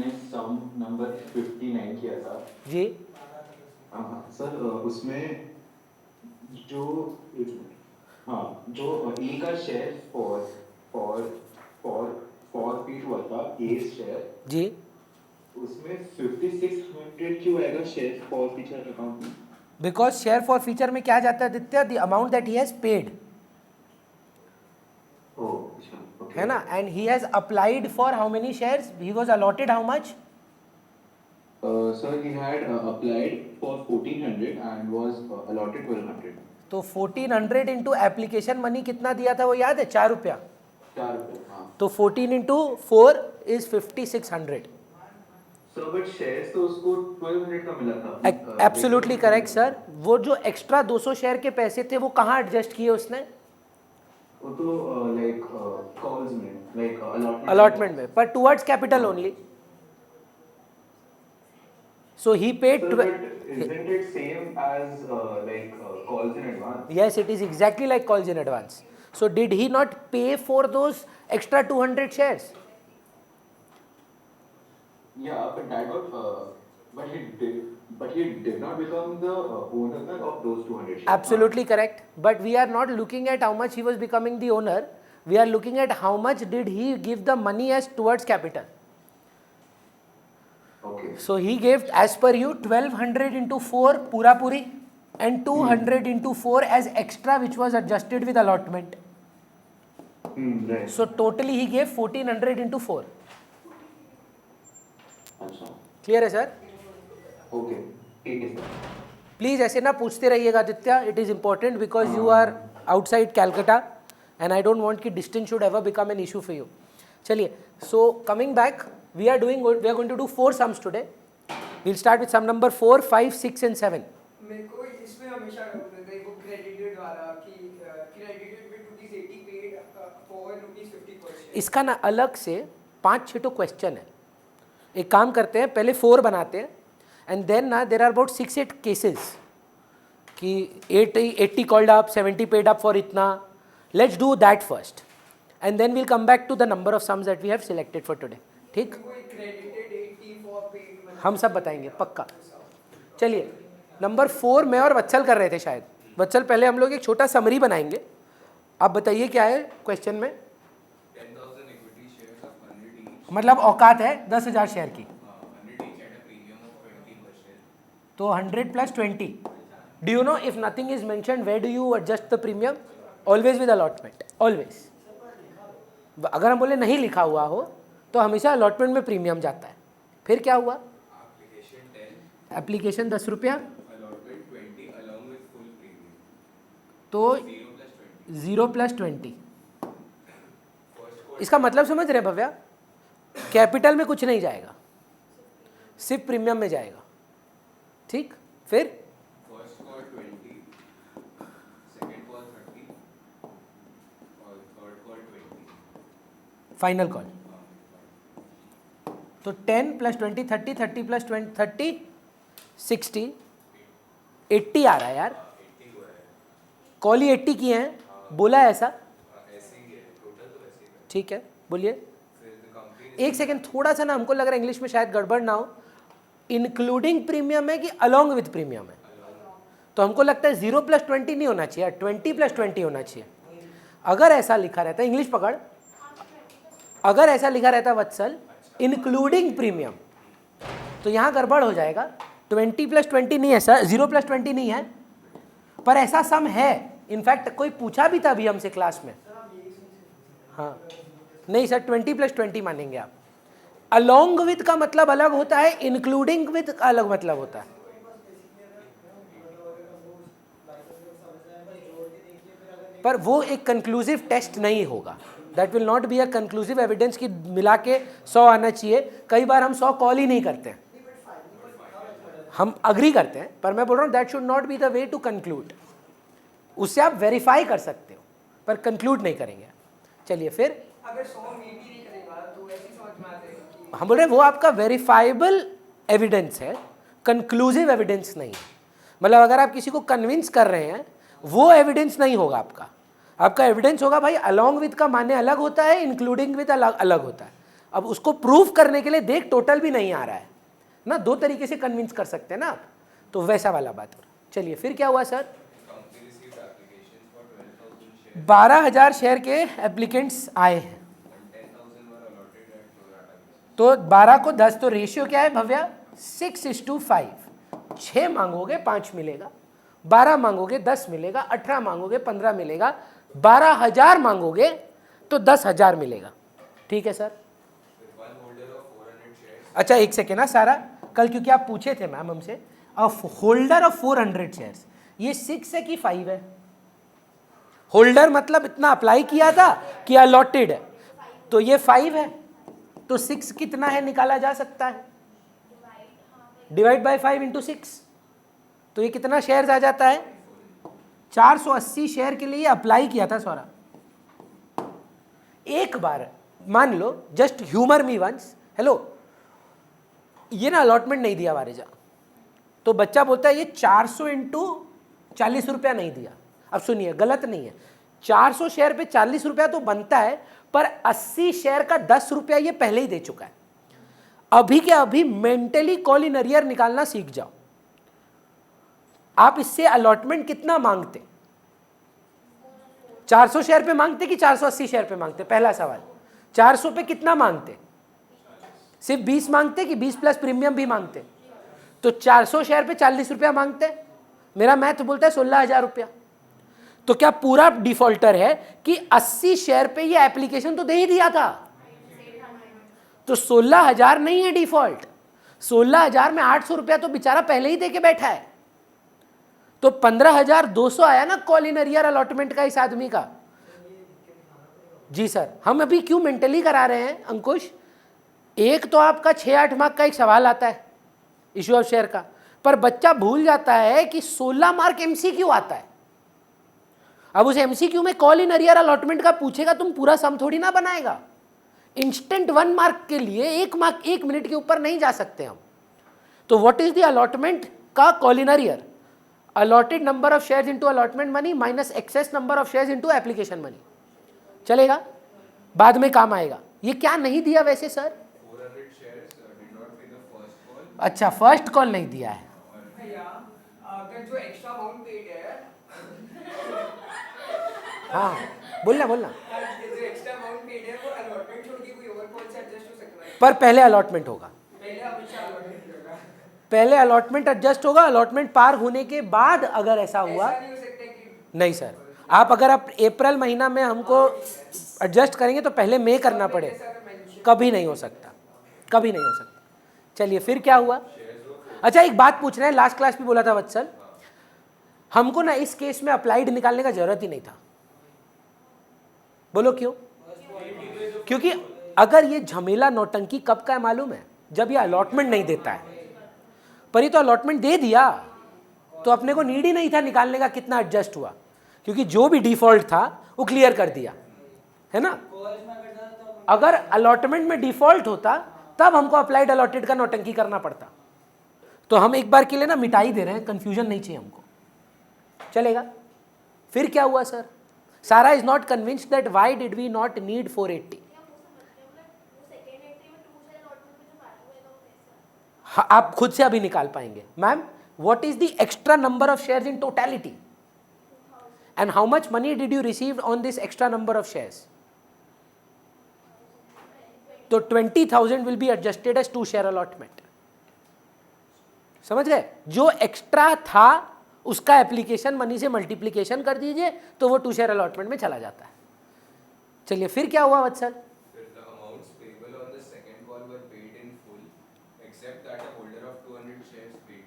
आपने सम नंबर 59 किया था जी। सर उसमें जो एक मिनट, हाँ जो ए का शेयर फॉर फॉर 4 फीट हुआ था ए शेयर, जी उसमें 5600 क्यों आएगा शेयर फॉर फीचर अकाउंट में? बिकॉज शेयर फॉर फीचर में क्या जाता है Aditya, the amount that he has paid, oh अच्छा है ओके। ना, and he has applied for how many shares, he was allotted how much. Sir, he had applied for 1400 and was allotted 1200. तो 1400 into application money कितना दिया था वो याद है, 4 रुपया। 4 रुपए हाँ। तो 14 into 4 is 5600। Sir but shares तो उसको 1200 का मिला था। Absolutely correct sir. वो जो एक्स्ट्रा 200 शेयर के पैसे थे वो कहाँ एडजस्ट किए उसने, वो तो लाइक कॉल्स में लाइक अलॉटमेंट में, पर towards capital only. So he paid sir but isn't it same as like calls in advance? yes, it is exactly like calls in advance. So did he not pay for those extra 200 shares? Yeah, but that got but he did not become the owner of those 200 shares. Absolutely correct. But we are not looking at how much he was becoming the owner. We are looking at how much did he give the money as towards capital. Okay. So he gave, as per you, 1200 into 4 pura puri and 200 into 4 as extra, which was adjusted with allotment. Right. So totally he gave 1400 into 4. अच्छा Clear है sir? Okay ठीक है sir. Please ऐसे ना पूछते रहिएगा Aditya, it is important because you are outside Calcutta and I don't want कि distance should ever become an issue for you. चलिए, so coming back, we are going to do 4 sums today. We'll start with sum number 4, 5, 6 and 7। मेरे को इसमें हमेशा doubt रहता है वो credited वाला कि credited with rupees 80 paid for rupees 50 पर शेयर। इसका ना अलग से 5-6 तो क्वेश्चन है। एक काम करते हैं, पहले 4 बनाते हैं एंड देन ना देर आर अबाउट 6-8 केसेस कि 80 called up, 70 paid up for इतना। Let's do that first and then we'll come back to the number of sums that we have selected for today. ठीक, कोई credited 80 for paid हम सब बताएंगे पक्का। चलिए, number 4 मैं और वत्सल कर रहे थे शायद। वत्सल, पहले हम लोग एक छोटा समरी बनाएंगे, आप बताइए क्या है क्वेश्चन में। 10,000 equity shares of 100 each. मतलब औकात है 10,000 शेयर की, 100 each at a premium of 20 per share. तो 100 + 20। Do you know if nothing is mentioned where do you adjust the premium? Always with allotment, always. अगर हम बोले नहीं लिखा हुआ हो तो हमेशा अलॉटमेंट में प्रीमियम जाता है। फिर क्या हुआ? Application 10, एप्लीकेशन 10 रुपया, allotment 20 along with full premium. तो 0 plus 20. 0 + 20। First call इसका मतलब समझ रहे हैं भव्या? कैपिटल में कुछ नहीं जाएगा, सिर्फ प्रीमियम में जाएगा। ठीक, फिर first call 20, second call 30, और third call 20. Final call. तो 10 + 20 30, 30 + 20 30 60, 80 आ रहा है यार। 80 हुआ है. कॉल ही 80 की हैं, बोला है ऐसा। ऐसे ही है, टोटल तो ऐसे ही है. ठीक है, बोलिए। फिर the company एक सेकंड, थोड़ा सा ना हमको लग रहा है इंग्लिश में शायद गड़बड़ ना हो। इंक्लूडिंग प्रीमियम है कि अलॉन्ग विथ प्रीमियम है? तो हमको लगता है 0 + 20 नहीं होना चाहिए, 20 + 20 होना चाहिए। अगर ऐसा लिखा रहता, इंग्लिश पकड़, अगर ऐसा लिखा रहता वत्सल इंक्लूडिंग प्रीमियम, तो यहाँ गड़बड़ हो जाएगा। 20 + 20 नहीं है सर, 0 + 20 नहीं है, पर ऐसा सम है। इनफैक्ट कोई पूछा भी था अभी हमसे क्लास में। हाँ, नहीं सर, 20 + 20 मानेंगे आप। अलोंग विथ का मतलब अलग होता है, इंक्लूडिंग विथ का अलग मतलब होता है। पर वो एक कंक्लूसिव टेस्ट नहीं होगा, that will not be a conclusive evidence कि मिला के 100 आना चाहिए। कई बार हम 100 कॉल ही नहीं करते हैं, हम अग्री करते हैं, पर मैं बोल रहा हूँ that should not be the way to conclude. उससे आप वेरीफाई कर सकते हो पर कंक्लूड नहीं करेंगे। चलिए फिर, अगर 100 मीट ही नहीं करेगा तो ऐसी समझ में आ जाएगा कि हम बोल रहे हैं वो आपका वेरीफाइबल एविडेंस है, कंक्लूसिव एविडेंस नहीं है। मतलब अगर आप किसी को कन्विंस कर रहे हैं, वो एविडेंस नहीं होगा आपका। आपका एविडेंस होगा भाई अलोंग विथ का मान्य अलग होता है, इंक्लूडिंग विथ अलग अलग होता है। अब उसको प्रूफ करने के लिए देख टोटल भी नहीं आ रहा है ना, दो तरीके से कन्विंस कर सकते हैं ना आप, तो वैसा वाला बात हो रहा है। चलिए फिर क्या हुआ sir, Company received applications for 12,000 shares 12,000 share के एप्लीकेंट्स आए हैं, and 10,000 were allotted at pro rata basis. तो 12 को 10, तो रेशियो क्या है भव्या 6:5, 6 मांगोगे 5 मिलेगा, 12 मांगोगे 10 मिलेगा, 18 मांगोगे 15 मिलेगा, 12,000 मांगोगे तो 10,000 मिलेगा। ठीक है sir. With one holder of 400 shares, अच्छा एक सेकेंड ना सारा, कल क्योंकि आप पूछे थे मैम हमसे होल्डर ऑफ 400 शेयर्स, ये 6 है कि 5 है? होल्डर मतलब इतना अप्लाई किया था कि अलॉटेड है, तो ये 5 है, तो 6 कितना है निकाला जा सकता है, डिवाइड बाय 5 इंटू 6, तो ये कितना शेयर्स आ जाता है 480 शेयर के लिए अप्लाई किया था सौरा। एक बार मान लो, just humour me once, hello, ये ना अलॉटमेंट नहीं दिया वारेजा, तो बच्चा बोलता है ये 400 इंटू 40 रुपया नहीं दिया। अब सुनिए गलत नहीं है, 400 शेयर पे 40 रुपया तो बनता है, पर 80 शेयर का 10 रुपया ये पहले ही दे चुका है। अभी के अभी मेंटली कॉल इन अरियर निकालना सीख जाओ। आप इससे अलॉटमेंट कितना मांगते, 400 शेयर पे मांगते कि 480 शेयर पे मांगते? पहला सवाल, 400 पे कितना मांगते? सिर्फ 20 मांगते कि 20 प्लस प्रीमियम भी मांगते? तो 400 शेयर पे 40 रुपया मांगते, मेरा मैथ बोलता है 16,000 रुपया। तो क्या पूरा डिफॉल्टर है कि 80 शेयर पे ये एप्लीकेशन तो दे ही दिया था, तो 16,000 नहीं है डिफॉल्ट, 16,000 में 800 रुपया तो बेचारा पहले ही दे के बैठा है, तो 15,200 आया ना कॉल इन अरियर अलॉटमेंट का इस आदमी का। जी सर, हम अभी क्यों मेंटली करा रहे हैं अंकुश, एक तो आपका 6-8 मार्क का एक सवाल आता है इश्यू ऑफ शेयर का, पर बच्चा भूल जाता है कि 16 मार्क एमसीक्यू आता है। अब उस एमसीक्यू में कॉल इन अरियर अलॉटमेंट का पूछेगा, तुम पूरा सम थोड़ी ना बनाएगा। इंस्टेंट 1 मार्क के लिए 1 मार्क 1 मिनट के ऊपर नहीं जा सकते हम। तो व्हाट इज द अलॉटमेंट का call in arrear? Allotted number of shares into allotment money minus excess number of shares into application money. चलेगा, बाद में काम आएगा। ये क्या नहीं दिया वैसे sir? 400 shares did not pay the first call. अच्छा, फर्स्ट कॉल नहीं दिया है। भैया अगर जो एक्स्ट्रा अमाउंट पेड है, हाँ बोलना बोलना, जो एक्स्ट्रा अमाउंट पेड है वो अलॉटमेंट छोड़ के कोई और कॉल से एडजस्ट हो सकता है? पर पहले अलॉटमेंट होगा, पहले हमेशा अलॉटमेंट होगा, पहले अलॉटमेंट एडजस्ट होगा, अलॉटमेंट पार होने के बाद अगर ऐसा हुआ, ऐसा नहीं हो सकता कि नहीं सर, आप अगर आप अप्रैल महीना में हमको एडजस्ट करेंगे तो पहले मई करना पड़े, कभी नहीं हो सकता, कभी नहीं हो सकता। चलिए फिर क्या हुआ? अच्छा एक बात पूछ रहे हैं, लास्ट क्लास में बोला था वत्सल, हमको ना इस केस में अप्लाइड निकालने का जरूरत ही नहीं था। बोलो क्यों? क्योंकि अगर ये झमेला नौटंकी कब का है मालूम है? जब ये अलॉटमेंट नहीं देता है। पर ये तो अलॉटमेंट दे दिया, तो अपने को नीड ही नहीं था निकालने का कितना एडजस्ट हुआ, क्योंकि जो भी डिफॉल्ट था वो क्लियर कर दिया है ना। अगर अलॉटमेंट में डिफॉल्ट होता तब हमको अप्लाइड अलॉटेड का नौटंकी करना पड़ता। तो हम एक बार के लिए ना मिटाई दे रहे हैं, कंफ्यूजन नहीं चाहिए हमको। चलेगा? फिर क्या हुआ sir? Sara is not convinced that why did we not need 480। हाँ, आप खुद से अभी निकाल पाएंगे। Ma'am, what is the extra number of shares in totality and how much money did you receive on this extra number of shares? तो 20,000 will be adjusted as 2 share allotment. समझ गए? जो एक्स्ट्रा था उसका एप्लीकेशन मनी से multiplication कर दीजिए तो वो 2 शेयर अलॉटमेंट में चला जाता है। चलिए फिर क्या हुआ वत्सल? The amounts payable on the second call were paid in full, except that a holder of 200 shares paid.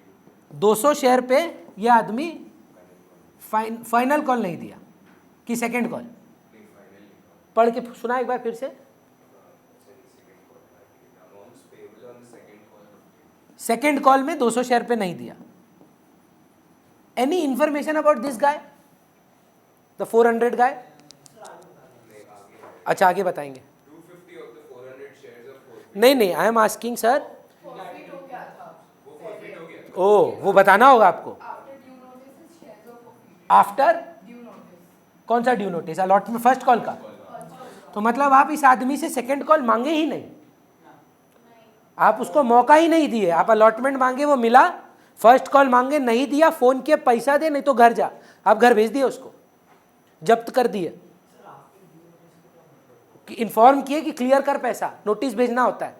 200 share पे ये आदमी फाइनल कॉल नहीं दिया कि सेकंड कॉल? नहीं, finally. पढ़ के सुना एक बार फिर से। Second call. The amounts payable on the second call were paid. Second call में 200 शेयर पे नहीं दिया। Any information about this guy, the 400 गाय? अच्छा आगे बताएंगे। 250 of the 400 shares of 4. नहीं नहीं, आई एम आस्किंग सर। वो forfeit हो गया। ओ, वो बताना होगा आपको। आफ्टर कौन सा due notice? Allotment first call का? तो मतलब आप इस आदमी से सेकंड कॉल मांगे ही नहीं, आप उसको मौका ही नहीं दिए, आप अलॉटमेंट मांगे वो मिला, फर्स्ट कॉल मांगे नहीं दिया, फोन किया पैसा दे नहीं तो घर जा, आप घर भेज दिए उसको, जब्त कर दिए, इन्फॉर्म किए कि क्लियर कर पैसा, नोटिस भेजना होता है,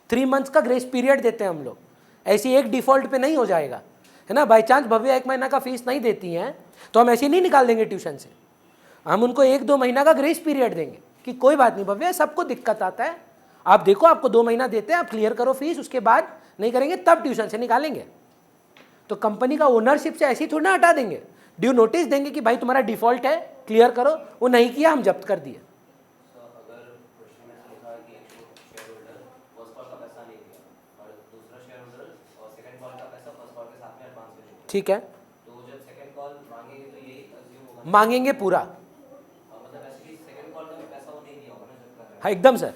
3 मंथ्स का ग्रेस पीरियड देते हैं हम लोग, ऐसी एक डिफॉल्ट पे नहीं हो जाएगा, है ना। बाई चांस भव्य 1 महीना का फीस नहीं देती हैं तो हम ऐसे नहीं निकाल देंगे ट्यूशन से, हम उनको 1-2 महीना का ग्रेस पीरियड देंगे कि कोई बात नहीं भव्य, सबको दिक्कत आता है, आप देखो आपको 2 महीना देते हैं, आप क्लियर करो फीस, उसके बाद नहीं करेंगे तब ट्यूशन से निकालेंगे। तो कंपनी का ओनरशिप से ऐसे ही थोड़ा ना हटा देंगे, ड्यू नोटिस देंगे कि भाई तुम्हारा डिफॉल्ट है, क्लियर करो, वो नहीं किया हम जब्त कर दिए। ठीक है, तो जब सेकंड कॉल मांगेंगे तो यही अज्यूम होगा, मांगेंगे पूरा, मतलब ऐसे कि सेकंड कॉल का भी पैसा वो नहीं दिया होगा ना जब कर रहे हैं। हाँ एकदम सर,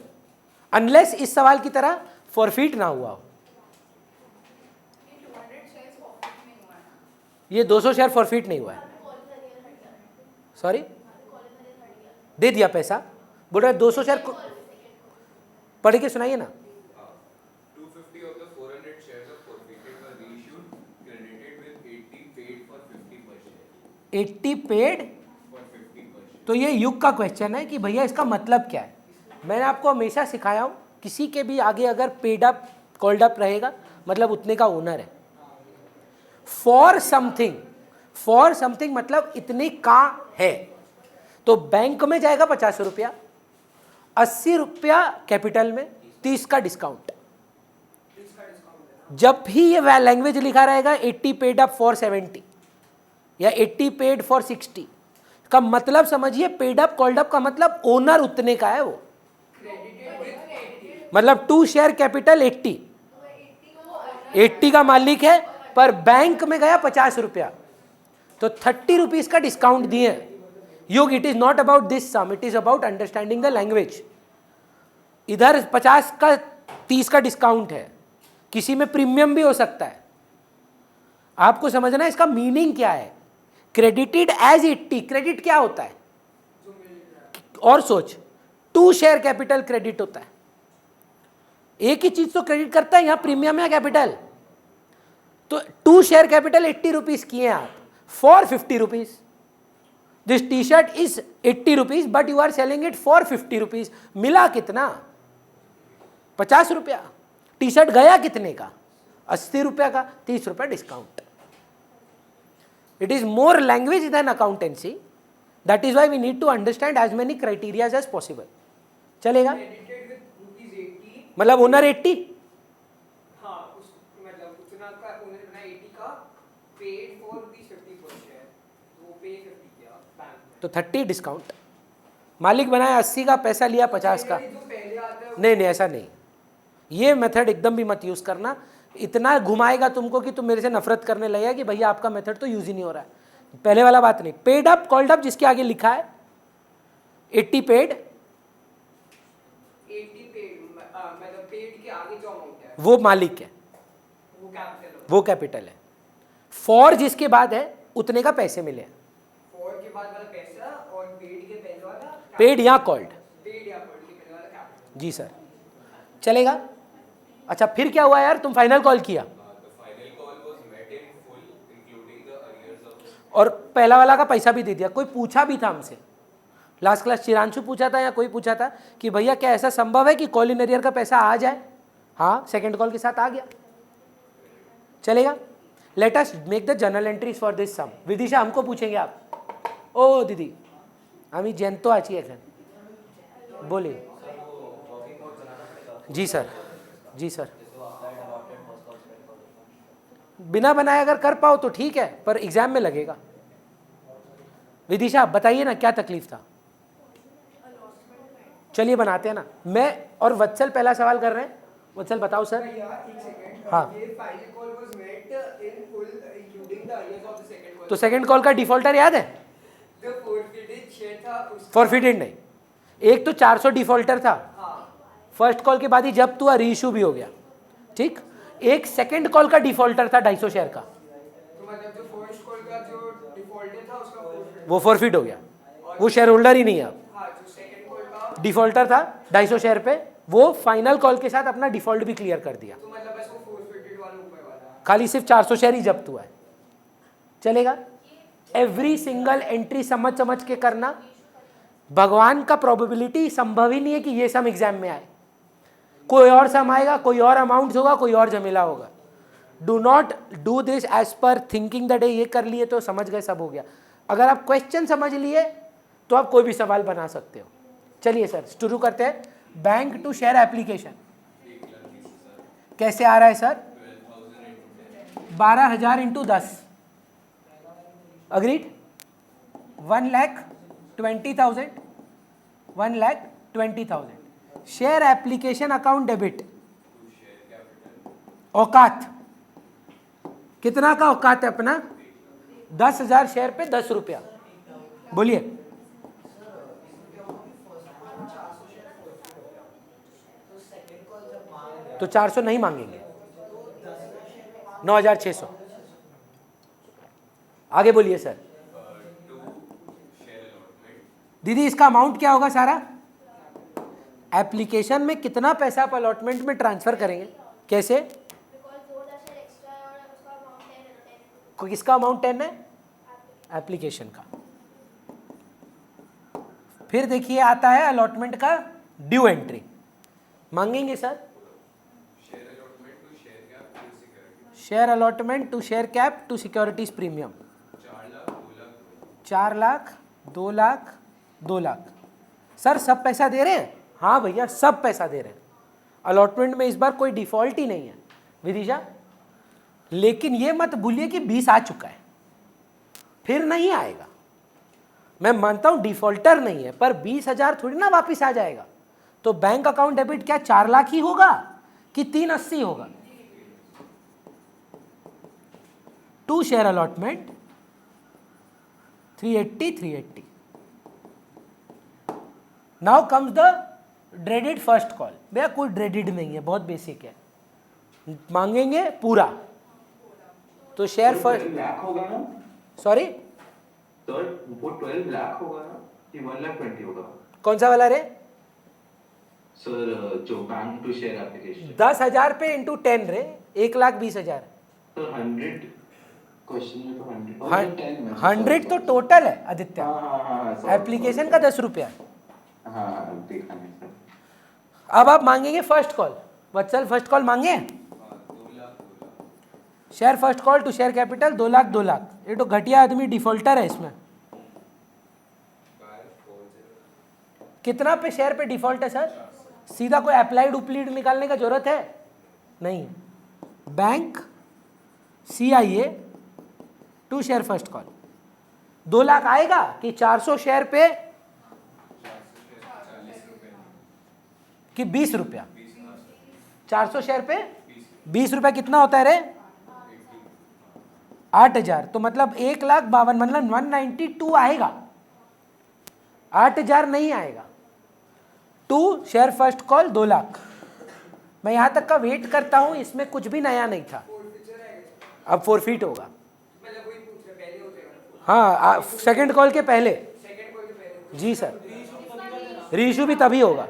अनलेस इस सवाल की तरह फॉरफिट ना हुआ हो। ये 200 शेयर फॉरफिट नहीं हुआ है, सॉरी दे दिया पैसा, बोल रहा है 200 शेयर पढ़ के सुनाइए ना। 250 of the 400 shares of forfeited were reissued, credited with 80 paid for 50 per share. 80 paid, For 50 per share. तो ये युग का क्वेश्चन है कि भैया इसका मतलब क्या है। मैंने आपको हमेशा सिखाया हूँ, किसी के भी आगे अगर पेड अप कॉल्ड अप रहेगा मतलब उतने का ओनर है। फॉर समथिंग मतलब इतने का है, तो बैंक में जाएगा 50 रुपया, 80 रुपया कैपिटल में, 30 का डिस्काउंट। जब भी ये लैंग्वेज लिखा रहेगा 80 पेड अप फॉर 70 या 80 पेड फॉर 60 का मतलब समझिए, पेड अप कॉल्ड अप का मतलब ओनर उतने का है वो, मतलब 2 शेयर कैपिटल 80 का मालिक है, पर बैंक में गया 50 रुपया, तो 30 रुपीज का डिस्काउंट दिए। Yug, it is not about this sum, it is about understanding the language. इधर 50 का 30 का डिस्काउंट है, किसी में प्रीमियम भी हो सकता है, आपको समझना है इसका मीनिंग क्या है। क्रेडिटेड एज 80, क्रेडिट क्या होता है और सोच, 2 शेयर कैपिटल क्रेडिट होता है, एक ही चीज तो क्रेडिट करता है, यहां प्रीमियम या कैपिटल। तो 2 शेयर कैपिटल 80 रुपीज किए आप for 50 rupees, this T shirt is 80 rupees but you are selling it for 50 rupees, मिला कितना 50 रुपया, टी शर्ट गया कितने का 80 रुपया का, 30 रुपया discount. It is more language than accountancy, that is why we need to understand as many criterias as possible. चलेगा, Credited with ₹80, मतलब ओनर 80, हाँ उस मतलब उतना का उन्होंने बना 80 का, paid for ₹50 per share, तो वो पे 50 किया बैंक में। तो 30 डिस्काउंट, मालिक बनाया 80 का, पैसा लिया 50 का। जो पहले आता है नहीं ऐसा नहीं, ये मेथड एकदम भी मत यूज करना, इतना घुमाएगा तुमको कि तुम मेरे से नफरत करने लगेगा कि भैया आपका मेथड तो यूज ही नहीं हो रहा है। पहले वाला बात नहीं, पेड अप कॉल्ड अप जिसके आगे लिखा है 80 पेड, 80 पेड, मतलब पेड के आगे जो अमाउंट है वो मालिक है, वो कैपिटल, वो कैपिटल है। फॉर जिसके बाद है उतने का पैसे मिले, फॉर के बाद वाला पैसा और पेड के पहले वाला पेड या कॉल्ड। पेड या कॉल्ड के पहले वाला कैपिटल। जी सर, चलेगा। अच्छा फिर क्या हुआ यार, तुम फाइनल कॉल किया The final call was met in full, including the arrears of the और पहला वाला का पैसा भी दे दिया। कोई पूछा भी था हमसे, लास्ट क्लास चिरांशु पूछा था या कोई पूछा था कि भैया क्या ऐसा संभव है कि कॉल इन एरियर का पैसा आ जाए, हाँ सेकंड कॉल के साथ आ गया, चलेगा। Let us make the journal entries for this sum. Vidisha हमको पूछेंगे आप, ओ दीदी हमें जैन तो आची है, बोलिए। जी सर, जी सर, बिना बनाए अगर कर पाओ तो ठीक है, पर एग्जाम में लगेगा। विदिशा आप बताइए ना क्या तकलीफ था, चलिए बनाते हैं ना। मैं और वत्सल पहला सवाल कर रहे हैं, वत्सल बताओ सर। भैया एक सेकंड, हाँ। ये final call was met in full including the earlier of the second call. तो सेकंड कॉल का डिफॉल्टर याद है, जो फॉरफिटेड शेयर था उसका, फॉरफिटेड नहीं, एक तो 400 डिफॉल्टर था, हाँ फर्स्ट कॉल के बाद ही जब हुआ रीइश्यू भी हो गया, ठीक। एक सेकंड कॉल का डिफॉल्टर था 250 शेयर का, तो मतलब जो फर्स्ट कॉल का जो डिफॉल्टर था उसका फॉरफिट, वो फॉरफिट हो गया, वो शेयर होल्डर ही नहीं है अब। हाँ जो सेकंड कॉल का डिफॉल्टर था 250 शेयर पे, वो फाइनल कॉल के साथ अपना डिफॉल्ट भी क्लियर कर दिया, तो मतलब बस वो फोरफिटेड वाला ऊपर वाला। खाली सिर्फ 400 शेयर ही जब्त हुआ है, चलेगा। एवरी सिंगल एंट्री समझ समझ के करना। भगवान का प्रोबेबिलिटी संभव ही नहीं है कि ये सम एग्जाम में आए, कोई और सम आएगा, कोई और अमाउंट होगा, कोई और जमेला होगा। Do not do this as per thinking that ये कर लिए तो समझ गए सब हो गया। अगर आप क्वेश्चन समझ लिए तो आप कोई भी सवाल बना सकते हो। चलिए सर शुरू करते हैं। बैंक टू शेयर एप्लीकेशन कैसे आ रहा है sir? 12,000 into 10, agreed. 1,20,000, 1,20,000 share application account debit. औकात कितना का औकात है अपना? 10,000 शेयर पे 10 रुपया। बोलिए। तो 400 नहीं मांगेंगे, 9,600। आगे बोलिए सर। दीदी इसका अमाउंट क्या होगा सारा? एप्लीकेशन में कितना पैसा आप अलॉटमेंट में ट्रांसफर करेंगे? कैसे? किसका अमाउंट 10 है? एप्लीकेशन का। फिर देखिए आता है अलॉटमेंट का ड्यू एंट्री, मांगेंगे sir. Share allotment to share cap to securities premium 4 lakh, 2 lakh, 2 lakh. Sir सब पैसा दे रहे हैं? हाँ भैया सब पैसा दे रहे हैं। अलॉटमेंट में इस बार कोई डिफॉल्ट ही नहीं है विदिशा। लेकिन ये मत भूलिए कि 20 आ चुका है, फिर नहीं आएगा। मैं मानता हूं डिफॉल्टर नहीं है, पर 20,000 थोड़ी ना वापिस आ जाएगा। तो बैंक अकाउंट डेबिट क्या 4 लाख ही होगा कि 380 होगा? To share allotment 380। Now comes the dreaded first call. भैया कोई ड्रेडेड नहीं है, बहुत बेसिक है। मांगेंगे पूरा, तो शेयर फर्स्ट। लाख होगा ना सॉरी सर, वो 12 लाख होगा ना कि 1,20,000 होगा? कौन सा वाला रे? सर जो बैंक टू शेयर एप्लीकेशन 10,000 पे इंटू 10 रे, 1,20,000। सर 100 क्वेश्चन में तो 100 तो टोटल है आदित्य। हाँ एप्लीकेशन का 10 रुपया। हाँ देखा नहीं सर। अब आप मांगेंगे first call. Vatsal first call मांगे? Share first call to share capital 2 lakh 2 lakh. ये तो घटिया आदमी डिफॉल्टर है इसमें। कितना पे शेयर पे डिफॉल्ट है सर? सीधा कोई अप्लाइड उपलीड निकालने का जरूरत है नहीं। Bank CIA to share first call 2 lakh आएगा कि 400 शेयर पे कि 20 रुपया? 400 शेयर पे 20 रुपया कितना होता है रे? 8,000। तो मतलब 1,52,000, मतलब 192 आएगा, 8,000 नहीं आएगा। To share first call 2 lakh. मैं यहां तक का वेट करता हूं, इसमें कुछ भी नया नहीं था। अब फोरफीट होगा। मतलब वही पूछ रहे पहले होते हैं। हाँ सेकंड कॉल के पहले। सेकंड कॉल के पहले जी सर। रीइशू भी तभी होगा।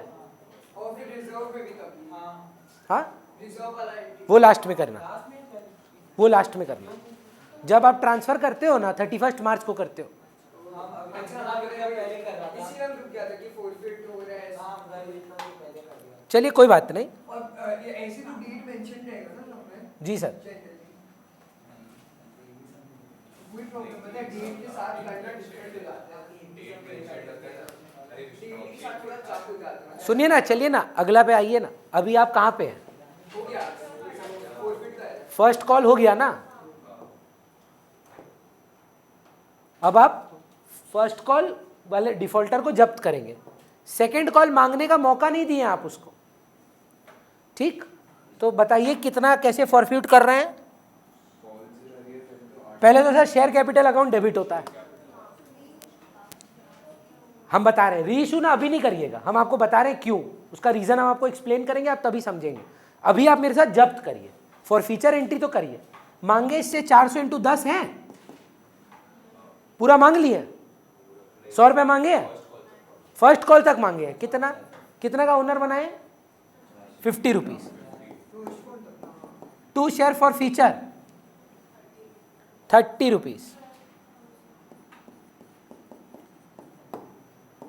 और फिर रिजर्व में भी तब। हाँ रिजर्व वाला एंट्री वो लास्ट में करना, वो लास्ट में करना। जब आप ट्रांसफर करते हो ना 31 मार्च को करते हो। अच्छा हाँ इसी में रुक गया था कि फोरफिट हो रहा है। चलिए कोई बात नहीं। और ये ऐसे तो डेट मेंशन रहेगा ना सब में। जी सर। कोई प्रॉब्लम नहीं है, डेट के साथ करना डिफरेंट हो जाता है। डेट के साथ थोड़ा चाप हो जाता है। सुनिए ना, चलिए ना अगला पे आइए ना। अभी आप कहाँ पे हैं? हो गया फोरफिट का है। फर्स्ट कॉल हो गया ना। अब आप फर्स्ट कॉल वाले डिफॉल्टर को जब्त करेंगे, सेकंड कॉल मांगने का मौका नहीं दिए आप उसको। ठीक, तो बताइए कितना कैसे फॉरफ्यूट कर रहे हैं? पहले तो sir share capital account debit होता है, हम बता रहे हैं। रीइशू ना अभी नहीं करिएगा, हम आपको बता रहे हैं क्यों, उसका रीजन हम आपको एक्सप्लेन करेंगे, आप तभी समझेंगे। अभी आप मेरे साथ जब्त करिए, फॉर फीचर एंट्री तो करिए। मांगे इससे 400 इंटू 10 है, पूरा मांग लिए। 100 रुपये मांगे, फर्स्ट कॉल तक मांगे। कितना कितना का ओनर बनाए? 50 rupees. 2 share for feature 30 rupees.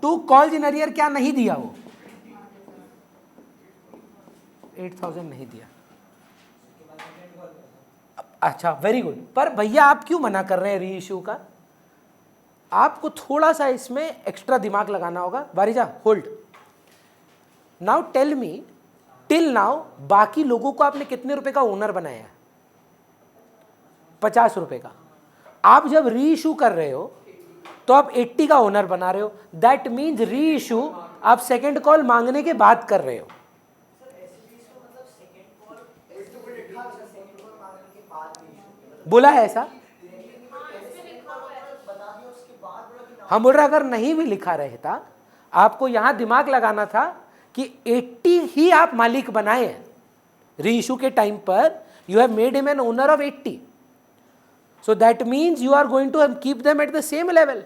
2 calls in arrear क्या नहीं दिया वो? 8000 नहीं दिया। अच्छा वेरी गुड। पर भैया आप क्यों मना कर रहे हैं री इशू का? आपको थोड़ा सा इसमें एक्स्ट्रा दिमाग लगाना होगा। बारीजा hold. Now tell me, till now बाकी लोगों को आपने कितने रुपए का ओनर बनाया है? 50 रुपए का। आप जब री इशू कर रहे हो तो आप 80 का ओनर बना रहे हो। दैट मीन्स री इशू आप सेकेंड कॉल मांगने के बाद कर रहे हो। बोला है ऐसा? हम बोल रहे अगर नहीं भी लिखा रहता, आपको यहां दिमाग लगाना था कि 80 ही आप मालिक बनाए हैं। री इशू के टाइम पर you have made him an owner of 80, so that means you are going to keep them at the same level.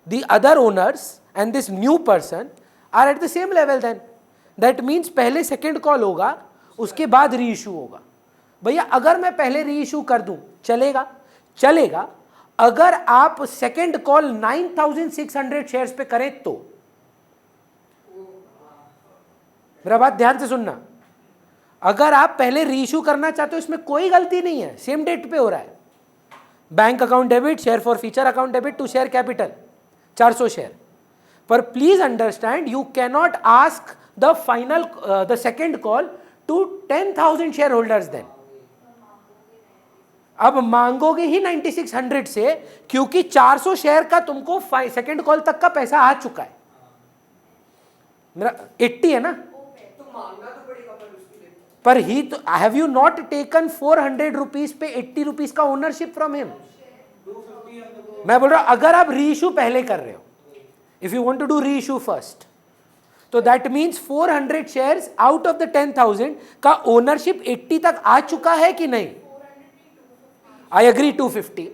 The other owners and this new person are at the same level then. That means पहले second call होगा, उसके बाद री issue होगा। भैया अगर मैं पहले री इशू कर दूं चलेगा? चलेगा अगर आप सेकेंड कॉल 9600 शेयर्स पे करें तो। मेरा बात ध्यान से सुनना। अगर आप पहले री इशू करना चाहते हो इसमें कोई गलती नहीं है, सेम डेट पे हो रहा है। Bank account debit, share for feature account debit to share capital 400 share. पर please understand you cannot ask the final the second call to 10,000 share holders then. अब मांगोगे ही 9600 से, क्योंकि 400 शेयर का तुमको सेकेंड कॉल तक का पैसा आ चुका है। मेरा 80 है ना? तो मांगना तो पड़ेगा पर उसके लिए। पर ही तो have you not taken 400 rupees पे 80 रुपीज का ओनरशिप फ्रॉम हिम? मैं बोल रहा हूं अगर आप री इशू पहले कर रहे हो, if you want to do reissue first, तो that means 400 shares out of the 10,000 का ओनरशिप 80 तक आ चुका है कि नहीं? I agree 250।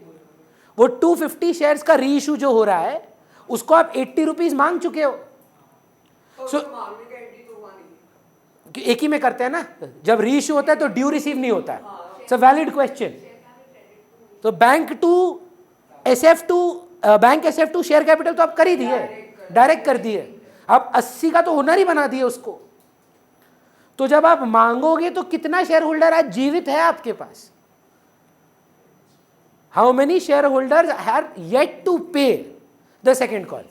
वो 250 शेयर्स का री इशू जो हो रहा है उसको आप 80 रुपीज मांग चुके हो। तो मांगने का एंट्री तो हुआ नहीं। एक ही में करते हैं ना, जब री इशू होता है तो ड्यू रिसीव नहीं होता है। It's a valid question. तो bank to SF2 share capital तो आप कर ही दिए, डायरेक्ट कर दिए। आप 80 का तो ओनर ही बना दिए उसको। तो जब आप मांगोगे तो कितना शेयर होल्डर आज जीवित है आपके पास? How many share holders have yet to pay the second call?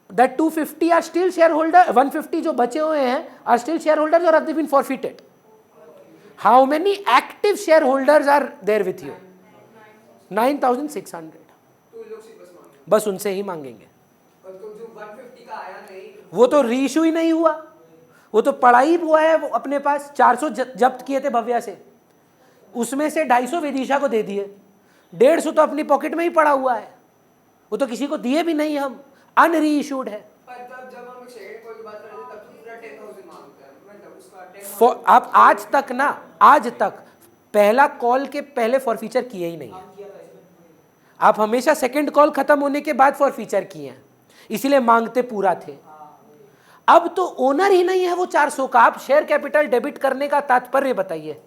That 250 are still shareholder, 150 जो बचे हुए हैं are still shareholders or have they been forfeited? How many active shareholders are there with you? 9600। तो लोग से बस मांगे। बस उनसे ही मांगेंगे। और तो जो 150 का आया नहीं, वो तो री इशू ही नहीं हुआ, वो तो पड़ा ही हुआ है। वो अपने पास 400 जब्त किए थे भव्या से, उसमें से 250 विदिशा को दे दिए, 150 तो अपनी पॉकेट में ही पड़ा हुआ है। वो तो किसी को दिए भी नहीं, हम अनरी इशूड है। पर तब जब हम शेयर कॉल की बात कर रहे थे तब तो पूरा 10,000 मांगता है, मतलब उसका 10,000। आप आज तक ना, आज तक पहला कॉल के पहले फॉर फीचर किए ही नहीं है। आप हमेशा सेकंड कॉल खत्म होने के बाद फॉर फीचर किए हैं, इसीलिए मांगते पूरा थे। अब तो ओनर ही नहीं है वो 400 का, आप शेयर कैपिटल डेबिट करने का तात्पर्य बताइए।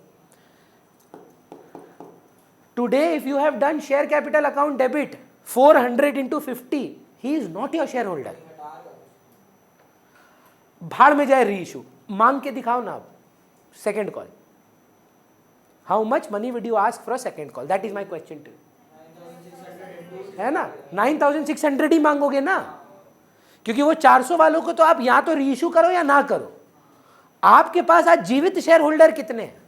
Today if you have done share capital account debit 400 into 50, he is not your shareholder। भाड़ में जाए री इशू, मांग के दिखाओ ना आप second call. How much money would you ask for a second call? That is my question to you. है ना? 9600 ही मांगोगे ना, क्योंकि वो 400 वालों को तो आप या तो री इशू करो या ना करो। आपके पास आज जीवित शेयर होल्डर कितने हैं?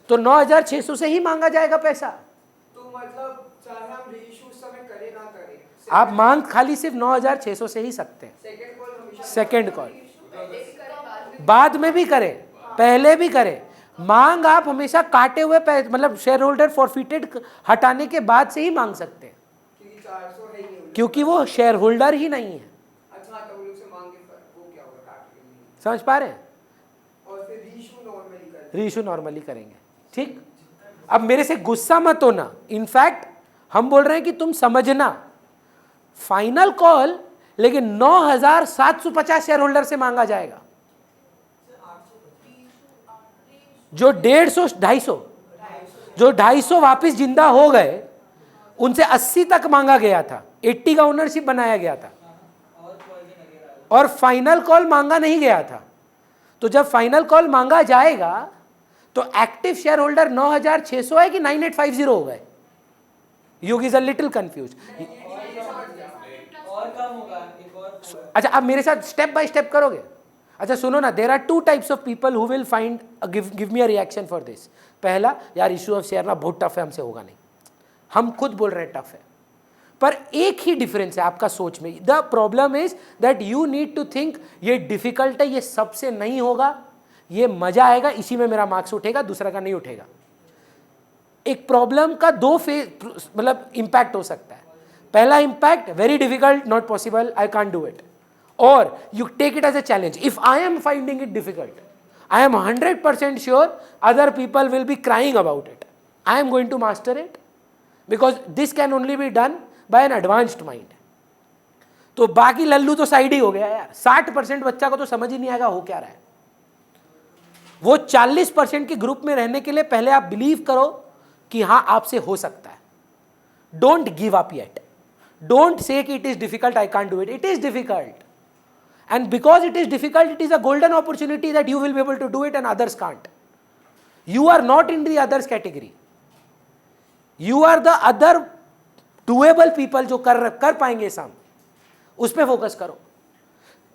तो 9600 से ही मांगा जाएगा पैसा। तो मतलब चाहे हम रीइशू उस समय करें ना करें, आप मांग खाली सिर्फ 9600 से ही सकते हैं। सेकंड कॉल हमेशा सेकेंड कॉल बाद में भी करें, पहले भी करें, मांग आप हमेशा काटे हुए मतलब शेयर होल्डर फॉरफिटेड हटाने के बाद से ही मांग सकते हैं, क्योंकि 400 है ही नहीं। क्योंकि वो शेयर होल्डर ही नहीं है। अच्छा तो वो लोग से मांगे पर वो क्या होगा, काट के नहीं। समझ पा रहे हैं? और फिर रीइशू नॉर्मली करें। रीइशू नॉर्मली करेंगे। ठीक, अब मेरे से गुस्सा मत होना। इनफैक्ट हम बोल रहे हैं कि तुम समझना, फाइनल कॉल लेकिन 9750 शेयर होल्डर से मांगा जाएगा। जो 150 250 जो 250 वापस जिंदा हो गए उनसे 80 तक मांगा गया था, 80 का ओनरशिप बनाया गया था और फाइनल कॉल मांगा नहीं गया था। तो जब फाइनल कॉल मांगा जाएगा तो एक्टिव शेयर होल्डर 9600 है कि 9850 हो गए? योग इज अ लिटिल कंफ्यूज। और कम होगा, एक और अच्छा, अब मेरे साथ स्टेप बाय स्टेप करोगे? अच्छा सुनो ना, there are 2 types of people who will find give me a reaction for this. पहला, यार इशू ऑफ शेयर ना बहुत टफ है, हमसे होगा नहीं। हम खुद बोल रहे हैं टफ है, पर एक ही डिफरेंस है आपका सोच में। The problem is that you need to think ये डिफिकल्ट है, ये सबसे नहीं होगा, ये मजा आएगा, इसी में मेरा मार्क्स उठेगा, दूसरा का नहीं उठेगा। एक प्रॉब्लम का 2 फेज मतलब इंपैक्ट हो सकता है। पहला impact, very difficult, not possible, I can't do it, और you take it as a challenge. If I am finding it difficult, I am 100% sure other people will be crying about it. I am going to master it because this can only be done by an advanced mind. तो बाकी लल्लू तो side ही हो गया यार, 60% बच्चा को तो समझ ही नहीं आएगा हो क्या रहा है। वो 40% के ग्रुप में रहने के लिए पहले आप बिलीव करो कि हाँ आपसे हो सकता है। Don't give up yet, don't say कि it is difficult, I can't do it. It is difficult, and because it is difficult, it is a golden opportunity that you will be able to do it and others can't. You are not in the others category, you are the other doable people जो कर पाएंगे शाम, उस पर focus करो।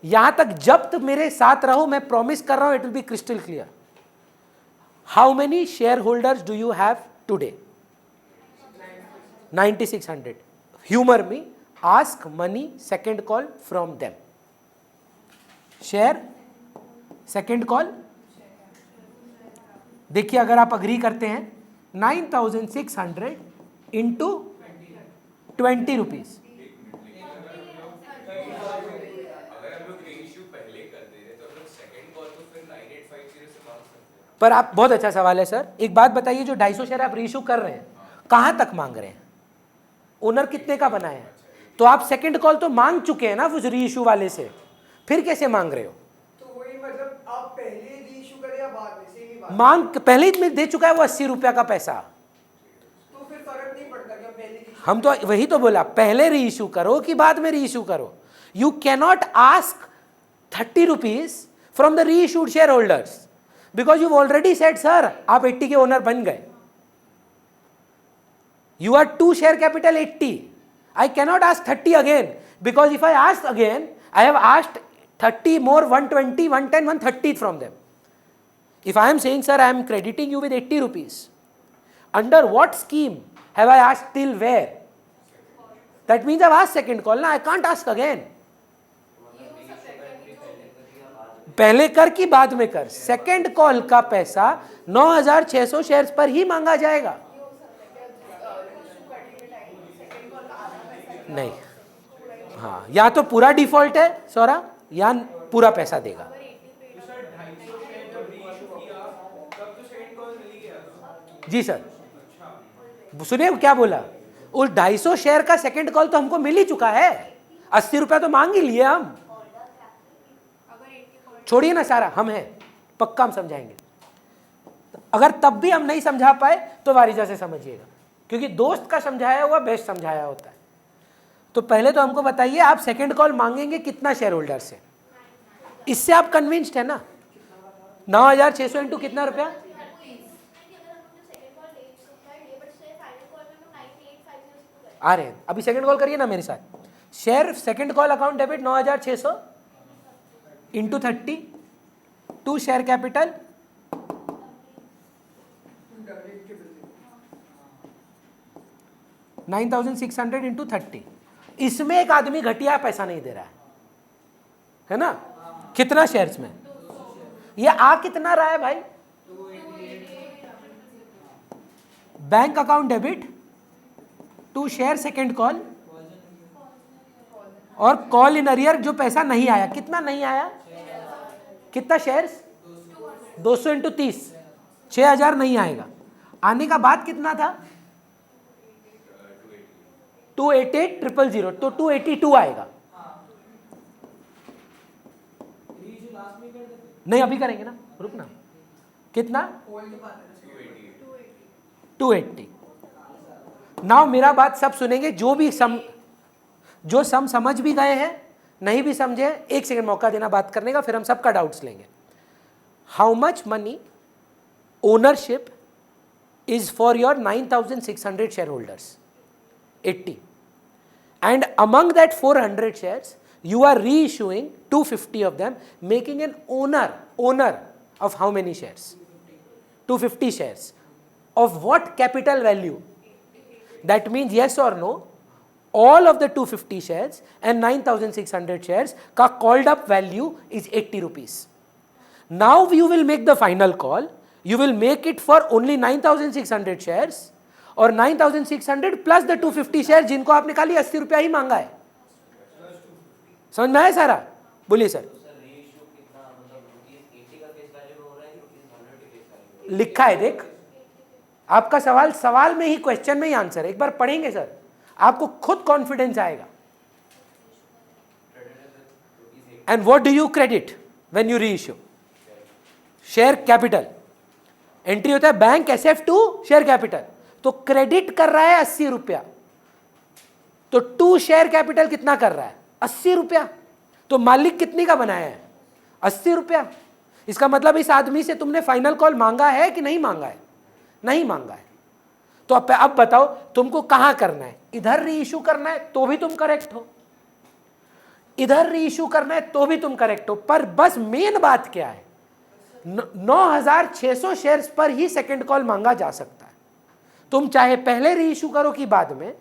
यहां तक जब तक मेरे साथ रहो, मैं प्रॉमिस कर रहा हूं, it will be crystal clear. How many share holders do you have today? 9600. Humour me, ask money second call from them. Share second call, देखिए अगर आप अग्री करते हैं 9600 इंटू 20 रुपीज। अगर हम लोग रीइश्यू पहले कर दे रहे तो हम लोग सेकंड कॉल तो फिर 9850 से मांग सकते हैं। पर आप, बहुत अच्छा सवाल है सर। एक बात बताइए, जो 250 शेयर आप रीइश्यू कर रहे हैं, कहां तक मांग रहे हैं? ओनर कितने का बनाया है? तो आप सेकंड कॉल तो मांग चुके हैं ना उस रीइश्यू वाले से, फिर कैसे मांग रहे हो? तो वही मतलब आप पहले रीइश्यू करें या बाद में, सेम ही बात। मांग पहले ही दे चुका है वो 80 रुपया का पैसा। तो फिर फर्क नहीं पड़ता क्या पहले रीइश्यू? हम तो वही तो बोला, पहले रीइश्यू करो कि बाद में रीइश्यू करो। You cannot ask 30 rupees from the reissued share holders because you already said sir आप 80 के ओनर बन गए। You are 2 share capital 80। I cannot ask 30 again because if I ask again, I have asked 30 more 120, 110, 130 from them. If I am saying, sir, I am crediting you with 80 rupees, under what scheme have I asked till where? That means I have asked second call, na? I can't ask again. पहले कर कि बाद में कर, second call का पैसा 9600 shares पर ही मांगा जाएगा। नहीं, हाँ, या तो पूरा डिफॉल्ट है सौरा या पूरा पैसा देगा। जी सर, सुनिए क्या बोला, उस 250 शेयर का सेकंड कॉल तो हमको मिल ही चुका है, 80 रुपया तो मांग ही लिए हम। छोड़िए ना सारा, हम हैं, पक्का हम समझाएंगे। अगर तब भी हम नहीं समझा पाए तो वारिजा से समझिएगा, क्योंकि दोस्त का समझाया हुआ बेस्ट समझाया होता है। तो पहले तो हमको बताइए, आप सेकंड कॉल मांगेंगे कितना शेयर होल्डर से? इससे आप कन्विंस्ड है ना? 9600 इंटू कितना रुपया? आ रहे हैं, अभी सेकंड कॉल करिए ना मेरे साथ। Share second call account debit 9600 into 30, 2 share capital, $9,600 into 30। इसमें एक आदमी घटिया पैसा नहीं दे रहा है ना? कितना शेयर्स में? ये आ कितना रहा है भाई? Bank account debit, 2 share second call, और कॉल इन अरियर जो पैसा नहीं आया। कितना नहीं आया? कितना शेयर्स? 200 इंटू 30, 6000 नहीं आएगा। आने का बाद कितना था? 288,000, तो 282 आएगा। नहीं अभी करेंगे ना, रुकना। कितना? होल्ड के बाद है 280। नाउ मेरा बात सब सुनेंगे, जो समझ भी गए हैं, नहीं भी समझे, एक सेकंड मौका देना बात करने का, फिर हम सबका डाउट्स लेंगे। How much money ownership is for your 9,600 share holders? 80। And among that 400 shares, you are reissuing 250 of them, making an owner of how many shares? 250 shares. Of what capital value? That means yes or no, all of the 250 shares and 9,600 shares ka called up value is 80 rupees. Now you will make the final call. You will make it for only 9,600 shares और 9,600 plus the 250 share जिनको आपने खाली 80 रुपया ही मांगा है। समझ में आया सारा? बोलिए सर। लिखा है देख, आपका सवाल में ही, क्वेश्चन में ही आंसर है। एक बार पढ़ेंगे सर, आपको खुद कॉन्फिडेंस आएगा। And what do you credit when you reissue? Share capital. Entry होता है बैंक SF2 शेयर कैपिटल, तो क्रेडिट कर रहा है 80 रुपया, तो 2 शेयर कैपिटल कितना कर रहा है? 80 रुपया। तो मालिक कितनी का बनाया है? 80 रुपया। इसका मतलब इस आदमी से तुमने फाइनल कॉल मांगा है कि नहीं मांगा है? नहीं मांगा है। तो अब बताओ तुमको कहां करना है? इधर रीइश्यू करना है तो भी तुम करेक्ट हो, इधर रीइश्यू करना है तो भी तुम करेक्ट हो। पर बस मेन बात क्या है, 9,600 शेयर्स पर ही सेकंड कॉल मांगा जा सकता है। तुम चाहे पहले रीइश्यू करो कि बाद में,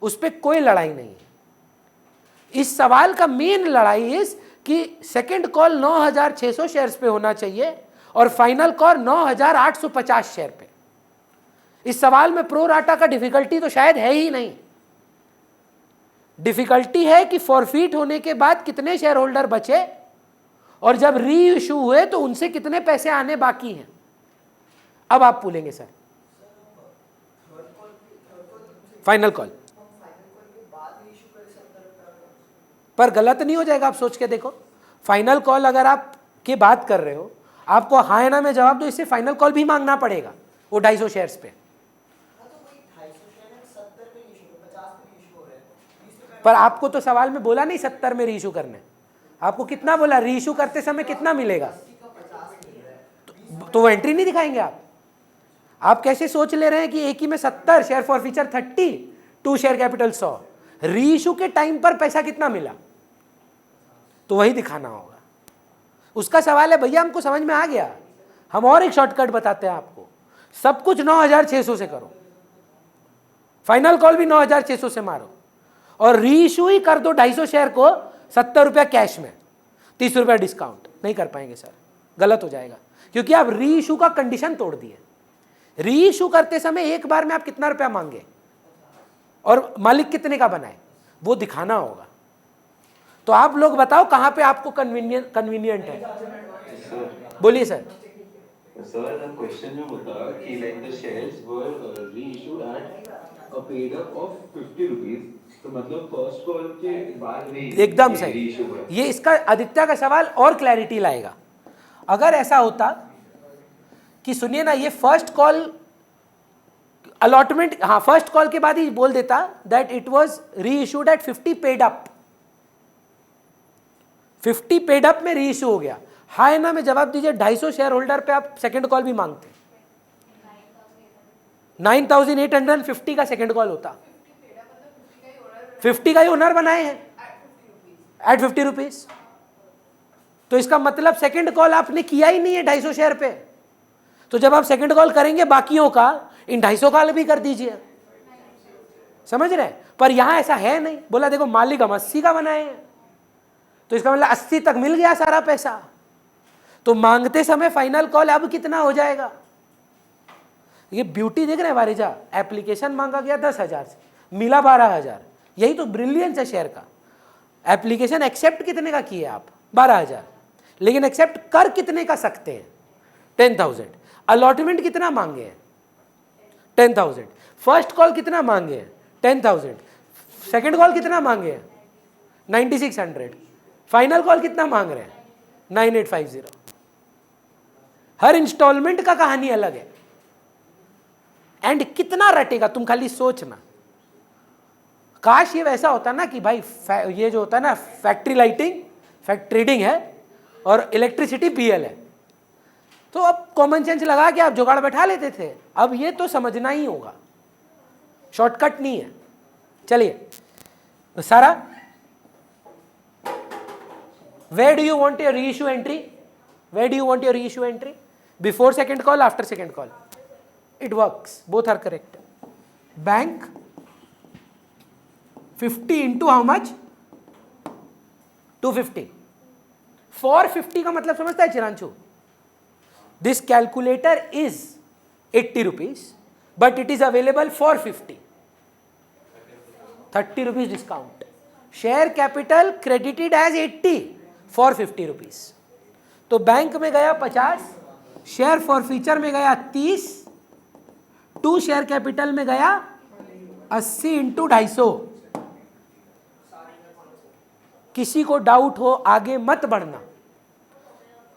उस पर कोई लड़ाई नहीं है। इस सवाल का मेन लड़ाई इस कि सेकंड कॉल 9,600 शेयर्स पे होना चाहिए और फाइनल कॉल 9,850 शेयर पे। इस सवाल में प्रो राटा का डिफिकल्टी तो शायद है ही नहीं। डिफिकल्टी है कि फॉरफीट होने के बाद कितने शेयर होल्डर बचे और जब री इशू हुए तो उनसे कितने पैसे आने बाकी हैं। अब आप बोलेंगे सर फाइनल कॉल पर गलत नहीं हो जाएगा? आप सोच के देखो, फाइनल कॉल अगर आप की बात कर रहे हो, आपको हाँ ना में जवाब दो, इससे फाइनल कॉल भी मांगना पड़ेगा वो 250 शेयर्स पे। पर आपको तो सवाल में बोला नहीं 70 में रीइश्यू करना है, आपको कितना बोला? रीइश्यू करते समय कितना मिलेगा? तो वो एंट्री नहीं दिखाएंगे आप कैसे सोच ले रहे हैं कि एक ही में 70 share for feature 30, 2 share capital 100, reissue के टाइम पर पैसा कितना मिला? तो वही दिखाना होगा। उसका सवाल है भैया हमको समझ में आ गया, हम और एक शॉर्टकट बताते हैं आपको, सब कुछ 9,600 से करो, फाइनल कॉल भी 9,600 से मारो और रीइश्यू ही कर दो 250 शेयर को 70 रुपया कैश में, 30 रुपया डिस्काउंट। नहीं कर पाएंगे सर, गलत हो जाएगा, क्योंकि आप रीइश्यू का कंडीशन तोड़ दिए। रीइश्यू करते समय एक बार में आप कितना रुपया मांगे और मालिक कितने का बनाए वो दिखाना होगा। तो आप लोग बताओ कहां पे आपको कन्वीनियंट है? बोलिए सर। Sir, the question में होता कि like the shares were reissued at a paid up of 50 rupees, तो मतलब फर्स्ट कॉल के बाद एकदम सही। ये इसका आदित्य का सवाल और क्लैरिटी लाएगा। अगर ऐसा होता कि सुनिए ना, ये फर्स्ट कॉल अलॉटमेंट, हाँ फर्स्ट कॉल के बाद ही बोल देता that it was reissued at 50 paid up, 50 paid up में रीइश्यू हो गया। हाय ना में जवाब दीजिए, 250 शेयर होल्डर पे आप सेकंड कॉल भी मांगते, 9,850 का सेकंड कॉल होता, 50 का ही ओनर बनाए हैं एट 50 रुपीज। तो इसका मतलब सेकंड कॉल आपने किया ही नहीं है 250 शेयर पे। तो जब आप सेकंड कॉल करेंगे बाकियों का, इन 250 कॉल भी कर दीजिए, समझ रहे? पर यहां ऐसा है नहीं, बोला देखो मालिक हम 80 का बनाए हैं, तो इसका मतलब 80 तक मिल गया सारा पैसा। तो मांगते समय फाइनल कॉल अब कितना हो जाएगा? ये ब्यूटी देख रहे हैं वारिजा, एप्लीकेशन मांगा गया 10,000 से, मिला 12,000। यही तो ब्रिलियंस है शेयर का। एप्लीकेशन एक्सेप्ट कितने का किए आप? 12,000, लेकिन एक्सेप्ट कर कितने का सकते हैं? 10,000। अलॉटमेंट कितना मांगे हैं? 10,000। फर्स्ट कॉल कितना मांगे हैं? 10,000। सेकंड कॉल कितना मांगे हैं? 9,600। फाइनल कॉल कितना मांग रहे हैं? 9,850। हर इंस्टॉलमेंट का कहानी अलग है। एंड कितना रटेगा तुम खाली सोचना। काश ये वैसा होता ना कि भाई ये जो होता है ना फैक्ट्री लाइटिंग ट्रेडिंग है और इलेक्ट्रिसिटी पीएल है, तो अब कॉमन सेंस लगा के आप जुगाड़ बैठा लेते थे। अब ये तो समझना ही होगा, शॉर्टकट नहीं है। चलिए तो Sara, where do you want your reissue entry? Where do you want your reissue entry? Before second call, after second call? It works, both are correct. Bank 50 into how much? 250। 450 का मतलब समझता है Chiranshu? This calculator is 80 rupees but it is available for 50, 30 rupees discount. Share capital credited as 80 for 50 rupees. तो bank में गया 50, share for feature में गया 30, to share capital में गया 80 इंटू 250। किसी को डाउट हो आगे मत बढ़ना।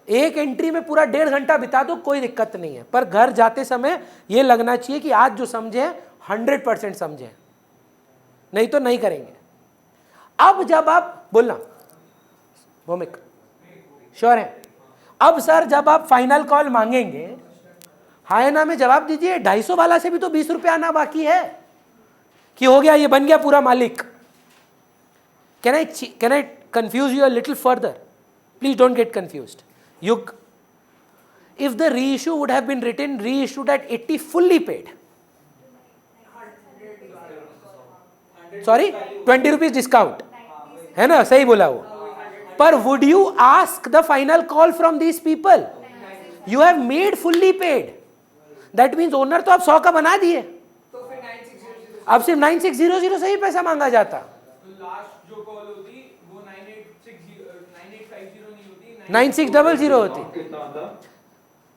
एक एंट्री में पूरा 1.5 घंटा बिता दो, कोई दिक्कत नहीं है, पर घर जाते समय यह लगना चाहिए कि आज जो समझे 100% समझे, नहीं तो नहीं करेंगे। अब जब आप बोलना भौमिक श्योर है, अब सर जब आप फाइनल कॉल मांगेंगे हाय ना में जवाब दीजिए 250 वाला से भी तो 20 रुपये आना बाकी है कि हो गया, ये बन गया पूरा मालिक। Can I confuse you a little further? Please don't get confused. If the reissue would have been written reissued at 80 fully paid, sorry 20 rupees discount, है ना, सही बोला वो। पर would you ask the final call from these people? You have made fully paid. That means owner तो आप 100 का बना दिए, तो फिर 9600 अब सिर्फ 9600 से ही पैसा मांगा जाता। तो लास्ट जो कॉल होती वो 9850 नहीं होती, 9600 होती। कितना आता?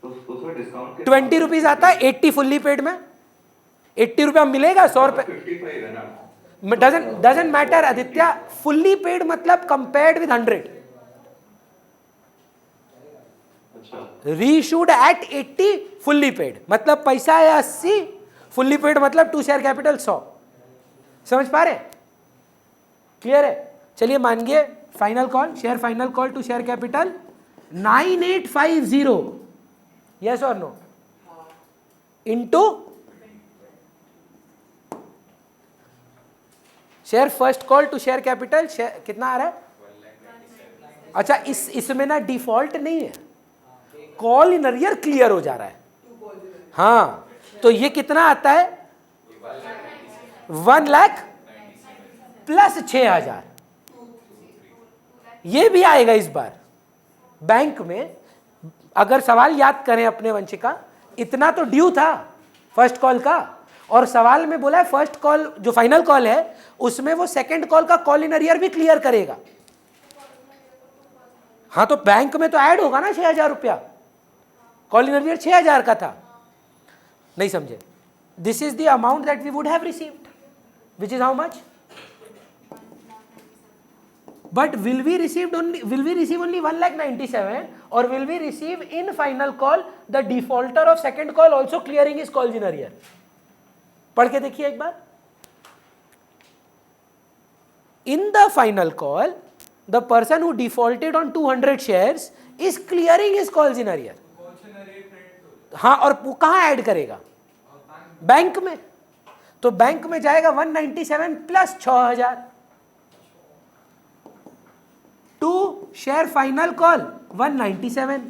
तो उसमें डिस्काउंट 20 रुपीज आता है 80 फुल्ली पेड में। 80 रुपया मिलेगा, 100 रुपये 55 है ना? Doesn't matter Aditya. Fully paid मतलब कंपेयर्ड विद 100, अच्छा रीइश्यूड एट 80 फुल्ली पेड मतलब पैसा है 80, फुल्ली पेड मतलब टू शेयर कैपिटल 100। समझ पा रहे? क्लियर है? चलिए मानिए final call, share final call to share capital 9850, yes और no, into share first call to share capital कितना आ रहा है? अच्छा इसमें ना डिफॉल्ट नहीं है, कॉल इन अरियर क्लियर हो जा रहा है। हाँ तो ये कितना आता है? 1 लाख प्लस 6000, ये भी आएगा इस बार। बैंक में अगर सवाल याद करें अपने वंशिका, इतना तो ड्यू था फर्स्ट कॉल का, और सवाल में बोला है फर्स्ट कॉल जो फाइनल कॉल है उसमें वो सेकंड कॉल का कॉल इन अरियर भी क्लियर करेगा। हाँ तो बैंक में तो ऐड होगा ना 6000 रुपया, कॉल इन अरियर 6000 का था, नहीं समझे? This is the amount that we would have received, which is how much? But will we receive only 1,97,000 or will we receive in final call the defaulter of second call also clearing his calls in arrear? पढ़ के देखिए एक बार। In the final call, the person who defaulted on 200 shares is clearing his calls in arrear. हाँ, और वो कहाँ add करेगा? Bank में। तो बैंक में जाएगा 197 plus 6000 to share final call 197,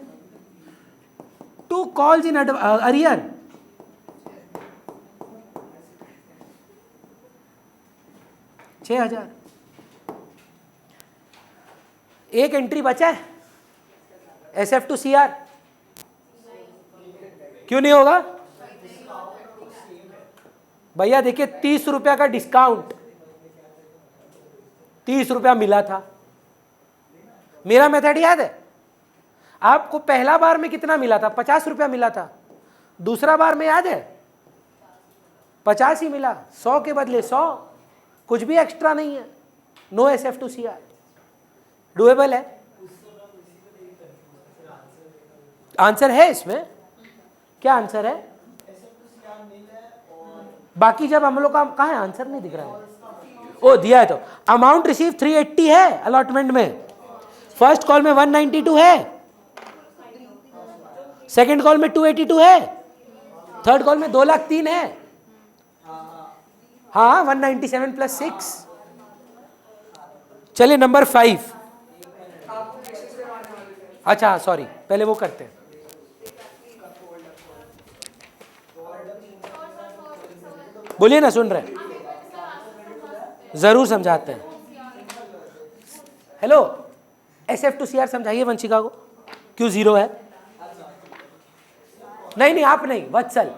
to calls in arrear 6000। एक एंट्री बचा है SF टू CR, क्यों नहीं होगा भैया? देखिए 30 रुपया का डिस्काउंट, 30 रुपया मिला था। मेरा मेथड याद है आपको? पहला बार में कितना मिला था? 50 रुपया मिला था। दूसरा बार में याद है 50 ही मिला, 100 के बदले 100, कुछ भी एक्स्ट्रा नहीं है। No SF to CR, dueable है। आंसर है इसमें, क्या आंसर है? बाकी जब हम लोग का कहाँ है, आंसर नहीं दिख रहा है। ओ दिया है तो अमाउंट रिसीव 380 है अलॉटमेंट में, फर्स्ट कॉल में 192 है, सेकंड कॉल में 282 है, थर्ड कॉल में 2,03,000 है। हाँ 197 प्लस 6। चलिए नंबर 5। अच्छा सॉरी, पहले वो करते हैं। बोलिए ना, सुन रहे, जरूर समझाते हैं। हेलो, SF to CR समझाइए वंशिका को, क्यों 0 है? नहीं नहीं आप नहीं, वत्सल।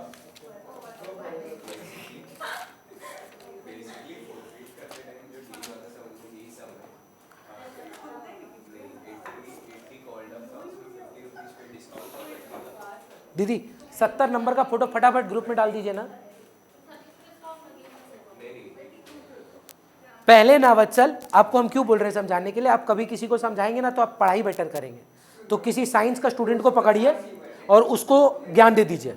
दीदी 70 नंबर का फोटो फटाफट ग्रुप में डाल दीजिए ना। पहले ना वत्सल, आपको हम क्यों बोल रहे हैं समझाने के लिए, आप कभी किसी को समझाएंगे ना तो आप पढ़ाई बेटर करेंगे। तो किसी साइंस का स्टूडेंट को पकड़िए और उसको ज्ञान दे दीजिए।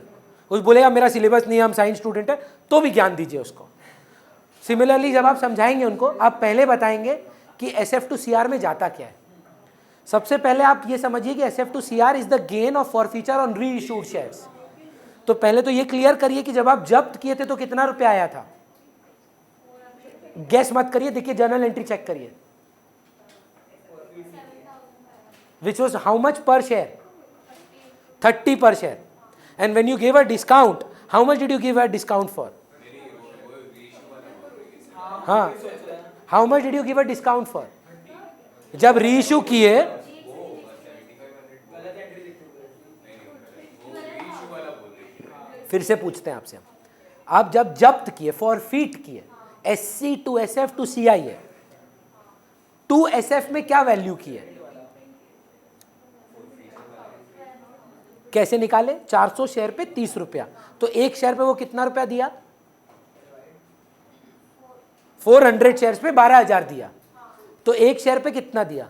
उस बोलेगा मेरा सिलेबस नहीं है, हम साइंस स्टूडेंट है, तो भी ज्ञान दीजिए उसको। सिमिलरली जब आप समझाएंगे उनको, आप पहले बताएंगे कि SF to CR में जाता क्या है। सबसे पहले आप ये समझिए कि SF to CR is the gain of forfeiture on री इशूड शेयर्स। तो पहले तो ये क्लियर करिए कि जब आप जब्त किए थे तो कितना रुपया आया था। गैस मत करिए, देखिए जर्नल एंट्री चेक करिए। Which was how much per share? 30 per share. And when you give a discount, how much did you give a discount for? हाँ, how much did you give a discount for? जब reissue किए, फिर से पूछते हैं आपसे हम, आप जब जब्त किए, फॉरफीट किए, SC to SF to CI है, टू SF में क्या वैल्यू की है? कैसे निकाले? 400 शेयर पे 30 रुपया, तो एक शेयर पे वो कितना रुपया दिया? 400 शेयर पे 12,000 दिया, तो एक शेयर पे कितना दिया?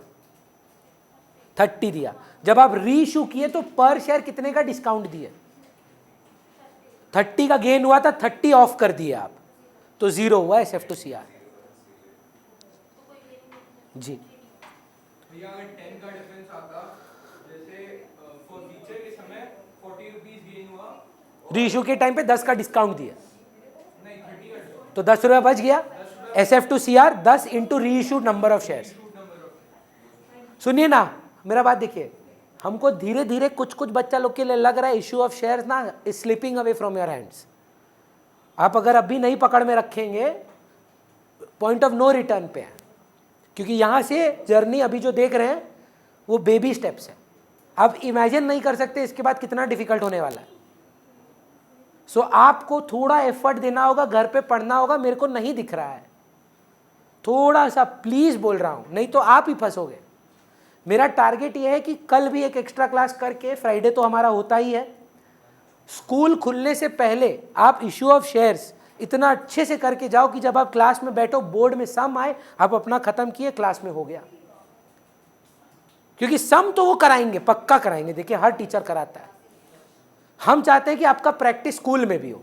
30 दिया। जब आप रीइश्यू किए तो पर शेयर कितने का डिस्काउंट दिए? 30 का गेन हुआ था, 30 ऑफ कर दिए आप, तो 0 हुआ SF to CR। जी भैया अगर 10 का डिफरेंस आता, जैसे फॉर फीचर के समय 40 रुपीज गेन हुआ, रीइश्यू के टाइम पे 10 का डिस्काउंट दिया, नहीं 30 का, तो 10 रुपया बच गया। SF to CR 10 into reissued number of shares. सुनिए ना, मेरा बात देखिए, हमको धीरे धीरे कुछ कुछ बच्चा लोग के लिए लग रहा है इश्यू ऑफ शेयर्स ना is slipping away from your hands. आप अगर अभी नहीं पकड़ में रखेंगे, पॉइंट ऑफ नो रिटर्न पे है, क्योंकि यहाँ से जर्नी अभी जो देख रहे हैं वो बेबी स्टेप्स है। आप इमेजिन नहीं कर सकते इसके बाद कितना डिफिकल्ट होने वाला है। सो आपको थोड़ा एफर्ट देना होगा, घर पे पढ़ना होगा। मेरे को नहीं दिख रहा है, थोड़ा सा प्लीज बोल रहा हूँ, नहीं तो आप ही फंसोगे। मेरा टारगेट ये है कि कल भी एक एक्स्ट्रा क्लास करके, फ्राइडे तो हमारा होता ही है, स्कूल खुलने से पहले आप इश्यू ऑफ शेयर्स इतना अच्छे से करके जाओ कि जब आप क्लास में बैठो, बोर्ड में सम आए, आप अपना खत्म किए, क्लास में हो गया। क्योंकि सम तो वो कराएंगे, पक्का कराएंगे, देखिए हर टीचर कराता है। हम चाहते हैं कि आपका प्रैक्टिस स्कूल में भी हो।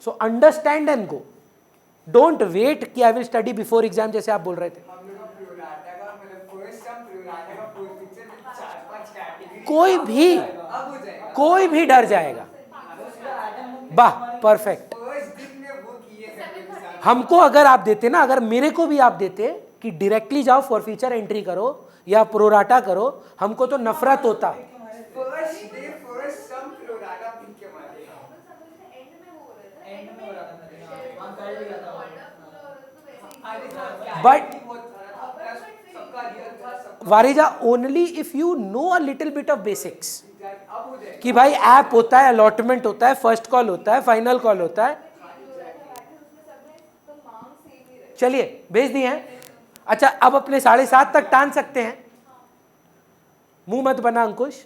So understand and go, don't wait कि I will study before exam, जैसे आप बोल रहे थे। कोई भी डर जाएगा। वाह परफेक्ट। हमको अगर आप देते ना, अगर मेरे को भी आप देते कि डायरेक्टली जाओ फॉर फ्यूचर एंट्री करो या प्रोराटा करो, हमको तो नफरत होता। But Varija only if you know a little bit of basics, कि भाई ऐप होता है, अलॉटमेंट होता है, फर्स्ट कॉल होता है, फाइनल कॉल होता है। चलिए भेज दिए हैं। अच्छा अब अपने 7:30 तक टान सकते हैं। मुंह मत बना अंकुश,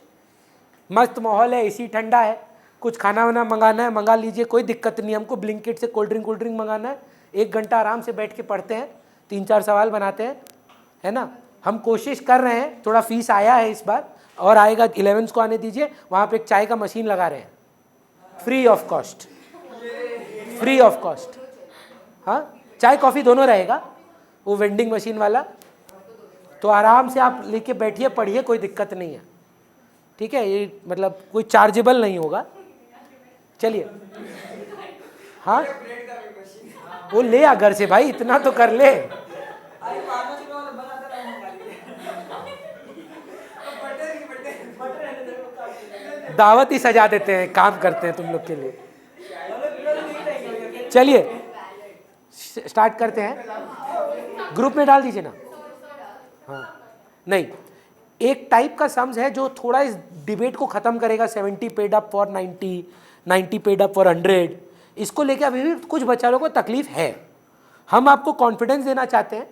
मस्त माहौल है, एसी ठंडा है, कुछ खाना वाना मंगाना है मंगा लीजिए, कोई दिक्कत नहीं। हमको ब्लिंकिट से कोल्ड ड्रिंक मंगाना है, 1 घंटा आराम से बैठ के पढ़ते हैं, 3-4 सवाल बनाते हैं, है ना। हम कोशिश कर रहे हैं, थोड़ा फीस आया है इस बार, और आएगा 11th को आने दीजिए, वहाँ पे एक चाय का मशीन लगा रहे हैं free of cost, free of cost. हाँ, चाय कॉफ़ी दोनों रहेगा, वो वेंडिंग मशीन वाला। तो आराम से आप लेके बैठिए, पढ़िए, कोई दिक्कत नहीं है, ठीक है। ये मतलब कोई चार्जेबल नहीं होगा। चलिए, हाँ वो ले आ घर से भाई, इतना तो कर ले। अरे फार्मेसी में वाला बनाता रहा मंगा लीजिए। दावत ही सजा देते हैं, काम करते हैं तुम लोग के लिए। चलिए स्टार्ट करते हैं, ग्रुप में डाल दीजिए ना। हाँ नहीं, एक टाइप का सम्स है जो थोड़ा इस डिबेट को ख़त्म करेगा, 70 paid up for 90, 90 paid up for 100। इसको लेके अभी भी कुछ बच्चों को तकलीफ है, हम आपको कॉन्फिडेंस देना चाहते हैं।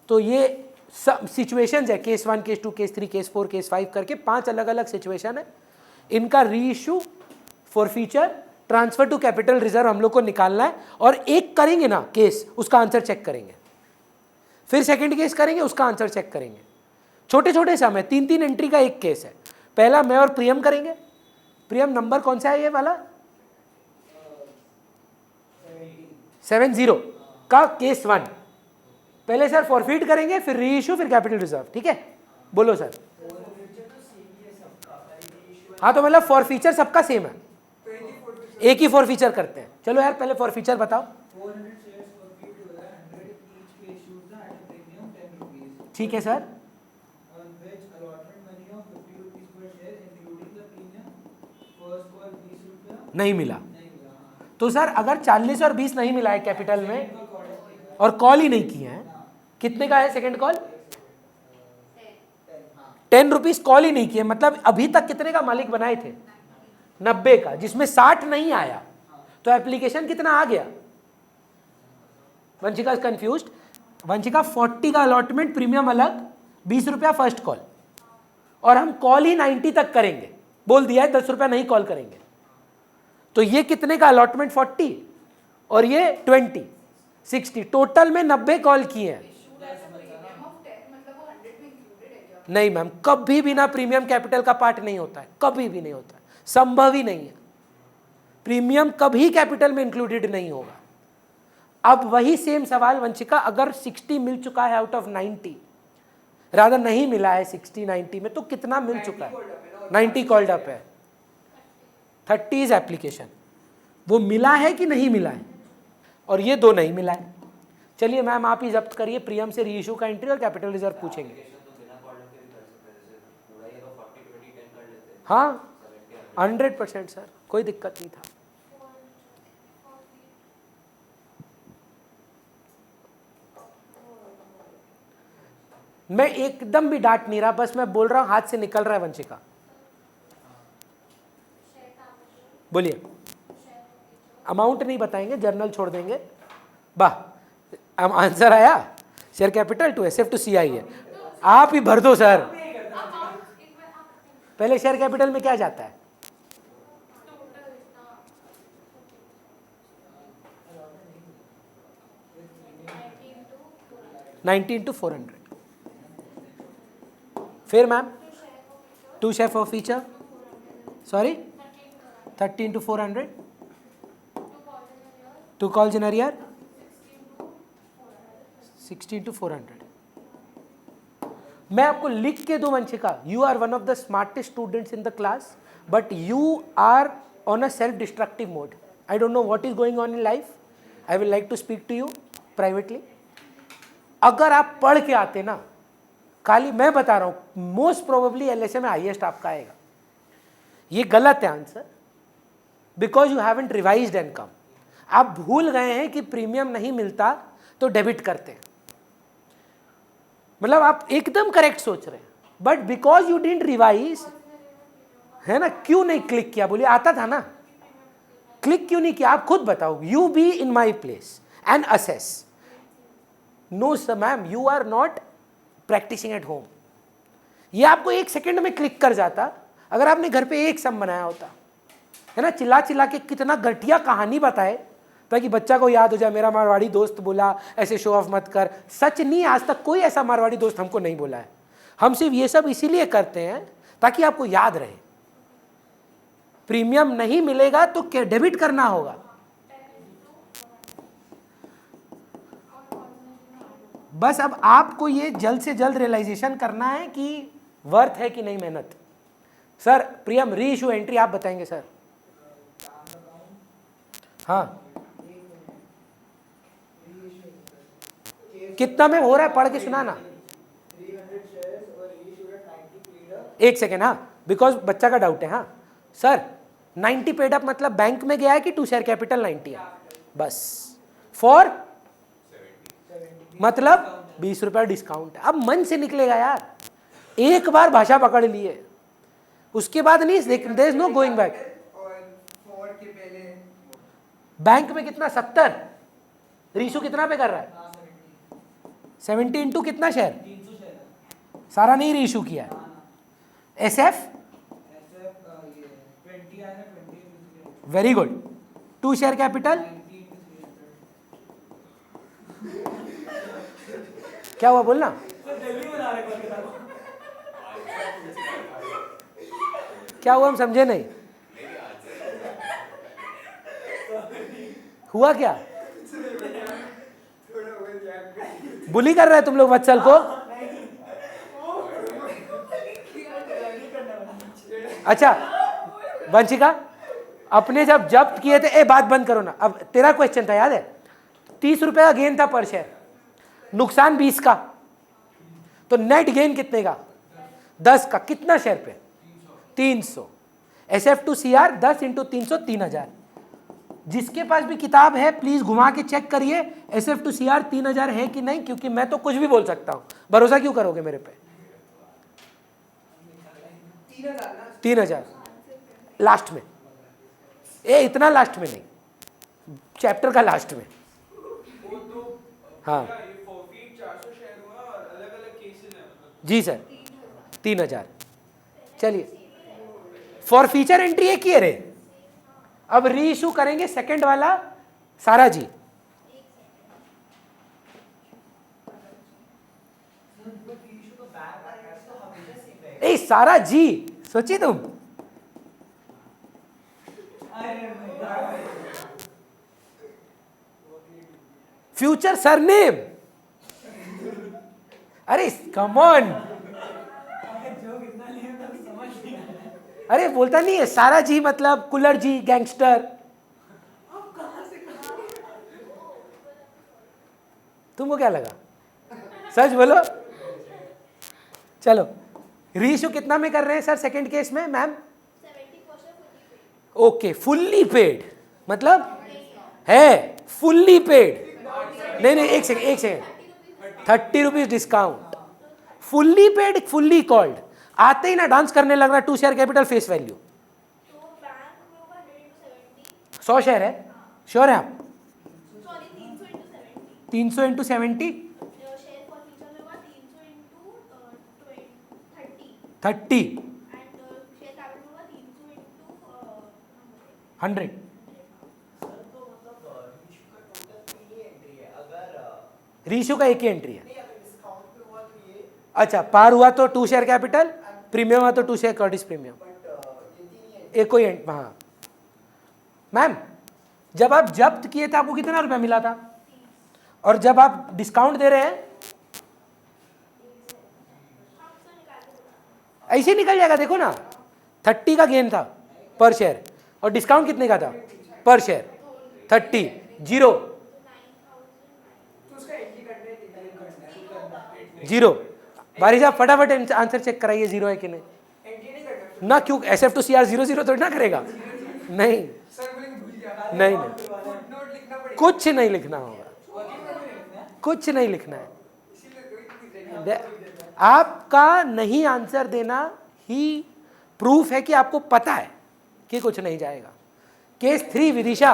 तो ये सब सिचुएशंस है, case 1, case 2, case 3, case 4, case 5 करके 5 अलग अलग सिचुएशन है। इनका reissue, forfeiture, transfer to capital reserve हम लोग को निकालना है, और एक करेंगे ना केस, उसका आंसर चेक करेंगे, फिर सेकंड केस करेंगे, उसका आंसर चेक करेंगे। छोटे छोटे सम है, 3-3 एंट्री का एक केस है। पहला मैं और प्रियम करेंगे। प्रियम नंबर कौन सा है ये वाला? 70 का केस 1। पहले सर फॉरफीट करेंगे, फिर री इशू, फिर कैपिटल रिजर्व, ठीक है। बोलो सर। हाँ तो मतलब फॉरफीचर सबका सेम है, एक ही फॉरफीचर करते हैं। चलो यार पहले फॉरफीचर बताओ। ठीक है सर। नहीं मिला तो सर अगर 40 और 20 नहीं मिला है कैपिटल में और कॉल ही नहीं किए हैं, कितने का है सेकंड कॉल? 10 रुपीज कॉल ही नहीं किए, मतलब अभी तक कितने का मालिक बनाए थे? 90 का, जिसमें 60 नहीं आया, तो एप्लीकेशन कितना आ गया? वंशिका कंफ्यूज्ड। वंशिका 40 का अलॉटमेंट, प्रीमियम अलग, 20 रुपया फर्स्ट कॉल, और हम कॉल ही 90 तक करेंगे, बोल दिया है 10 रुपया नहीं कॉल करेंगे। तो ये कितने का अलॉटमेंट? 40 और ये 20, 60, टोटल में 90 कॉल किए हैं। नहीं मैम, कभी भी ना प्रीमियम कैपिटल का पार्ट नहीं होता है, कभी भी नहीं होता है, संभव ही नहीं है। प्रीमियम कभी कैपिटल में इंक्लूडेड नहीं होगा। अब वही सेम सवाल वंशिका, अगर 60 मिल चुका है आउट ऑफ 90, रादर नहीं मिला है 60 90 में, तो कितना मिल चुका है? 90 कॉल्ड अप है, 30 इज एप्लीकेशन। वो मिला है कि नहीं मिला है? और ये दो नहीं मिला है। चलिए मैम आप ही जब्त करिए, प्रियम से री इशू का एंट्री और कैपिटल रिजर्व पूछेंगे। हाँ 100% सर, कोई दिक्कत नहीं था। मैं एकदम भी डांट नहीं रहा, बस मैं बोल रहा हूं हाथ से निकल रहा है वंशिका। बोलिए। अमाउंट नहीं बताएंगे, जर्नल छोड़ देंगे। वाह, आंसर आया, share capital to SF to CI है। आप ही भर दो सर। पहले शेयर कैपिटल में क्या जाता है? $90 × 400। फिर ma'am 2 share for feature, sorry 30 × 400, 2 calls in arrear, 60 × 400। मैं आपको लिख के दूं Vanshika, you are one of the smartest students in the class, but you are on a self destructive mode. I don't know what is going on in life, I will like to speak to you privately. अगर आप पढ़ के आते ना, खाली मैं बता रहा हूं, मोस्ट प्रोबेबली एलएसए में हाईएस्ट आपका आएगा। ये गलत है answer, because you haven't revised and come. आप भूल गए हैं कि प्रीमियम नहीं मिलता तो डेबिट करते हैं, मतलब आप एकदम करेक्ट सोच रहे हैं, but because you didn't revise, है ना। क्यों नहीं क्लिक किया? बोलिए, आता था ना, क्लिक क्यों नहीं किया? आप खुद बताओ। You be in my place and assess. No sir ma'am, you are not practicing at home. ये आपको 1 सेकेंड में क्लिक कर जाता अगर आपने घर पे एक सम बनाया होता, है ना। चिल्ला चिल्ला के कितना घटिया कहानी बताए ताकि बच्चा को याद हो जाए, मेरा मारवाड़ी दोस्त बोला ऐसे शो ऑफ मत कर। सच नहीं, आज तक कोई ऐसा मारवाड़ी दोस्त हमको नहीं बोला है। हम सिर्फ ये सब इसीलिए करते हैं ताकि आपको याद रहे। प्रीमियम नहीं मिलेगा तो डेबिट करना होगा। बस अब आपको ये जल्द से जल्द रियलाइजेशन करना है कि वर्थ है कि नहीं मेहनत। सर प्रियम री इशू एंट्री आप बताएंगे सर। हाँ कितना में हो रहा है, पढ़ के सुनाना। 300 shares और reissued at 90 paid up. एक सेकेंड, हाँ बिकॉज बच्चा का डाउट है। हाँ सर 90 पेड अप मतलब बैंक में गया है कि 2 शेयर कैपिटल 90 है बस। फॉर मतलब 20 रुपया डिस्काउंट। अब मन से निकलेगा यार, एक बार भाषा पकड़ लिए उसके बाद नहीं, there is no going back. और forward के पहले बैंक में कितना 70, रीशू कितना पे कर रहा है 70 इंटू कितना शेयर, 300 शेयर सारा नहीं रीशू किया है। एस एफ ऐसे ये 20 आया 20 वेरी गुड, 2 शेयर कैपिटल 90 क्या हुआ बोलना। दिल्ली बना रहे कोलकाता को। क्या हुआ हम समझे नहीं, हुआ क्या। बुली कर रहे हैं तुम लोग वत्सल को। अच्छा वंशिका, अपने जब जब्त किए थे, ए बात बंद करो ना, अब तेरा क्वेश्चन था याद है, 30 रुपए का गेन था पर शेयर, नुकसान 20 का, तो नेट गेन कितने का 10 का, कितना शेयर पे 300। SF to CR 10 into 300 3000। जिसके पास भी किताब है प्लीज घुमा के चेक करिए SF टू CR 3000 है कि नहीं, क्योंकि मैं तो कुछ भी बोल सकता हूं, भरोसा क्यों करोगे मेरे पे। 3000 लास्ट में, ए इतना लास्ट में नहीं, चैप्टर का लास्ट में। वो तो हाँ क्या ये forfeit 400 शेयर हुआ और अलग-अलग केसेस हैं मतलब। जी सर 3000। चलिए फॉर फीचर एंट्री एक ही है रे। अब री इशू करेंगे सेकंड वाला सारा जी। ए सारा जी सोचिए तुम, फ्यूचर सरनेम, अरे कम ऑन, अरे बोलता नहीं है सारा जी मतलब कुलर जी गैंगस्टर। तुमको क्या लगा, सच बोलो। चलो रीइशू कितना में कर रहे हैं सर सेकंड केस में मैम। 70% ओके फुल्ली पेड मतलब है फुल्ली पेड, नहीं नहीं एक second 30 rupees discount, fully paid fully called, आते ही ना डांस करने लग रहा, 2 शेयर कैपिटल फेस वैल्यू, तो बैंक में होगा 100 into 70, 100 शेयर है, श्योर है आप। Sorry 300 into 70, 300 into 70 share for future में होगा 300 into 30 30 एंड शेयर कैपिटल में होगा 300 into 100। सर तो मतलब इशू का टोटल ये एंट्री है अगर रीइशू का एक ही एंट्री है। नहीं अगर डिस्काउंट पे हुआ तो ये अच्छा पार हुआ तो 2 शेयर कैपिटल, प्रीमियम हुआ तो 2 शेयर कर्टिस प्रीमियम, बट ये तीन ही एक कोई एंट। हाँ मैम जब आप जब्त किए थे आपको कितना रुपया मिला था, और जब आप डिस्काउंट दे रहे हैं ऐसे निकल जाएगा, देखो ना 30 का गेन था पर शेयर और डिस्काउंट कितने का था पर शेयर 30 जीरो तो उसका एंट्री करने करना है, जीरो। बारी साहब फटाफट आंसर चेक कराइए जीरो है कि नहीं। एंट्री नहीं करना ना क्यों, SF टू CR 0 थोड़ी ना करेगा, नहीं सर बोलेंगे भूल गया, नहीं नोट लिखना पड़ेगा, कुछ नहीं लिखना होगा, कुछ नहीं लिखना है। इसीलिए तो पूछ रहे हैं। आपका नहीं आंसर देना ही प्रूफ है कि आपको पता है कि कुछ नहीं जाएगा। केस 3 विदिशा,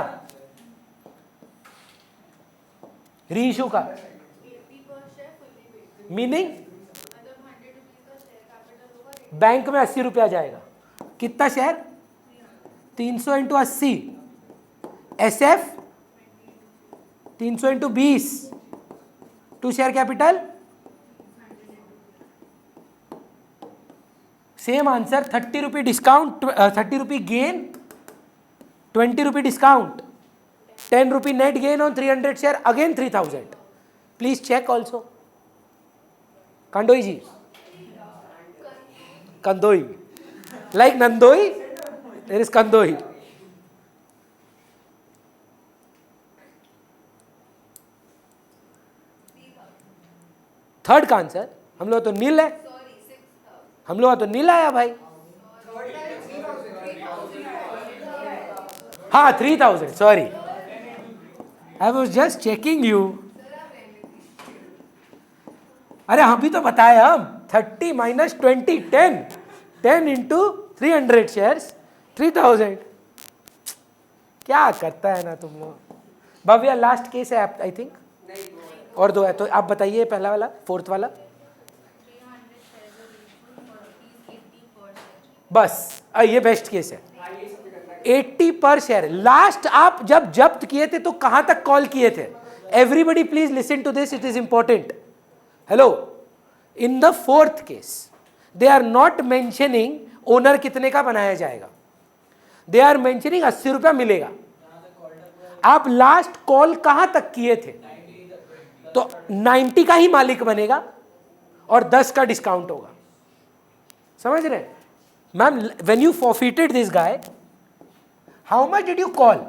रीइशू का 80 पर शेयर फुल्ली पेड, मीनिंग मतलब 100 रुपीज का शेयर कैपिटल होगा, बैंक में 80 रुपया जाएगा, कितना share 300 into 80, SF 300 into 20, 2 share capital same answer 30 rupee discount 30 rupee gain 20 rupee discount 10 rupee net gain on 300 share again 3000 please check also Kandoi ji Kandoi like नंदोई there is Kandoi third का answer हम लोग तो नील है हम लोग तो नील आया भाई हाँ 3000 sorry I was just checking you अरे हम भी तो बताए हम 30 माइनस 20 10 इंटू 300 शेयर्स 3000 क्या करता है ना तुम लोग भव्या लास्ट केस है आई थिंक और दो है तो आप बताइए पहला वाला फोर्थ वाला बस ये बेस्ट केस है 80 पर शेयर लास्ट आप जब जब्त किए थे तो कहां तक कॉल किए थे everybody please listen to this it is important hello in the fourth case they are not mentioning owner कितने का बनाया जाएगा दे आर मेंशनिंग 80 रुपया मिलेगा आप लास्ट कॉल कहां तक किए थे तो 90 का ही मालिक बनेगा और 10 का डिस्काउंट होगा समझ रहे ma'am when you forfeited this guy how much did you call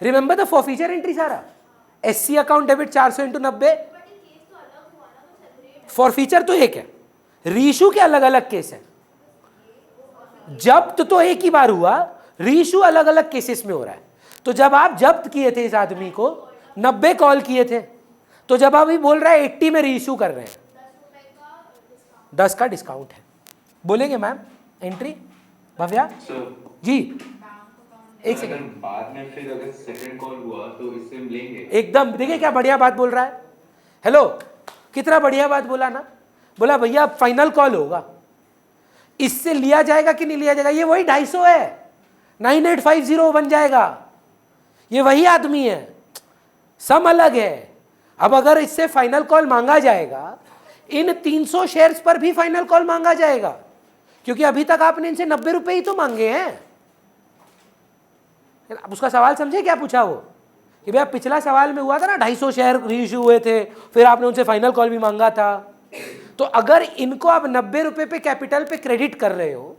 remember the forfeiture entry सारा SC account debit 400 into 90 forfeiture तो एक है रीइशू के अलग अलग केस है जब्त तो एक ही बार हुआ रीइशू अलग अलग केसेस में हो रहा है तो जब आप जब्त किए थे इस आदमी को 90 कॉल किए थे तो जब अभी बोल रहा है 80 में रीइशू कर रहे हैं 10 का डिस्काउंट है बोलेंगे मैम एंट्री भव्या जी एक सेकंड बाद में फिर अगर सेकंड कॉल हुआ तो इससे हम लेंगे एकदम देखिए क्या बढ़िया बात बोल रहा है हेलो कितना बढ़िया बात बोला ना बोला भैया फाइनल कॉल होगा इससे लिया जाएगा कि नहीं लिया जाएगा ये वही 250 है 9850 बन जाएगा ये वही आदमी है सम अलग है अब अगर इससे फाइनल कॉल मांगा जाएगा इन 300 शेयर्स पर भी फाइनल कॉल मांगा जाएगा क्योंकि अभी तक आपने इनसे 90 रुपए ही तो मांगे हैं अब उसका सवाल समझे क्या पूछा वो कि भैया पिछला सवाल में हुआ था ना 250 शेयर रीइश्यू हुए थे फिर आपने उनसे फाइनल कॉल भी मांगा था तो अगर इनको आप 90 रुपए पे कैपिटल पे क्रेडिट कर रहे हो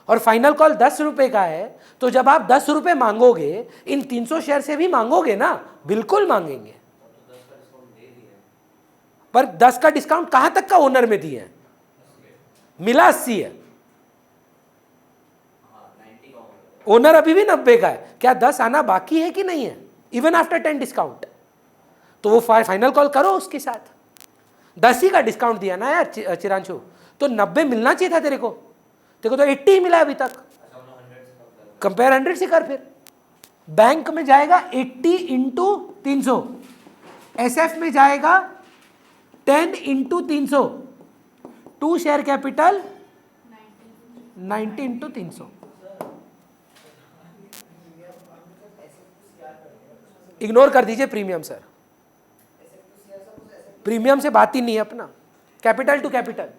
और फाइनल कॉल 10 रुपए का है तो जब आप 10 रुपए मांगोगे इन 300 शेयर से भी मांगोगे ना बिल्कुल मांगेंगे पर 10 का डिस्काउंट कहां तक का ओनर में दिए हैं मिला 80 है ओनर अभी भी 90 का है क्या 10 आना बाकी है कि नहीं है इवन आफ्टर 10 डिस्काउंट तो वो फाइनल कॉल करो उसके साथ 10 ही का डिस्काउंट दिया ना यार चिरांशु तो 90 मिलना चाहिए था तेरे को तो 80 ही मिला अभी तक कंपेयर 100 से कर फिर बैंक में जाएगा 80 इंटू 300 एसएफ में जाएगा 10 into 300 2 share capital 90 into 300 ignore कर दीजिए प्रीमियम सर प्रीमियम से बात ही नहीं है अपना कैपिटल टू कैपिटल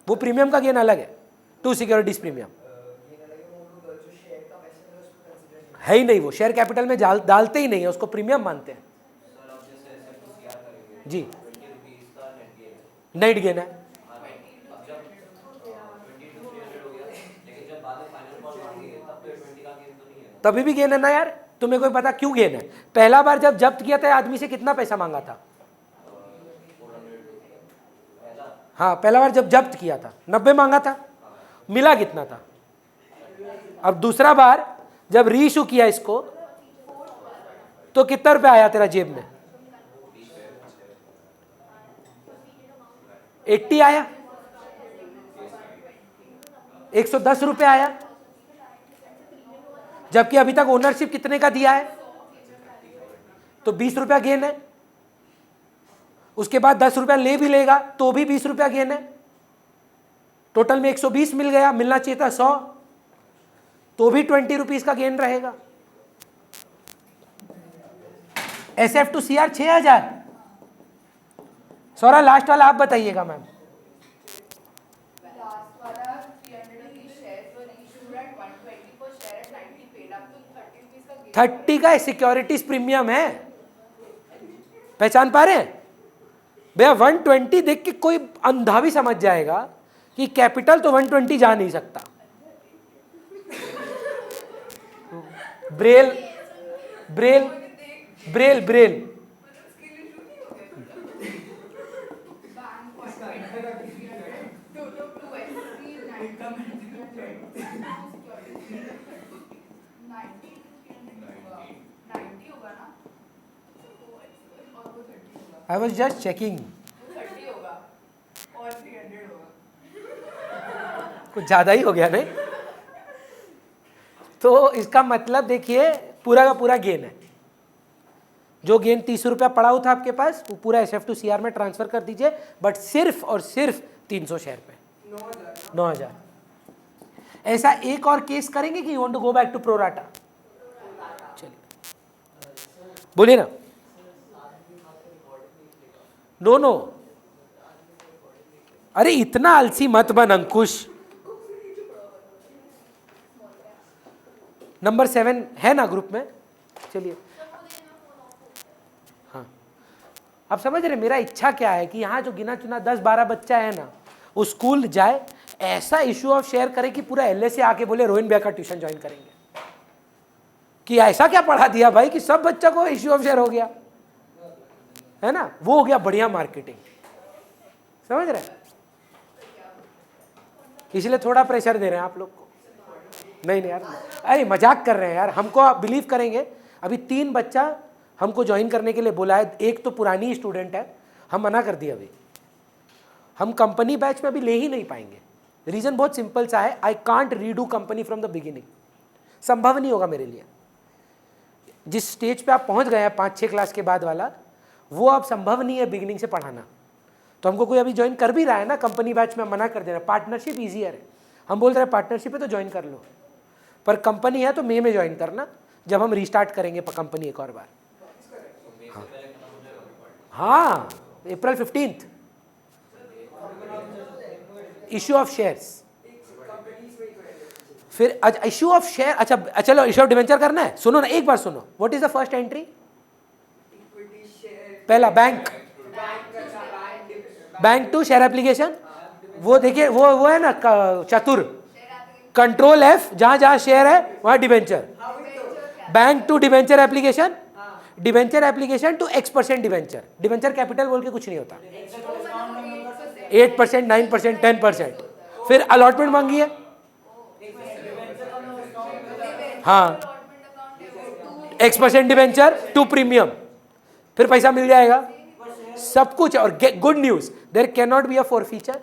वो प्रीमियम का गेन अलग है टू सिक्योरिटीज प्रीमियम है ही नहीं वो शेयर कैपिटल में डालते ही नहीं है उसको प्रीमियम मानते हैं जी नेट गेन है तभी भी गेन है ना यार तुम्हें कोई पता क्यों गेन है पहला बार जब जब्त किया था आदमी से कितना पैसा मांगा था हाँ पहला बार जब जब्त किया था 90 मांगा था मिला कितना था अब दूसरा बार जब रीइश्यू किया इसको तो कितना रुपया आया तेरा जेब में 80 आया 110 रुपये आया जबकि अभी तक ओनरशिप कितने का दिया है तो 20 रुपया गेन है उसके बाद 10 रुपया ले भी लेगा तो भी 20 रुपया गेन है टोटल में 120 मिल गया मिलना चाहिए था 100 तो भी 20 रुपीज का गेन रहेगा SF to CR 6000 Saura last वाला आप बताइएगा मैम। Last वाला 300 of these shares were issued at 120 per share at 90 paid up to 30 rupees का gain 30 का सिक्योरिटीज प्रीमियम है, पहचान पा रहे हैं भैया। 120 देख के कोई अंधा भी समझ जाएगा कि कैपिटल तो 120 जा नहीं सकता। Braille Braille Braille Braille bank 120 total to SC 90 होगा ना, और वो 30 होगा, आई वॉज जस्ट चेकिंग, वो 30 होगा और 300 होगा। कुछ ज़्यादा ही हो गया नहीं? तो इसका मतलब देखिए पूरा का पूरा गेन है। जो गेन 30 रुपया पड़ा हुआ था आपके पास वो पूरा SF to CR में ट्रांसफर कर दीजिए, बट सिर्फ और सिर्फ 300 शेयर पे 9,000। ऐसा एक और केस करेंगे कि you want to go back to pro rata? चलिए बोलिए ना। नो नो, अरे इतना आलसी मत बन अंकुश। नंबर 7 है ना ग्रुप में? चलिए हाँ, आप समझ रहे मेरा इच्छा क्या है कि यहाँ जो गिना चुना 10-12 बच्चा है ना वो स्कूल जाए, ऐसा इशू ऑफ शेयर करे कि पूरा LSA आके बोले रोहिन भैया का ट्यूशन ज्वाइन करेंगे। कि ऐसा क्या पढ़ा दिया भाई कि सब बच्चा को इशू ऑफ शेयर हो गया, है ना? वो हो गया बढ़िया मार्केटिंग, समझ रहे? इसलिए थोड़ा प्रेशर दे रहे हैं आप लोग को। नहीं यार, अरे मजाक कर रहे हैं यार, हमको आप बिलीव करेंगे। अभी 3 बच्चा हमको ज्वाइन करने के लिए बोला है, एक तो पुरानी स्टूडेंट है, हम मना कर दिया। अभी हम कंपनी बैच में अभी ले ही नहीं पाएंगे। रीज़न बहुत सिंपल सा है, I can't redo company from the beginning, संभव नहीं होगा मेरे लिए। जिस स्टेज पे आप पहुंच गए हैं 5-6 क्लास के बाद वाला, वो अब संभव नहीं है बिगिनिंग से पढ़ाना। तो हमको कोई अभी ज्वाइन कर भी रहा है ना कंपनी बैच में, मना कर दे रहा है। पार्टनरशिप ईजियर है, हम बोल रहे हैं पार्टनरशिप है तो ज्वाइन कर लो, पर कंपनी है तो मई में ज्वाइन करना, जब हम रिस्टार्ट करेंगे कंपनी एक और बार। हाँ April 15th issue of shares. फिर इश्यू ऑफ शेयर, अच्छा चलो इश्यू ऑफ डिवेंचर करना है। सुनो ना एक बार सुनो, what is the first entry? पहला बैंक टू शेयर एप्लीकेशन। वो देखिए वो है ना चतुर, कंट्रोल F, जहां जहां शेयर है वहां debenture. Bank to debenture application, debenture application to X% debenture. Debenture capital बोल के कुछ नहीं होता, 8%, 9%, 10%। फिर अलॉटमेंट मांगी है, हाँ X% डिवेंचर टू प्रीमियम, फिर पैसा मिल जाएगा सब कुछ। और good news, there can not be a forfeiture,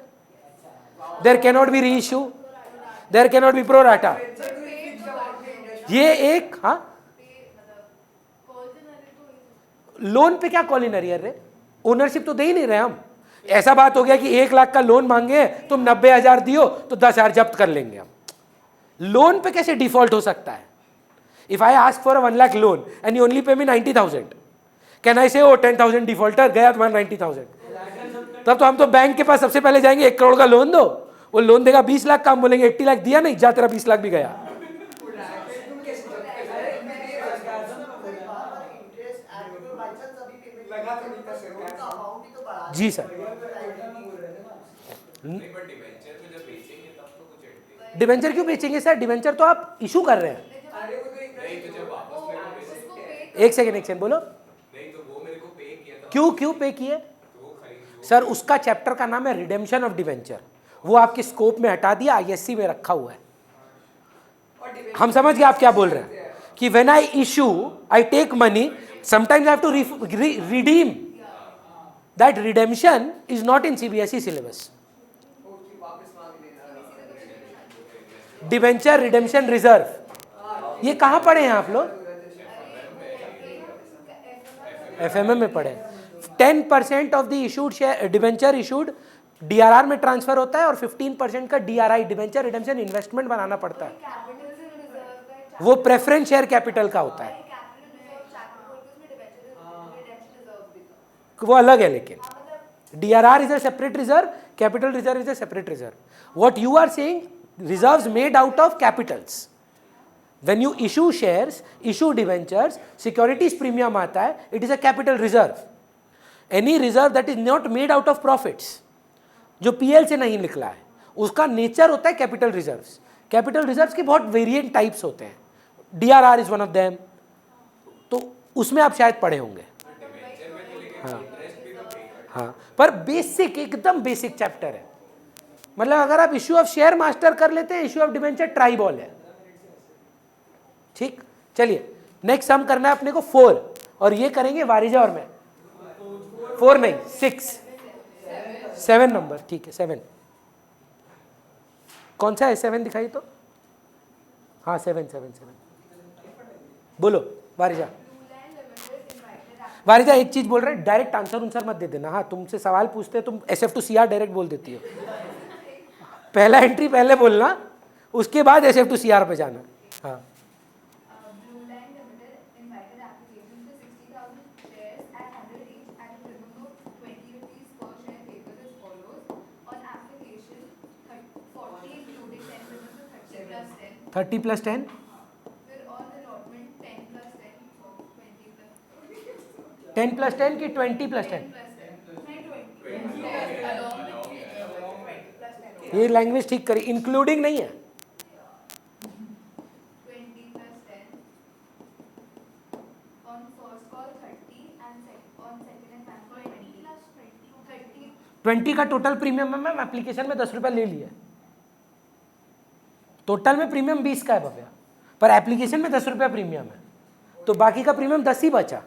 there can not be reissue, there can not be pro rata. ये एक हाँ लोन पे क्या कॉलिनरी है रे, ओनरशिप तो दे ही नहीं रहे हम। ऐसा बात हो गया कि 1 लाख का लोन मांगे, तुम 90,000 दियो तो 10,000 जब्त कर लेंगे हम। लोन पे कैसे डिफॉल्ट हो सकता है? If I ask for 1 lakh loan and you only pay me 90,000, can I से ओ 10,000 डिफॉल्टर, गया तुम्हारा 90,000? तब तो हम तो बैंक के पास सबसे पहले जाएंगे 1 करोड़ का लोन दो, वो लोन देगा 20 लाख का, हम बोलेंगे 80 लाख दिया नहीं, जा तेरा 20 लाख भी गया। जी सर, डिवेंचर क्यों बेचेंगे सर? डिवेंचर तो आप इशू कर रहे हैं। एक सेकेंड बोलो, क्यों पे किए सर? उसका चैप्टर का नाम है रिडेम्पशन ऑफ डिवेंचर, वो आपके स्कोप में हटा दिया, ISC में रखा हुआ है। हम समझ गए आप क्या बोल रहे हैं कि when I issue I take money, sometimes I have to redeem. That redemption is not in CBSE syllabus. Debenture redemption reserve, ये कहाँ पढ़े हैं आप लोग? FMM में पढ़े। 10% of the issued share debenture issued DRR में ट्रांसफर होता है, और 15% का DRI डिवेंचर रिडेम्पशन इन्वेस्टमेंट बनाना पड़ता है। वो प्रेफरेंस शेयर कैपिटल का होता है, वो अलग है। लेकिन DRR is a separate reserve, capital reserve is a separate reserve. What you are saying, reserves made out of capitals. When you issue shares, issue debentures, securities premium आता है, it is a capital reserve. Any reserve that is not made out of profits, जो PL से नहीं निकला है, उसका nature होता है कैपिटल रिजर्व्स. कैपिटल रिजर्व्स के बहुत वेरिएंट टाइप्स होते हैं. DRR is one of them. तो उसमें आप शायद पढ़े होंगे. हाँ हाँ, पर बेसिक, एकदम बेसिक चैप्टर है. मतलब अगर आप इश्यू ऑफ शेयर मास्टर कर लेते हैं, issue of debenture try ball है. ठीक, चलिए नेक्स्ट सम करना है अपने को 4, और ये करेंगे वारिजा और मैं. 4 नहीं, 6, 7 नंबर. ठीक है, 7. कौन सा है 7 दिखाई तो? हाँ 7. बोलो वारिजा. वारिजा एक चीज बोल रहे हैं, डायरेक्ट आंसर मत दे देना. हाँ, तुमसे सवाल पूछते हैं तुम SF to CR डायरेक्ट बोल देती हो. पहला एंट्री पहले बोलना, उसके बाद SF to CR पे जाना. हाँ. $30 + 10. 10 + 10 की 20 + 10. ये लैंग्वेज ठीक करी, इंक्लूडिंग नहीं है. ट्वेंटी का टोटल प्रीमियम है मैम, एप्लीकेशन में 10 रुपये ले लिया. टोटल में प्रीमियम 20 का है भैया, पर एप्लीकेशन में 10 रुपया प्रीमियम है, तो बाकी का प्रीमियम 10 ही बचा.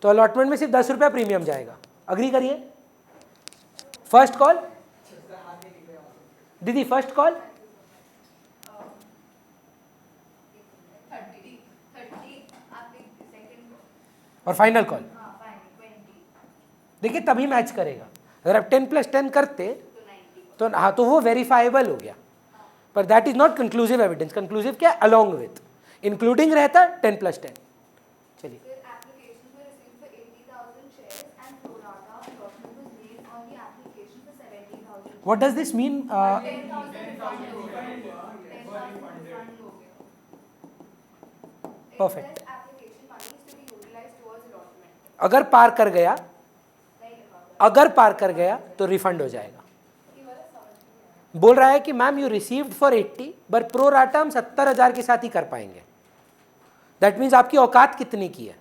तो अलॉटमेंट में सिर्फ 10 रुपया प्रीमियम जाएगा. अग्री करिए. फर्स्ट कॉल दीदी, फर्स्ट कॉल. और फाइनल कॉल. देखिए तभी मैच करेगा. अगर आप 10 + 10 करते तो हाँ, तो वो वेरीफाइबल हो गया. पर that is not conclusive evidence. Conclusive क्या? Along with. इंक्लूडिंग रहता 10 + 10. चलिए. What does this mean? Perfect. अगर पार कर गया, तो रिफंड हो जाएगा. बोल रहा है कि ma'am you received for 80, but pro rata हम 70,000 के साथ ही कर पाएंगे. दैट मीन्स आपकी औकात कितने की है?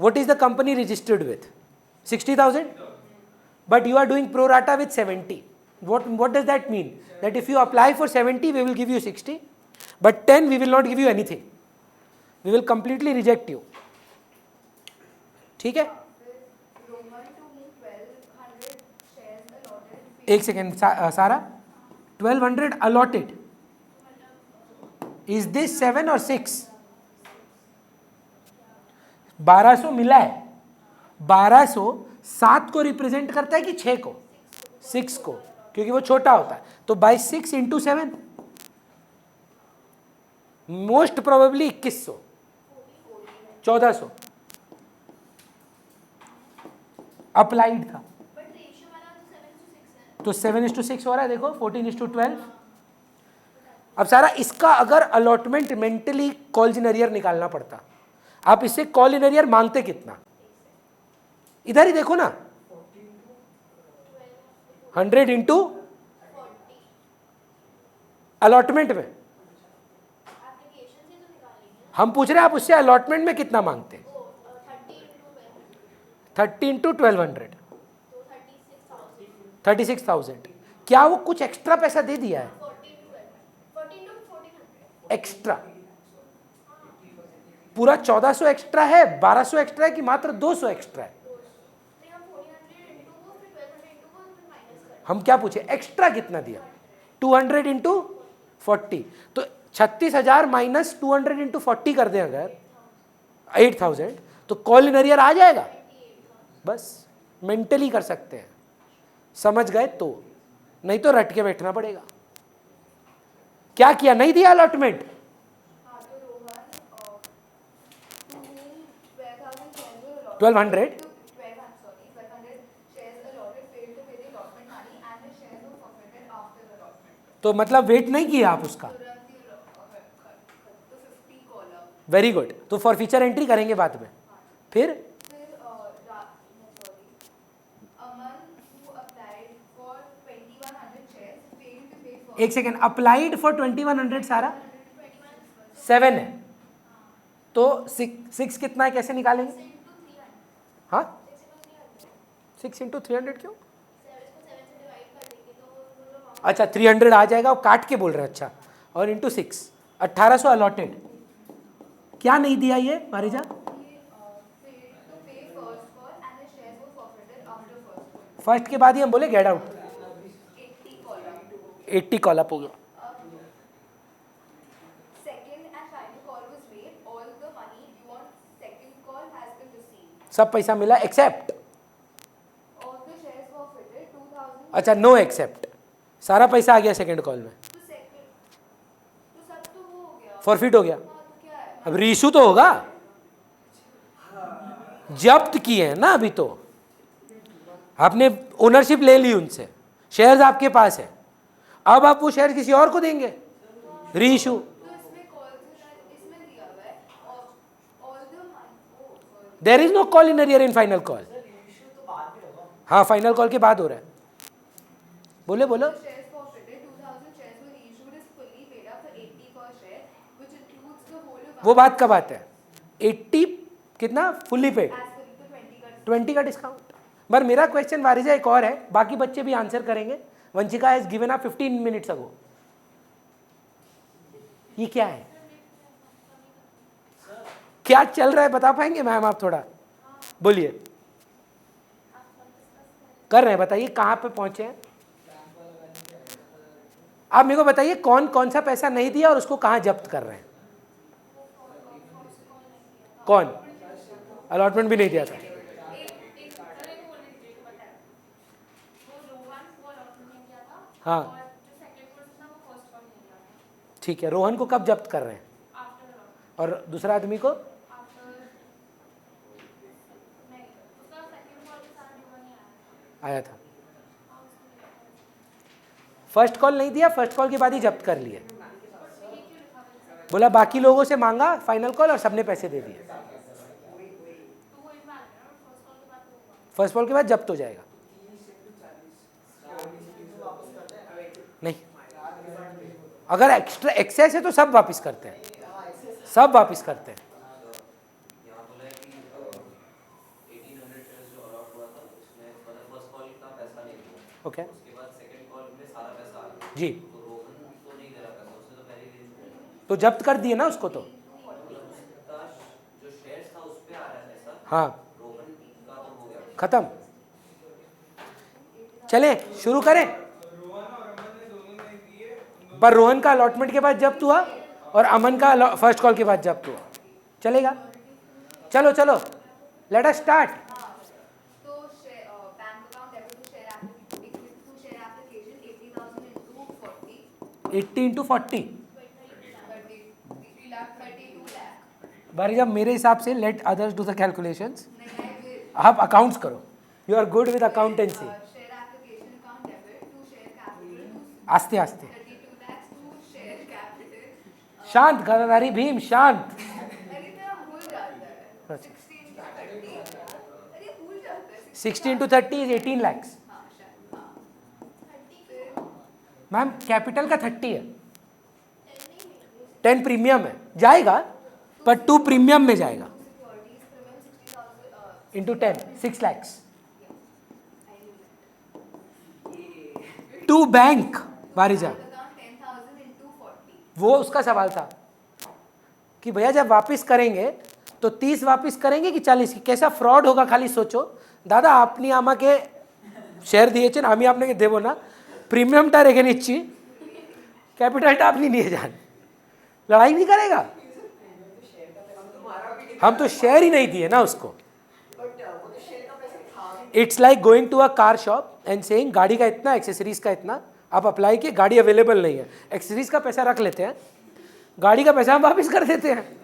What is the company registered with? 60,000, but you are doing pro rata with 70. what does that mean? That if you apply for 70 we will give you 60, but 10 we will not give you anything. We will completely reject you. ठीक है. एक second सारा. 1200 allotted. Is this 7 or 6? 1200 मिला है. 1200 7 को represent करता है कि 6 को? 6 को, क्योंकि वो छोटा होता है. तो बाई 6 × 7 मोस्ट प्रोबेबली 2100, 1400 अप्लाइड था. तो 7:6 हो रहा है. देखो 14:12. अब सारा इसका अगर allotment mentally call in arrear निकालना पड़ता, आप इससे कॉल इन एरियर मांगते कितना? इधर ही देखो ना, 100 × अलॉटमेंट में. हम पूछ रहे हैं आप उससे अलॉटमेंट में कितना मांगते हैं? 30 × 1200, 36,000. क्या वो कुछ एक्स्ट्रा पैसा दे दिया है? एक्स्ट्रा पूरा 1400 एक्स्ट्रा है, 1200 एक्स्ट्रा है कि मात्र 200 एक्स्ट्रा है? हम क्या पूछे? एक्स्ट्रा कितना दिया? 200 × 40. तो 36,000 माइनस 200 × 40 कर दें अगर 8,000, तो कॉल इन एरियर आ जाएगा. बस मेंटली कर सकते हैं. समझ गए तो? नहीं तो रट के बैठना पड़ेगा. क्या किया? नहीं दिया अलॉटमेंट. 1200 तो मतलब वेट नहीं किया आप उसका। तुरंत ही तो 50 कॉलम। वेरी गुड, तो फॉर फीचर एंट्री करेंगे बाद में। फिर अमन who applied for 2100 shares failed to pay for एक सेकेंड, अप्लाइड फॉर 2100 सारा 7 है, तो 6 कितना है, कैसे निकालेंगे? हाँ 6 इंटू 300 क्यों? अच्छा 300 आ जाएगा, वो काट के बोल रहे हैं। अच्छा, और इंटू 6 1800 अलॉटेड। क्या नहीं दिया ये मारिजा? failed to pay first call and the shares were forfeited after first call. First के बाद ही हम बोले get out. 80 column. 80 call up हो गया। Second and final call was made. All the money due on second call has been received. सब पैसा मिला accept, All the shares forfeited 2000. अच्छा नो एक्सेप्ट, सारा पैसा आ गया सेकंड कॉल में, तो second तो सब तो वो हो गया। फॉरफिट हो गया। हाँ, तो क्या है? अब रीइशू तो होगा, जब्त किए हैं ना अभी, तो आपने ओनरशिप ले ली उनसे, शेयर्स आपके पास है, अब आप वो शेयर किसी और को देंगे, रीइशू। तो इसमें कॉल इसमें दिया हुआ है और all the money there is no call in arrear in final call. Issue तो बाद में होगा। हाँ फाइनल कॉल के बाद हो रहा है, बोले बोलो। shares forfeited 2000 shares were issued is fully paid up for 80 per share which includes the whole amount वो बात कब आता है? 80 कितना fully paid, as per the 20 का 20 का डिस्काउंट। पर मेरा क्वेश्चन वारिजा एक और है, बाकी बच्चे भी आंसर करेंगे। Vanshika has given up 15 minutes ago. ये क्या है, क्या चल रहा है बता पाएंगे मैम आप थोड़ा? बोलिए, कर रहे हैं, बताइए कहाँ पे पहुंचे हैं आप? मेरे को बताइए कौन कौन सा पैसा नहीं दिया और उसको कहाँ जब्त कर रहे हैं? कौन? अलॉटमेंट भी नहीं दिया था। हाँ ठीक है, रोहन को कब जब्त कर रहे हैं? और दूसरा आदमी को? आया था, फर्स्ट कॉल नहीं दिया, फर्स्ट कॉल के बाद ही जब्त कर लिए। बोला बाकी लोगों से मांगा फाइनल कॉल और सबने पैसे दे दिए। फर्स्ट कॉल के बाद जब्त हो जाएगा। नहीं, अगर एक्स्ट्रा एक्सेस है तो सब वापस करते हैं, सब वापस करते हैं। यहाँ बोला है कि 1800 शेयर्स जो अलॉट हुआ था उसमें फर्स्ट कॉल का पैसा नहीं दिया। ओके, उसके बाद सेकंड कॉल में सारा पैसा आ गया। जी, तो रोहन तो नहीं दे रहा पैसा, उसने तो पहले ही दे दिया। तो जब्त कर दिए ना उसको तो। मतलब उसका जो शेयर्स था उस पे आ रहा है पैसा, हाँ रोहन का तो हो गया। खत्म, चले शुरू करें। पर रोहन का अलॉटमेंट के बाद जब्त हुआ और अमन का फर्स्ट कॉल के बाद जब्त हुआ, चलेगा? चलो चलो लेट अस स्टार्ट। तो bank account debit to share application 80,000 into 40 80 into 40 3 lakh 32 lakh. बारी, जब मेरे हिसाब से let others do the calculations, नहीं I will आप अकाउंट्स करो, you are good with accountancy. share application account debit to share capital to आस्ते आस्ते 32 lakhs to share capital। शांत, गदाधारी भीम शांत। अरे मेरा भूल जाता है। अच्छा। 16 to 30 अरे भूल जाता है 60 इंटू 30 इज 18 लैक्स। हाँ शायद हाँ। मैम कैपिटल का 30 है, 10 प्रीमियम है, जाएगा पर 2 प्रीमियम में जाएगा। Securities premium 60,000 into 10 6 lakhs. 2 bank बारिजा, account 10,000 into 40। वो उसका सवाल था कि भैया जब वापस करेंगे तो 30 वापस करेंगे कि 40? कैसा फ्रॉड होगा खाली सोचो। दादा आपनी आमा के शेयर दिए आमी आपने देवो ना, प्रीमियमटा रेखे निচ্ছি, कैपिटलटा आपनी निये जान, लड़ाई नहीं करेगा। हम तो शेयर ही नहीं दिए ना उसको। It's like going to a car shop and saying गाड़ी का इतना, एक्सेसरीज का इतना, आप अप्लाई किए, गाड़ी अवेलेबल नहीं है, एक्सेसरीज का पैसा रख लेते हैं, गाड़ी का पैसा हम वापस कर देते हैं।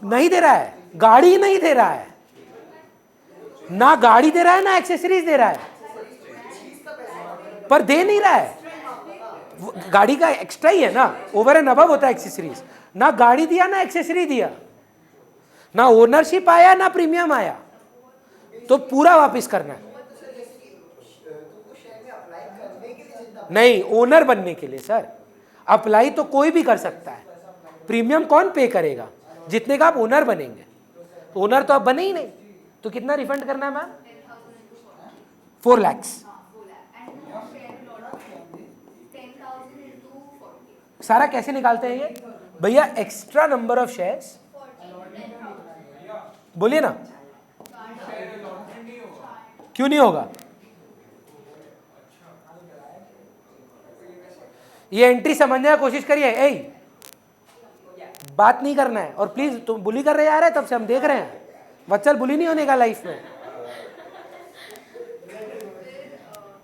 नहीं दे रहा है, गाड़ी नहीं दे रहा है, ना गाड़ी दे रहा है ना एक्सेसरीज दे रहा है, पर दे नहीं रहा है। गाड़ी का एक्स्ट्रा ही है ना, ओवर एंड अबव होता है एक्सेसरीज। ना गाड़ी दिया ना एक्सेसरी दिया, ना ओनरशिप आया ना प्रीमियम आया, तो पूरा वापस करना है। नहीं, ओनर बनने के लिए सर। अप्लाई तो कोई भी कर सकता है, प्रीमियम कौन पे करेगा? जितने का आप ओनर बनेंगे। तो ओनर तो आप बने ही नहीं, तो कितना रिफंड करना है मैम? 4 लाख। सारा कैसे निकालते हैं ये भैया? एक्स्ट्रा नंबर ऑफ शेयर्स, बोलिए ना, क्यों नहीं होगा? ये एंट्री समझने की कोशिश करिए। ए बात नहीं करना है, और प्लीज तुम बुली कर रहे आ रहे, तब से हम देख रहे हैं। वत्सल बुली नहीं होने का लाइफ में।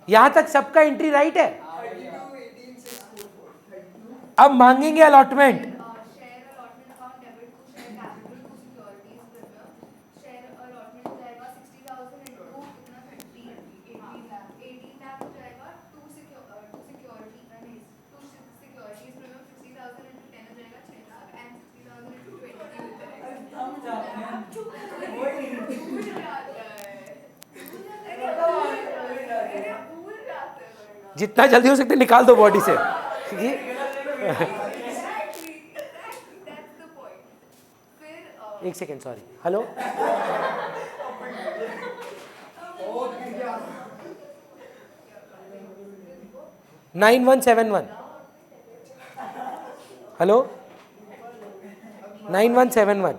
यहां तक सबका एंट्री राइट है। अब मांगेंगे अलॉटमेंट। जितना जल्दी हो सकते निकाल दो बॉडी से। एक second, sorry. Hello, nine 9171। Hello, 9171।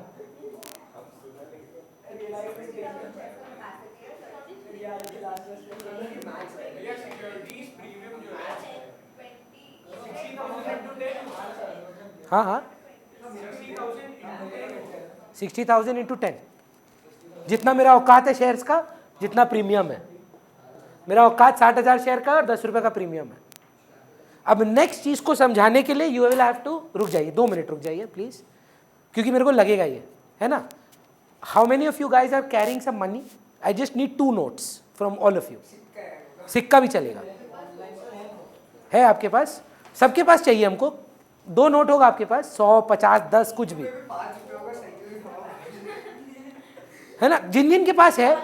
हाँ हाँ, 60,000 इंटू 10, जितना मेरा औकात है शेयर्स का, जितना प्रीमियम है। मेरा औकात 60,000 शेयर का और 10 रुपए का प्रीमियम है। अब नेक्स्ट चीज को समझाने के लिए यू विल हैव टू, रुक जाइए 2 मिनट रुक जाइए प्लीज, क्योंकि मेरे को लगेगा ये, है ना। How many of you guys are carrying some money? I just need 2 notes from all of you. सिक्का भी चलेगा, है आपके पास? सबके पास चाहिए हमको। 2 नोट होगा आपके पास, 100, 50, 10, कुछ भी, है ना, जिन जिन के पास है।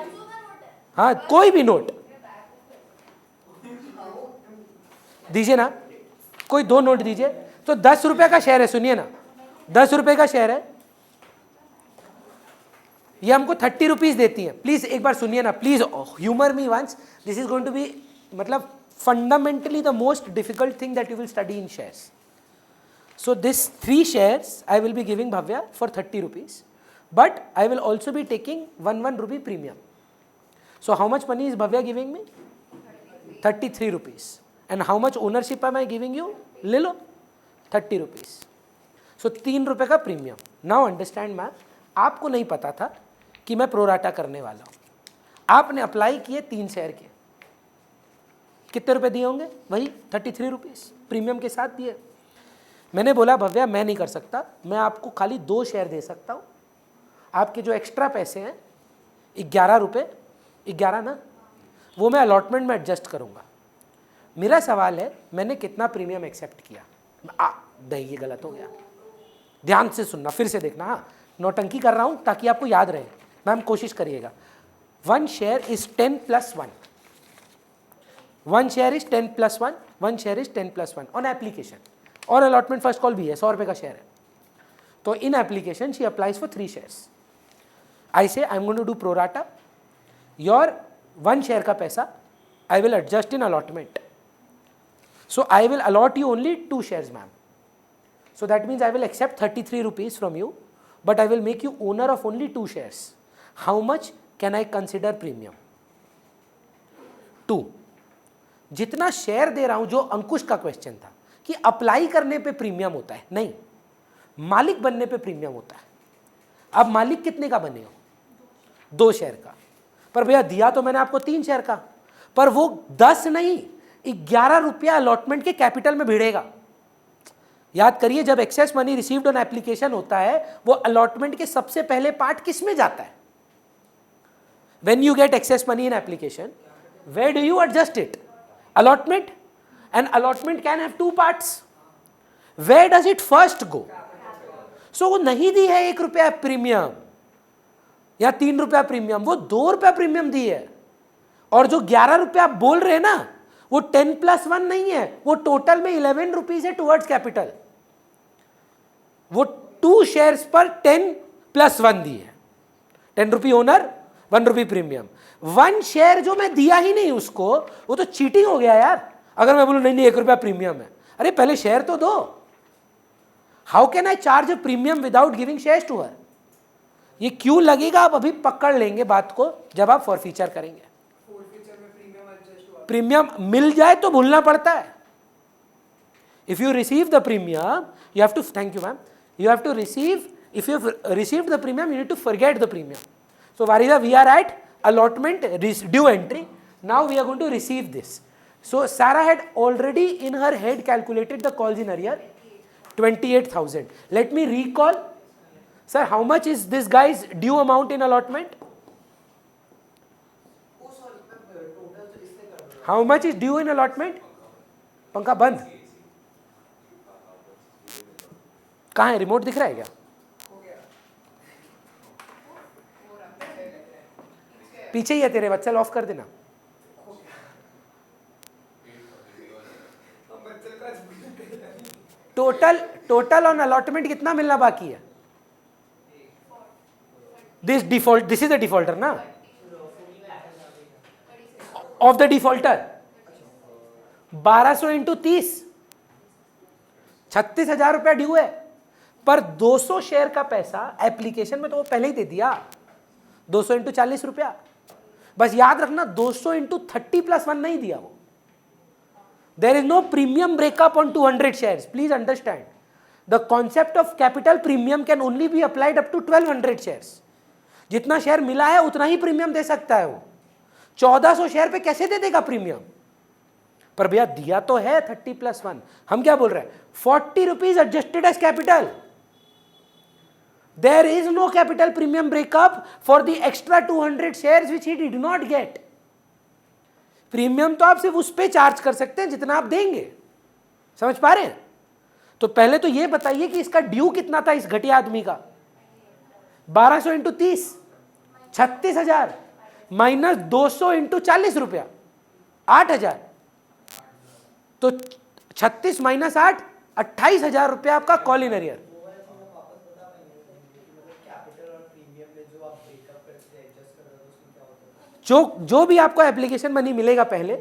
हाँ, कोई भी नोट दीजिए ना, कोई 2 नोट दीजिए। तो 10 रुपए का शेयर है, सुनिए ना, 10 रुपए का शेयर है, ये हमको 30 रुपीज देती है। प्लीज एक बार सुनिए ना, please humour me once. This is going to be, मतलब fundamentally the most difficult thing that you will study in shares. So this 3 shares I will be giving Bhavya for 30 rupees, but I will also be taking 1 rupee premium. So how much money is Bhavya giving me? 33 rupees. And how much ownership am I giving you? ले लो 30 rupees. So 3 रुपए का premium. Now understand ma'am, आपको नहीं पता था कि मैं pro rata करने वाला हूँ। आपने अप्लाई किए 3 शेयर के, कितने रुपए दिए होंगे? वही 33 रुपीज़ प्रीमियम के साथ दिए। मैंने बोला भव्या मैं नहीं कर सकता, मैं आपको खाली 2 शेयर दे सकता हूँ। आपके जो एक्स्ट्रा पैसे हैं 11 रुपये, 11 ना, वो मैं अलॉटमेंट में एडजस्ट करूँगा। मेरा सवाल है मैंने कितना प्रीमियम एक्सेप्ट किया? नहीं, ये गलत हो गया। ध्यान से सुनना, फिर से देखना। हाँ, नौटंकी कर रहा हूँ ताकि आपको याद रहे। मैम कोशिश करिएगा। 1 share is 10 + 1। 1 share is 10 + 1, 1 share is 10 + 1 on application. और अलॉटमेंट फर्स्ट कॉल भी है, 100 रुपये का शेयर है। तो in application she applies for 3 shares. I say I am going to do pro rata. Your 1 share का पैसा I will adjust in allotment. So I will allot you only 2 shares, ma'am. So that means I will accept 33 rupees from you, but I will make you owner of only 2 shares. How much can I consider premium? 2. जितना share दे रहा हूं, जो अंकुश का question था कि apply करने पे premium होता है, नहीं, मालिक बनने पे प्रीमियम होता है। अब मालिक कितने का बने हो? 2 शेयर का। पर भैया दिया तो मैंने आपको 3 शेयर का, पर वो 10 नहीं 11 रुपया अलॉटमेंट के कैपिटल में भिड़ेगा। याद करिए, जब access money received on application होता है, वो अलॉटमेंट के सबसे पहले पार्ट किस में जाता है? when you get excess money in application, where do you adjust it? Allotment. And allotment can have two parts. Where does it first go? So वो नहीं दी है 1 रुपया प्रीमियम या 3 रुपया प्रीमियम, वो 2 रुपया प्रीमियम दी है। और जो 11 रुपया आप बोल रहे हैं ना, वो 10+1 नहीं है, वो टोटल में 11 रुपीज है टुवर्ड्स कैपिटल। वो 2 शेयर्स पर 10+1 दी है, 10 रुपी ओनर 1 रुपी प्रीमियम। 1 शेयर जो मैं दिया ही नहीं उसको, वो तो चीटिंग हो गया यार। अगर मैं बोलूं नहीं 1 रुपया प्रीमियम है, अरे पहले शेयर तो दो। How can I charge a premium without giving shares to her? ये क्यों लगेगा आप अभी पकड़ लेंगे बात को जब आप फॉरफीचर करेंगे। प्रीमियम मिल जाए तो भूलना पड़ता है। If you receive the premium you have to, thank you ma'am, you have to receive, if you have received the premium, you need to forget the premium. So Varida, we are at allotment due entry. Now we are going to receive this. So Sarah had already in her head calculated the calls in arrear, 28,000. Let me recall. Sir, how much is this guy's due amount in allotment? How much is due in allotment? पंखा बंद। कहाँ है? Remote दिख रहा है क्या? पीछे ही है तेरे, बच्चा ऑफ कर देना। टोटल ऑन अलॉटमेंट कितना मिलना बाकी है? दिस इज द डिफॉल्टर ना, ऑफ द डिफॉल्टर 1200 इंटू 30, 36,000 रुपया ड्यू है। पर 200 शेयर का पैसा एप्लीकेशन में तो वो पहले ही दे दिया, 200 इंटू 40 रुपया। बस याद रखना 200 इंटू 30+1 नहीं दिया वो। There is no premium breakup on 200 shares, please understand the concept of capital premium can only be applied up to 1200 shares. जितना शेयर मिला है उतना ही प्रीमियम दे सकता है वो। 1400 शेयर पे कैसे दे देगा प्रीमियम? पर भैया दिया तो है 30+1। हम क्या बोल रहे हैं? 40 rupees adjusted as capital. There is no capital premium breakup for the extra 200 shares which he did not get. Premium तो आप सिर्फ उस पे चार्ज कर सकते हैं जितना आप देंगे। समझ पा रहे हैं? तो पहले तो ये बताइए कि इसका ड्यू कितना था इस घटिया आदमी का? 1200 इंटू 30, 36,000 माइनस 200 इंटू 40 रुपया, 8,000। तो 36 माइनस 8, 28,000 रुपया आपका कॉल इन अरियर। जो भी आपको एप्लीकेशन मनी मिलेगा पहले,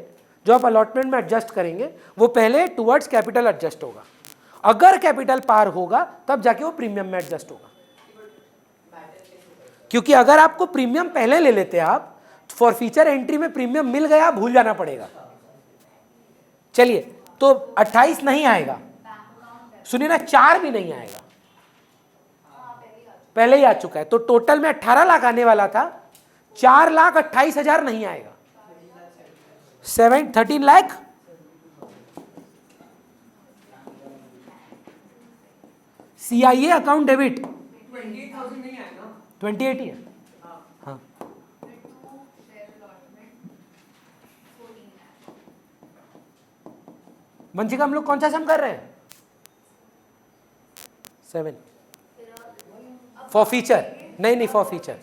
जो आप अलॉटमेंट में एडजस्ट करेंगे, वो पहले टुवर्ड्स कैपिटल एडजस्ट होगा। अगर कैपिटल पार होगा तब जाके वो प्रीमियम में एडजस्ट होगा। क्योंकि अगर आपको प्रीमियम पहले ले लेते आप, फॉर फीचर एंट्री में प्रीमियम मिल गया, भूल जाना पड़ेगा। चलिए, तो 28 नहीं आएगा, सुनिए ना, 4 भी नहीं आएगा, पहले ही आ चुका है। तो टोटल में 18 लाख आने वाला था, 4,28,000 नहीं आएगा। 13 लाख CIA अकाउंट डेबिट 28,000 नहीं आएगा, 28 ही है। हाँ, वंशिका हम लोग कौन सा सम कर रहे हैं? 7 फॉर फीचर, नहीं फॉर फीचर।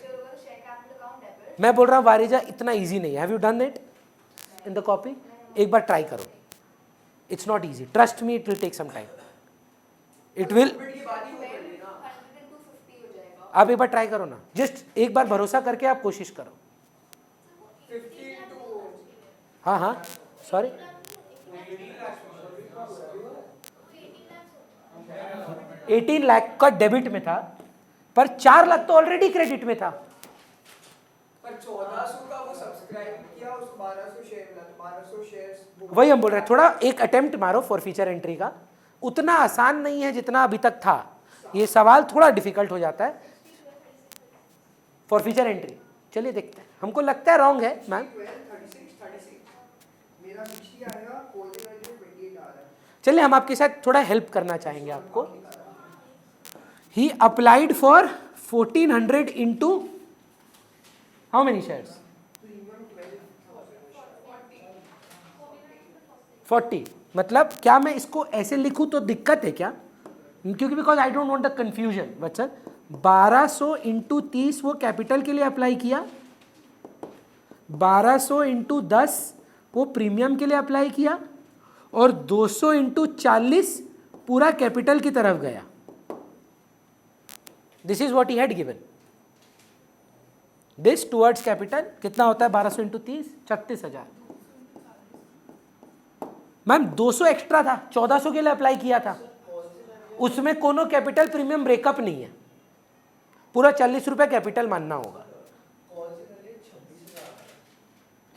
मैं बोल रहा हूँ वारिजा, इतना इजी नहीं है। Have you done it in the copy? एक बार ट्राई करो, it's not easy, trust me, it will take some time, it will. आप एक बार ट्राई करो ना, जस्ट एक बार भरोसा करके आप कोशिश करो। हाँ, सॉरी, 18 लाख का डेबिट में था, पर 4 लाख तो ऑलरेडी क्रेडिट में था। पर 1400 का वो सब्सक्राइब किया, उसको 1200 शेयर मिला, 1200 शेयर्स। वही हम बोल रहे हैं, थोड़ा एक अटेम्प्ट मारो फॉर फीचर एंट्री का। उतना आसान नहीं है जितना अभी तक था, ये सवाल थोड़ा डिफिकल्ट हो जाता है फॉर फीचर एंट्री। चलिए देखते हैं, हमको लगता है रॉन्ग है मैम। 36 मेरा 60 आएगा, कोई भी वैल्यू 28 आ रहा है। चलिए हम आपके साथ थोड़ा हेल्प करना चाहेंगे आपको। He applied for 1400 into how many shares? 40 मतलब क्या मैं इसको ऐसे लिखूं तो दिक्कत है क्या? क्योंकि because I don't want the confusion Bachchan. 1200 into 30 वो कैपिटल के लिए अप्लाई किया, 1200 इंटू 10 वो प्रीमियम के लिए अप्लाई किया, और 200 इंटू 40 पूरा कैपिटल की तरफ गया। This is what he had given. This towards capital कितना होता है 1200 इंटू 30? 36,000। मैम 200 एक्स्ट्रा था, 1400 के लिए अप्लाई किया था, उसमें कोनो कैपिटल प्रीमियम ब्रेकअप नहीं है, पूरा 40 रुपये कैपिटल मानना होगा।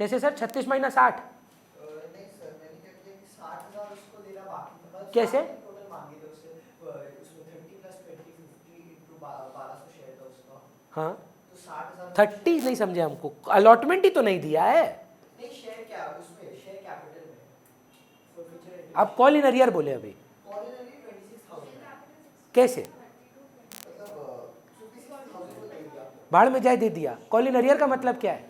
कैसे सर? 36 माइनस 8 नहीं सर, मैंने क्या किया कि 60,000 उसको देना बाकी था। कैसे? टोटल मांगे थे उससे, उसमें 30 प्लस 20 50 इंटू 1200 शेयर था उसका, हाँ तो 60,000। 30 नहीं समझे हमको, अलॉटमेंट ही तो नहीं दिया है। नहीं शेयर क्या उसमें, शेयर कैपिटल में फॉर फ्यूचर। आप कॉल इन अरियर बोले अभी, ऑर्डिनरी 26,000 कैसे? मतलब 56,000 को दे दिया, भाड़ में जाए दे दिया। कॉल इन अरियर का मतलब क्या है?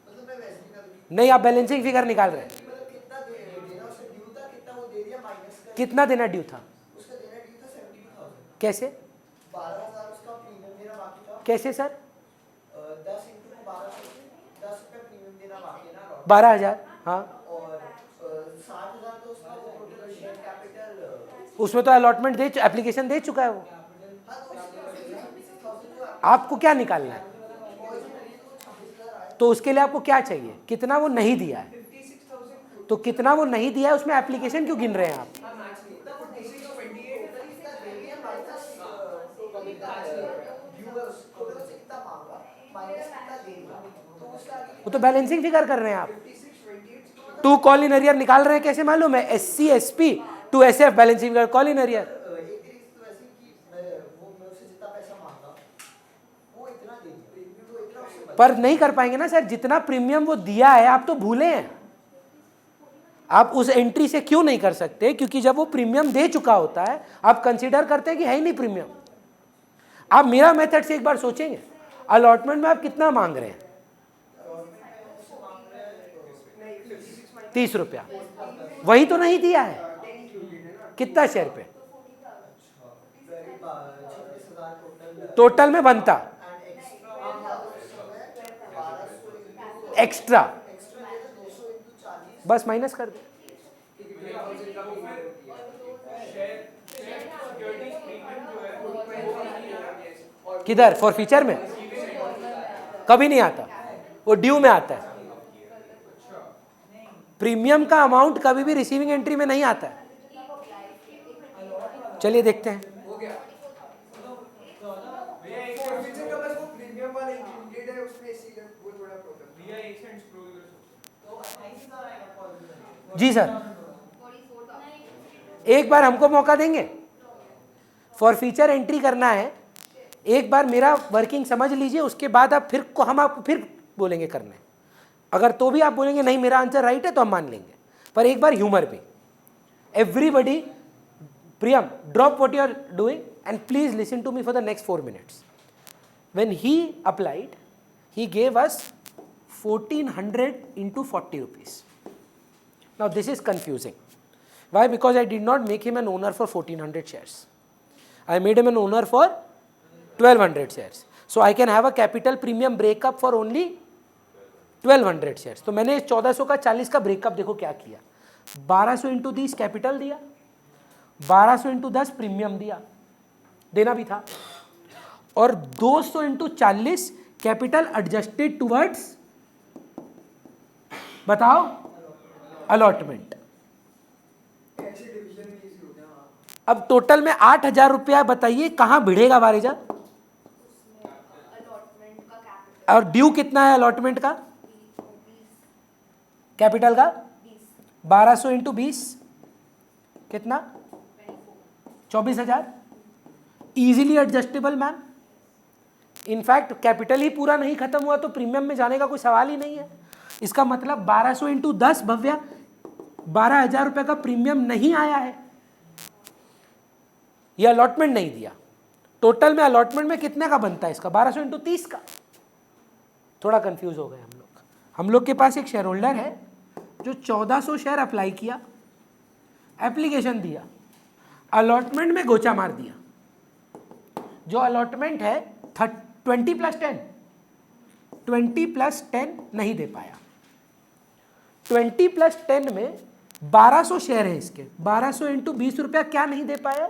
मतलब मैं वैसे ही कर दूं, नहीं, आप बैलेंसिंग फिगर निकाल रहे हैं। मतलब कितना देना उसे ड्यू था, कितना वो दे दिया माइनस कर। कितना देना ड्यू था? उसका देना ड्यू था 72,000। कैसे? 12,000 उसका प्रीमियम देना बाकी था। कैसे सर? 10 इंटू 1200 से 10 रुपये प्रीमियम देना बाकी है ना। 12,000। हाँ, और 60,000 तो उसका वो टोटल शेयर कैपिटल। उसमें तो अलॉटमेंट दे, एप्लीकेशन दे चुका है वो। हाँ तो उसके 56,000 जो आपको क्या निकालना है? तो उसके लिए आपको क्या चाहिए? कितना वो नहीं दिया है, 56,000 तो कितना वो नहीं दिया है उसमें एप्लीकेशन क्यों गिन रहे हैं आप? वो तो बैलेंसिंग फिगर कर रहे हैं आप। टू कॉल इन अरियर निकाल रहे हैं, कैसे मालूम है? SC SP to SF balancing figure call in arrear. पर नहीं कर पाएंगे ना सर, जितना प्रीमियम वो दिया है आप तो भूले हैं। आप उस एंट्री से क्यों नहीं कर सकते? क्योंकि जब वो प्रीमियम दे चुका होता है आप कंसीडर करते हैं कि है ही नहीं प्रीमियम। आप मेरा मेथड से एक बार सोचेंगे, अलॉटमेंट में आप कितना मांग रहे हैं? 30 रुपया, वही तो नहीं दिया है। कितना शेयर पे? टोटल में बनता एक्स्ट्रा, बस माइनस कर दे। किधर? फॉर फ्यूचर में कभी नहीं आता, वो ड्यू में आता है। प्रीमियम का अमाउंट कभी भी रिसीविंग एंट्री में नहीं आता है। चलिए देखते हैं। जी सर, एक बार हमको मौका देंगे? फॉर फ्यूचर एंट्री करना है, एक बार मेरा वर्किंग समझ लीजिए, उसके बाद आप फिर हम आपको फिर बोलेंगे करने। अगर तो भी आप बोलेंगे नहीं मेरा आंसर राइट है तो हम मान लेंगे, पर एक बार ह्यूमर पे। Everybody, Priyam, drop what you are doing and please listen to me for the next 4 minutes. When he applied, he gave us 1400 into 40 rupees. Now this is confusing. Why? Because I did not make him an owner for 1400 shares. I made him an owner for 1200 shares. So I can have a capital premium breakup for only 1200 shares. तो मैंने 1400 का 40 का breakup देखो क्या किया। 1200 into 30 capital दिया, 1200 into 10 premium दिया, देना भी था, और 200 इंटू 40 कैपिटल एडजस्टेड टुवर्ड्स, बताओ, अलॉटमेंट। अब टोटल में 8,000 रुपया बताइए कहाँ भिड़ेगा बारेजा? और ड्यू कितना है अलॉटमेंट का? कैपिटल का 1200 इंटू 20 कितना? 24,000। Easily adjustable ma'am. In fact capital ही पूरा नहीं खत्म हुआ तो प्रीमियम में जाने का कोई सवाल ही नहीं है। इसका मतलब 1200 इंटू 10 भव्या 12,000 रुपये का प्रीमियम नहीं आया है, ये अलॉटमेंट नहीं दिया। टोटल में अलॉटमेंट में कितने का बनता है इसका? 1200 इंटू 30 का। थोड़ा कंफ्यूज हो गए हम लोग। हम लोग के पास एक शेयर होल्डर है जो 1400 शेयर अप्लाई किया, एप्लीकेशन दिया, अलॉटमेंट में गोचा मार दिया, जो अलॉटमेंट है 20 + 10, 20 + 10 नहीं दे पाया। 20 + 10 में 1200 शेयर है इसके, 1200 × 20 रुपया क्या नहीं दे पाया?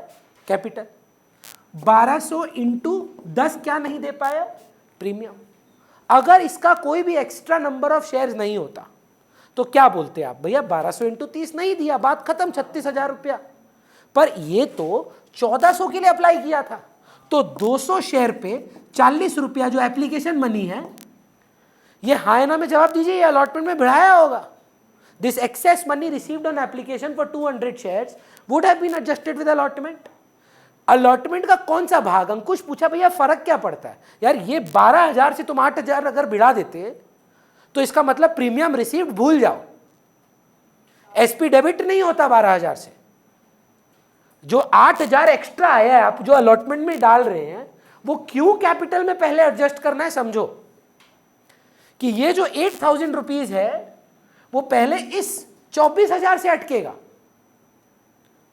कैपिटल। 1200 × 10 क्या नहीं दे पाया? प्रीमियम। अगर इसका कोई भी एक्स्ट्रा नंबर ऑफ शेयर्स नहीं होता तो क्या बोलते आप? भैया 1200 × 30 नहीं दिया, बात खत्म, 36,000 रुपया। पर ये तो 1400 के लिए अप्लाई किया था, तो 200 शेयर पे 40 रुपया जो एप्लीकेशन मनी है, ये हाँ या ना में जवाब दीजिए, ये अलॉटमेंट में बढ़ाया होगा। This excess money received on application for 200 shares would have been adjusted with allotment. Allotment का कौन सा भाग? अंकुश पूछा भैया फर्क क्या पड़ता है? यार ये 12,000 से तुम 8,000 अगर बढ़ा देते तो इसका मतलब प्रीमियम रिसीव्ड भूल जाओ, एसपी डेबिट नहीं होता 12,000 से। जो 8,000 एक्स्ट्रा आया है आप जो अलॉटमेंट में डाल रहे हैं, वो क्यों कैपिटल में पहले एडजस्ट करना है समझो, कि ये जो 8,000 रुपीज है वो पहले इस 24,000 से अटकेगा।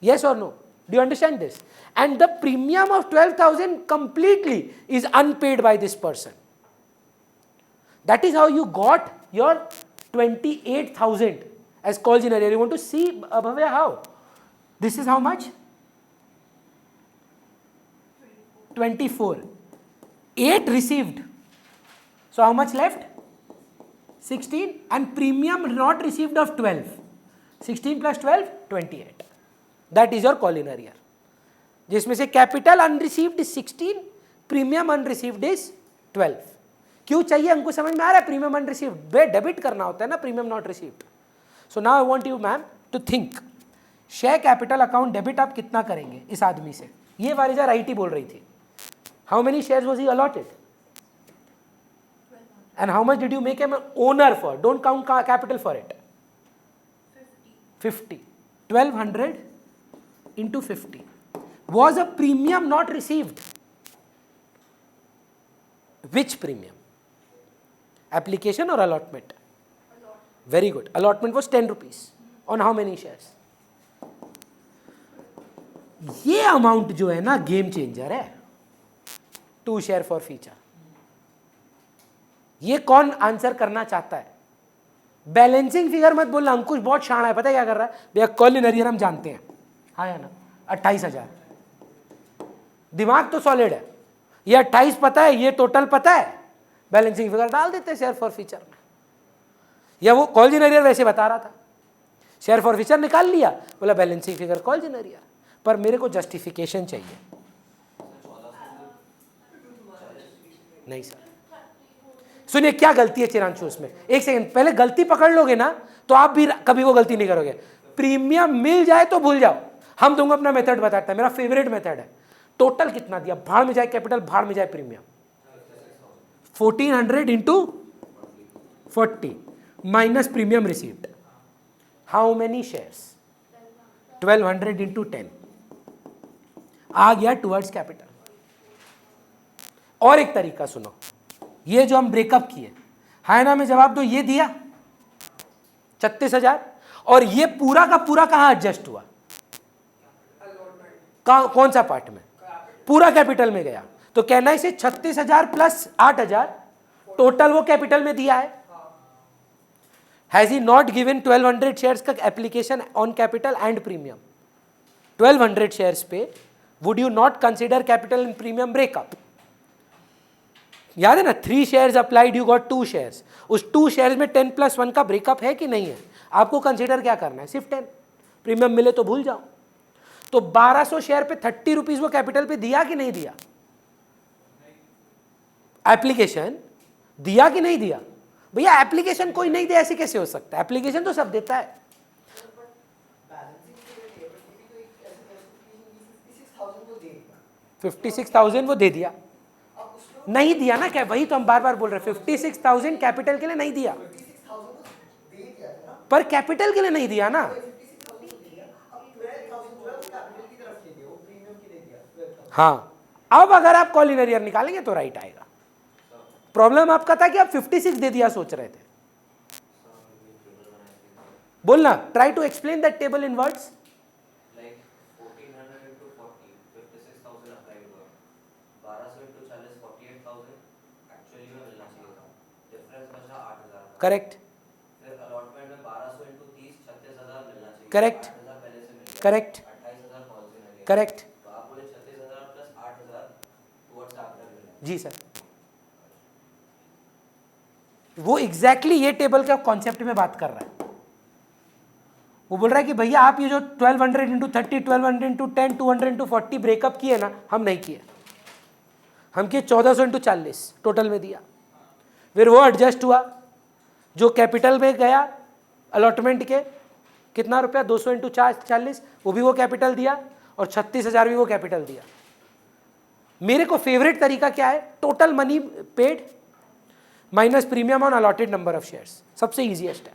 यस और no? Do you understand this? And the premium of 12,000 completely is unpaid by this person. That is how you got your 28,000 as call in area. You want to see Bhavya how? This is how much? 24. 8 received. So how much left? 16 and premium not received of 12. 16 + 12, 28. That is your call in arrear. जिसमें से capital अनरिसीव्ड is 16, premium अनरिसीव्ड is 12. क्यों चाहिए हमको समझ में आ रहा है? Premium अनरिसीव्ड वे debit करना होता है ना, premium not received. So now I want you ma'am to think, share capital account debit आप कितना करेंगे इस आदमी से? ये वारिजा राइट ही बोल रही थी. How many shares was he allotted and how much did you make him owner for? Don't count capital for it. 50. 1200 into 50 was a premium not received. Which premium? Application or allotment? Very good. Allotment was 10 rupees. On how many shares? ये amount जो है ना game changer है. 2 share for feature. ये कौन answer करना चाहता है? बैलेंसिंग फिगर मत बोलना. अंकुश बहुत शाना है, पता है क्या कर रहा है भैया? कॉल इन अरियर हम जानते हैं, हाँ या ना? 28,000. दिमाग तो सॉलिड है. ये 28 पता है, ये टोटल पता है, बैलेंसिंग फिगर डाल देते हैं शेयर फॉर फीचर में. या वो कॉल इन अरियर वैसे बता रहा था, शेयर फॉर फीचर निकाल लिया, बोला balancing figure call in arrear. पर मेरे को जस्टिफिकेशन चाहिए. नहीं सर, सुनिए क्या गलती है चिरांशु उसमें. एक सेकंड, पहले गलती पकड़ लोगे ना तो आप भी कभी वो गलती नहीं करोगे. प्रीमियम मिल जाए तो भूल जाओ. हम तुमको अपना मेथड बताते हैं, मेरा फेवरेट मेथड है. टोटल कितना दिया, भाड़ में जाए कैपिटल, भाड़ में जाए premium. 1400 into 40 minus premium received. How many shares? 1200 into 10 आ गया टुवर्ड्स कैपिटल. और एक तरीका सुनो, ये जो हम ब्रेकअप किए, है ना में जवाब दो. ये दिया 36,000 और ये पूरा का पूरा कहां एडजस्ट हुआ? कौन सा पार्ट में? पूरा कैपिटल में गया. तो कहना इसे 36,000 प्लस 8,000 टोटल वो कैपिटल में दिया है. Has he not given 1200 shares का application on capital and premium? 1200 shares पे would you not consider capital and premium breakup? याद है ना, 3 shares applied, you got 2 shares. उस 2 शेयर्स में 10 + 1 का ब्रेकअप है कि नहीं है? आपको कंसिडर क्या करना है? सिर्फ 10. प्रीमियम मिले तो भूल जाओ. तो 1200 शेयर पे 30 रुपीज वो कैपिटल पे दिया कि नहीं दिया? एप्लीकेशन दिया कि नहीं दिया? भैया एप्लीकेशन कोई नहीं दे ऐसे कैसे हो सकता है? एप्लीकेशन तो सब देता है. 56,000 वो दे दिया. नहीं दिया ना, क्या? वही तो हम बार बार बोल रहे हैं, 56,000 कैपिटल के लिए नहीं दिया, पर कैपिटल के लिए नहीं दिया ना. हाँ, अब अगर आप कॉल इन अरियर निकालेंगे तो राइट आएगा. प्रॉब्लम आपका था कि आप 56 दे दिया सोच रहे थे. बोलना, try to explain that table in words. Correct फिर अलॉटमेंट में 1200 इंटू 30 36,000 मिलना चाहिए। Correct. 8,000 पहले से मिल गया। Correct. 28,000 कॉल से मिल गया। करेक्ट तो आप बोले 36,000 प्लस 8,000 टुवर्ड्स कैपिटल मिला। जी सर, वो एग्जैक्टली ये टेबल का कॉन्सेप्ट में बात कर रहा है। वो बोल रहा है कि भैया आप ये जो 1200 इंटू 30, 1200 इंटू 10, 200 इंटू 40 ब्रेकअप किए ना, हम नहीं किए। हम किए 1400 इंटू 40 टोटल में दिया। फिर वो एडजस्ट हुआ, जो कैपिटल में गया अलॉटमेंट के कितना रुपया 200 इंटू 40, वो भी वो कैपिटल दिया, और 36,000 भी वो कैपिटल दिया। मेरे को फेवरेट तरीका क्या है, total money paid minus premium on allotted number of shares, सबसे इजीएस्ट है।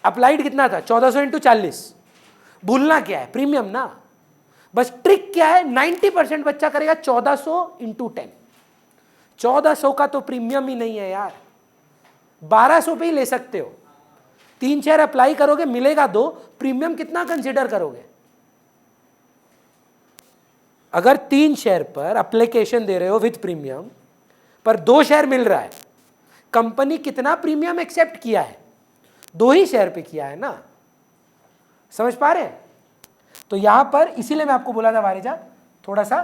अप्लाइड कितना था 1400 इंटू 40, भूलना क्या है प्रीमियम ना, बस ट्रिक क्या है 90% बच्चा करेगा 1400 इंटू 10। 1400 का तो प्रीमियम ही नहीं है यार, 1200 पे ही ले सकते हो। 3 शेयर अप्लाई करोगे मिलेगा 2, प्रीमियम कितना कंसिडर करोगे? अगर 3 शेयर पर एप्लीकेशन दे रहे हो विथ प्रीमियम, पर 2 शेयर मिल रहा है, कंपनी कितना प्रीमियम एक्सेप्ट किया है? 2 ही शेयर पे किया है ना, समझ पा रहे हैं? तो यहां पर इसीलिए मैं आपको बोला था वारिजा, थोड़ा सा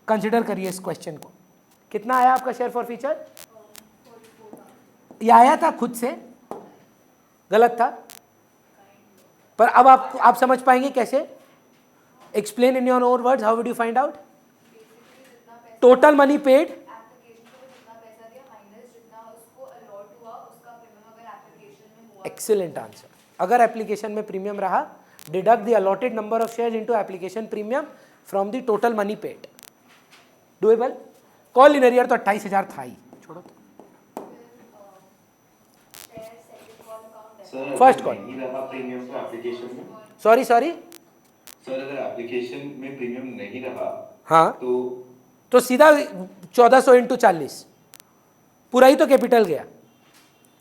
कंसिडर करिए इस क्वेश्चन को। कितना आया आपका शेयर फॉर फ्यूचर? ये आया था खुद से, गलत था, पर अब आप समझ पाएंगे कैसे। Explain in your own words, how would you find out? Total money paid, excellent answer. अगर एप्लीकेशन में प्रीमियम रहा, deduct the allotted number of shares into application premium from the total money paid. Doable. Call in arrear तो 28,000 था ही, छोड़ो तो। First call, नहीं रहा premium तो एप्लीकेशन में, सॉरी सर अगर एप्लीकेशन में प्रीमियम नहीं रहा, हाँ, तो सीधा 1400 इंटू 40 पूरा ही तो कैपिटल गया।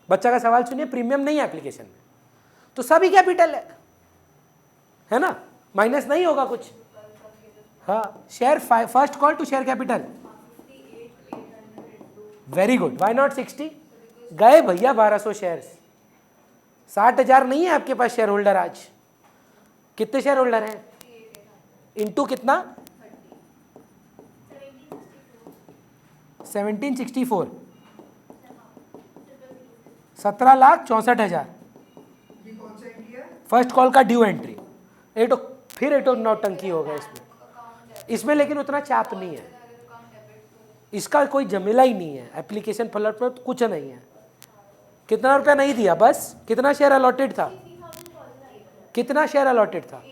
बच्चा का सवाल सुनिए, प्रीमियम नहीं है एप्लीकेशन में तो सभी कैपिटल है ना, माइनस नहीं होगा कुछ। हाँ, share first call to share capital, very good. Why not 60? गए भैया 1200 शेयर्स, 60,000 नहीं है आपके पास शेयर होल्डर आज। कितने शेयर होल्डर हैं? इंटू कितना? 1764, 17,64,000 ये कौन सा एंट्री है? फर्स्ट कॉल का ड्यू एंट्री। फिर एटो नौटंकी होगा इसमें लेकिन उतना चाप नहीं है, इसका कोई जमेला ही नहीं है। एप्लीकेशन फ्लड पर कुछ नहीं है। कितना रुपया नहीं दिया, बस कितना शेयर अलॉटेड था? कितना शेयर अलॉटेड था?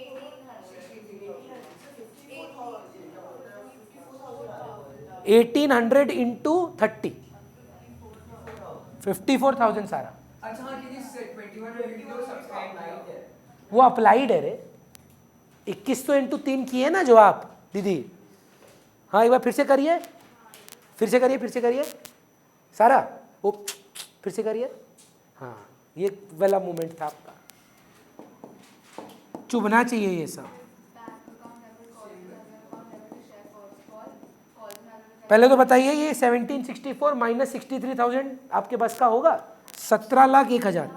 1800 इंटू 30, 54,000 सारा। अच्छा हाँ, क्योंकि 21 सब्सक्राइब है, वो अप्लाइड है रे। 2100 इंटू 3 किए ना जो आप दीदी। हाँ, एक बार फिर से करिए, फिर से करिए सारा, वो फिर से करिए। हाँ, ये वाला मोमेंट था आपका, चुभना चाहिए ये सब। पहले तो बताइए ये 1764 माइनस 63,000 आपके बस का होगा? 17,01,000,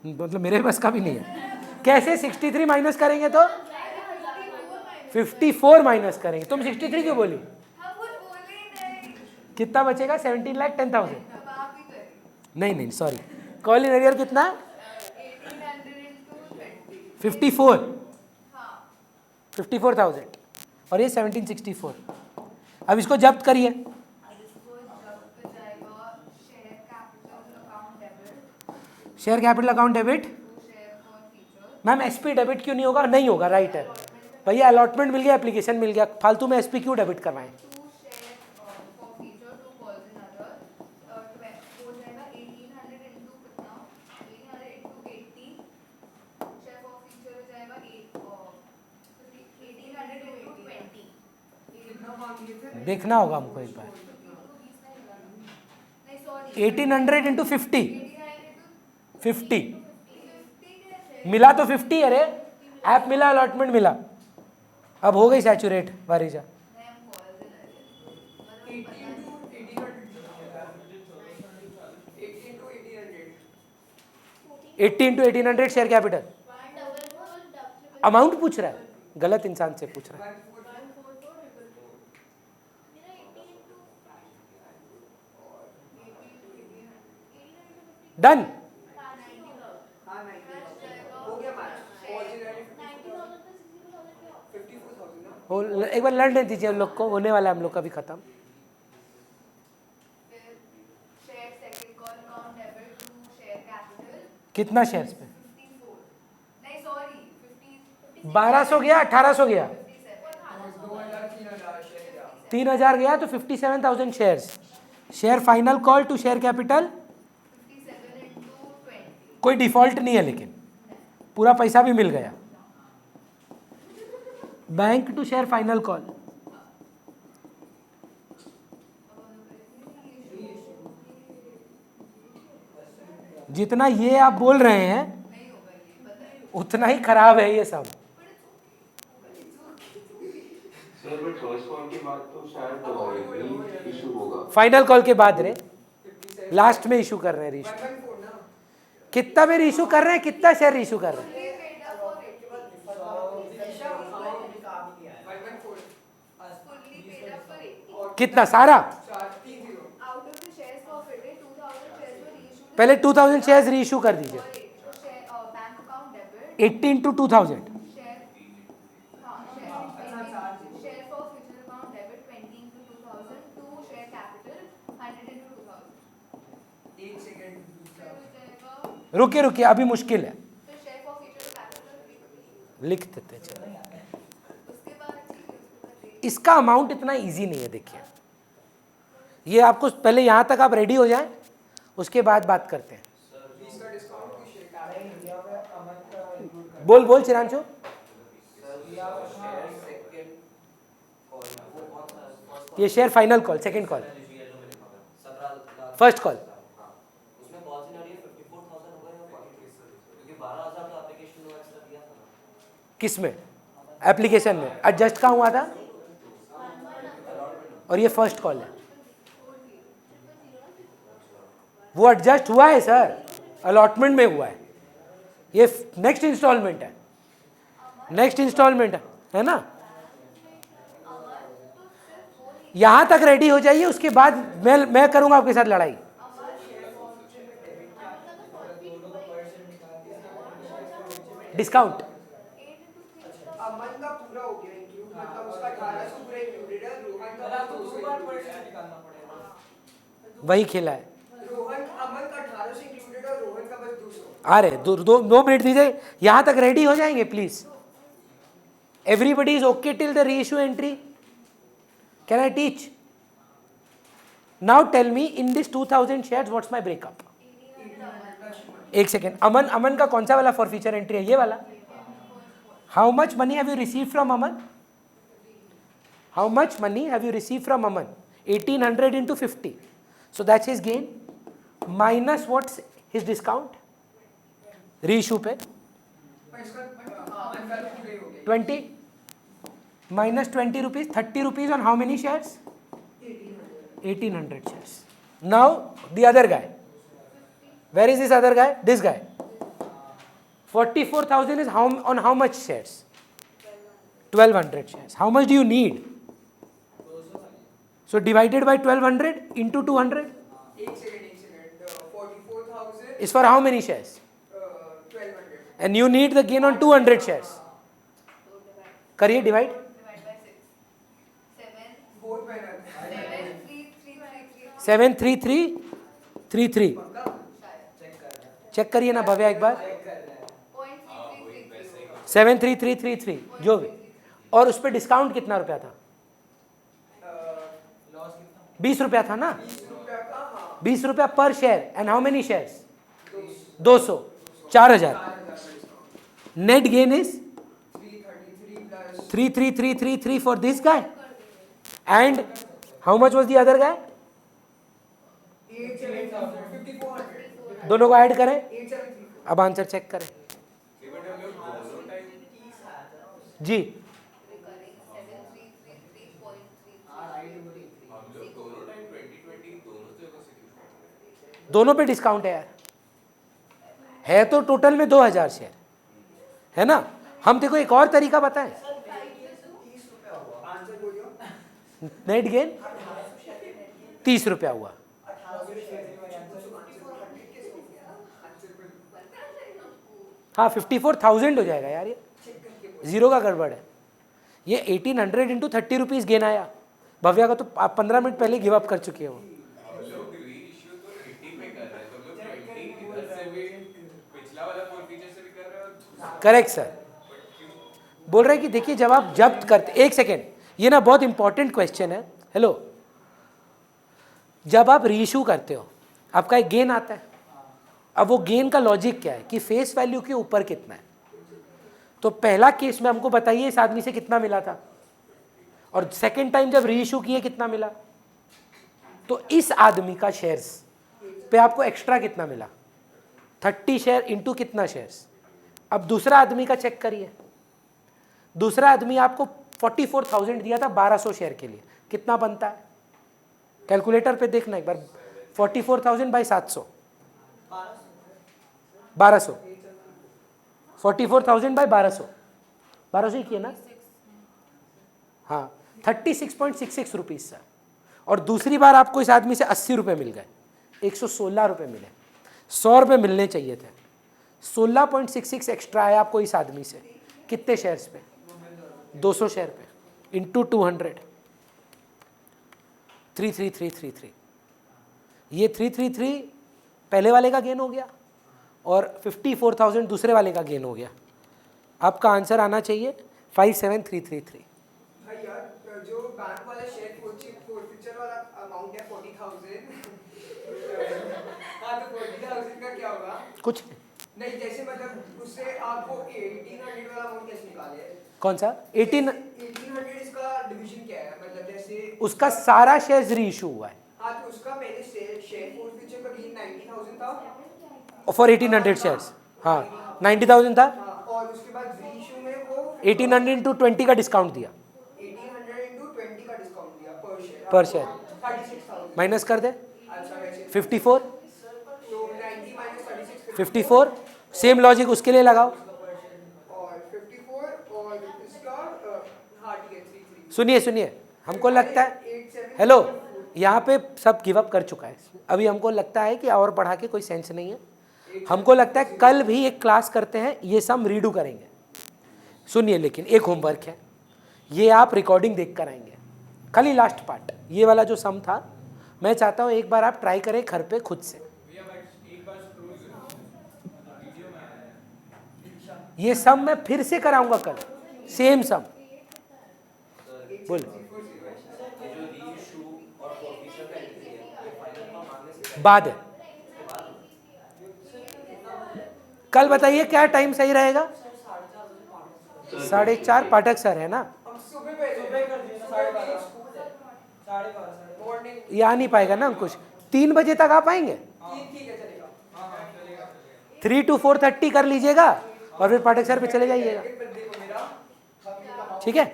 मतलब मेरे बस का भी नहीं है। कैसे 63 माइनस करेंगे तो 54 माइनस करेंगे। तुम 63 क्यों बोली? कितना बचेगा? 17,10,000। नहीं सॉरी, कॉल इन एरियर कितना? 54,000 और ये 1764। अब इसको जब्त करिए। Share capital account debit. Ma'am SP debit क्यों नहीं होगा? नहीं होगा, राइट है भैया। अलॉटमेंट मिल गया, एप्लीकेशन मिल गया, फालतू में एसपी क्यों डेबिट करवाएं? देखना होगा हमको एक बार। 1800 इंटू 50 मिला तो 50 अरे, ऐप मिला, अलॉटमेंट मिला। अब हो गई saturate Varija. 80 into 1800 share capital. Amount पूछ रहा है, गलत इंसान से पूछ रहा है। डन। हाँ 90 हो गया मैच। ऑरिजिनली 54,000 ना। एक बार लड़ने दीजिए हम लोग को, होने वाला है हम लोग का भी खत्म। फिर share second call account debit to share capital कितना शेयर्स पे? 54 नहीं सॉरी 50 1200 गया, 1800 गया, 2000 3000 शेयर गया। 3000 गया तो 57,000 shares. Share final call to share capital 57 into 20 कोई डिफॉल्ट नहीं है, लेकिन पूरा पैसा भी मिल गया। Bank to share final call जितना ये आप बोल रहे हैं उतना ही खराब है ये सब। सर बट फर्स्ट कॉल के बाद तो शायद इशू होगा। फाइनल कॉल के बाद रे, लास्ट में इशू कर रहे हैं रीशू। 114 ना। कितना में इशू कर रहे हैं, कितना शेयर इशू कर रहे हैं? 114 fully paid up for 80 कितना सारा? 430 out of the shares forfeited 2000 shares were reissued पहले 2000 शेयर्स रीइशू कर दीजिए। for 8 so share bank account debit 80 into 2000 share share for future account debit 20 into 2000 to share capital 100 into 2000 1 second. फिर हो जाएगा रुकिए रुकिए, अभी मुश्किल है, तो share for future capital लिख देते हैं, चलो। उसके बाद इसका अमाउंट इतना इजी नहीं है। देखिए ये आपको पहले यहाँ तक आप रेडी हो जाएं, उसके बाद बात करते हैं। 20 का डिस्काउंट टू शेयर कैपिटल। बोल बोल चिरांशु। ये share final call, second call, first call. उसमें पॉलिसी ना 54,000 हो गए या 43,000, क्योंकि 12,000 का एप्लीकेशन में एक्स्ट्रा दिया था ना। किस में? एप्लीकेशन में एडजस्ट कहाँ हुआ था? और ये फर्स्ट कॉल है, वो एडजस्ट हुआ है सर, अलॉटमेंट में हुआ है। ये नेक्स्ट इंस्टॉलमेंट है, नेक्स्ट इंस्टॉलमेंट है ना। यहां तक रेडी हो जाइए, उसके बाद मैं करूंगा आपके साथ लड़ाई। डिस्काउंट अमन का पूरा हो गया इंक्लूड, मतलब उसका 1800 पूरा इंक्लूडेड है। रोहन का बस 200 निकालना पड़ेगा। वही खेला है। रोहन अमन का 1800 इंक्लूडेड है, रोहन का बस 200। अरे दो मिनट दीजिए, यहां तक रेडी हो जाएंगे please. Everybody is okay till the reissue entry? Can I teach? Now tell me in this 2000 shares what's my breakup? एक सेकेंड, अमन का कौन सा वाला फॉर फ्यूचर एंट्री है? ये वाला। How much money have you receive from Aman? How much money have you receive from Aman? 1800 into 50, so that's his gain minus what's his discount reissue पे पर इसका अमन का तो पूरा ही हो गया। 20 minus 20 rupees, 30 rupees on how many shares? 1800 shares. Now the other guy, where is this other guy? This guy. 44,000 is on how much shares? 1200 shares. How much do you need? So divided by 1200 into 200 एक second 44,000 is for how many shares? 1200 And you need the gain on 200 shares. करिए divide. divide by 6 7 बहुत मेहनत। 73333 check करिए ना भव्या एक बार। 73333 जो भी, और उस पर डिस्काउंट कितना रुपया था? 20 रुपया था ना? 20 रुपया पर share. And how many shares? 200, 4000। Net gain is 333 plus 33333 for this guy. And how much was the other guy? 5400 दोनों को ऐड करें, 873। अब आंसर चेक करें जी। दोनों पे डिस्काउंट है यार। है तो टोटल में 2000 शेयर, है ना। हम देखो एक और तरीका बताएं, आंसर बोलियो। नेट गेन 30 रुपया हुआ। हाँ 54,000 हो जाएगा यार, ये जीरो का गड़बड़ है। ये 1800 इंटू 30 रुपीज़ गेन आया। भव्या का तो आप 15 मिनट पहले गिव अप कर चुके हो। लोग रीइश्यू तो 80 पे कर रहे हैं, तो लोग 20 इधर से भी पिछला वाला फोर फीचर से भी कर रहे हो। करेक्ट सर, बोल रहे हैं कि देखिए जब आप जब्त करते, एक सेकेंड, ये ना बहुत इंपॉर्टेंट क्वेश्चन है। हेलो, जब आप रीइश्यू करते हो आपका एक गेन आता है। अब वो गेन का लॉजिक क्या है कि फेस वैल्यू के ऊपर कितना है। तो पहला केस में हमको बताइए इस आदमी से कितना मिला था, और सेकेंड टाइम जब रीइश्यू किए कितना मिला। तो इस आदमी का शेयर्स पे आपको एक्स्ट्रा कितना मिला, 30 शेयर इंटू कितना शेयर्स। अब दूसरा आदमी का चेक करिए, दूसरा आदमी आपको 44,000 दिया था 1200 शेयर के लिए, कितना बनता है कैलकुलेटर पे देखना एक बार। 44,000 बाई 700, 1200, 44,000 बाई 1200, 1200 ही किए ना। हाँ 36.66 रुपीज़ सर। और दूसरी बार आपको इस आदमी से 80 रुपये मिल गए, 116 रुपये मिले, 100 रुपये मिलने चाहिए थे। 16.66 एक्स्ट्रा आया आपको इस आदमी से, कितने शेयर्स पे, 200 शेयर पे, इंटू 200, 33333। ये 333 पहले वाले का गेन हो गया और 54,000 दूसरे वाले का गेन हो गया। आपका आंसर आना चाहिए 57333। भाई यार जो बैंक वाला शेयर फीचर वाला अमाउंट है 40,000 हाँ तो 40,000 का क्या होगा? कुछ नहीं, जैसे मतलब उससे आपको 1800 वाला अमाउंट कैसे निकाले? कौन सा 1800 इसका डिवीजन क्या है, मतलब जैसे उसका सारा शेयर री इशू हुआ है। हाँ तो उसका पहले शेयर फीचर का गेन 90,000 था फॉर 1800 शेयर्स, हाँ 90,000 था। हाँ, और उसके बाद रीइश्यू में वो 1800 इंटू 20 का डिस्काउंट दिया, 1800 इंटू 20 का डिस्काउंट दिया पर शेयर 36,000। माइनस कर दे, अच्छा वैसे 54, तो 90 माइनस 36 54। सेम लॉजिक उसके लिए लगाओ। और 54 और इसका हाँ ठीक है 33। सुनिए सुनिए, हमको लगता है, हेलो, यहाँ पे सब गिव अप कर चुका है। अभी हमको लगता है कि और पढ़ा के कोई सेंस नहीं है। हमको लगता है कल भी एक क्लास करते हैं, ये सम रीडू करेंगे। सुनिए, लेकिन एक होमवर्क है, ये आप रिकॉर्डिंग देख कर आएंगे। खाली लास्ट पार्ट, ये वाला जो सम था, मैं चाहता हूँ एक बार आप ट्राई करें घर पे खुद से। ये सम मैं फिर से कराऊंगा कल, सेम सम। बोल बाद है, कल बताइए क्या टाइम सही रहेगा। 4:30 पाठक सर है ना, ये आ नहीं पाएगा ना अंकुश। 3 बजे तक आ पाएंगे, 3 to 4:30 कर लीजिएगा और फिर पाठक सर पे चले जाइएगा, ठीक है।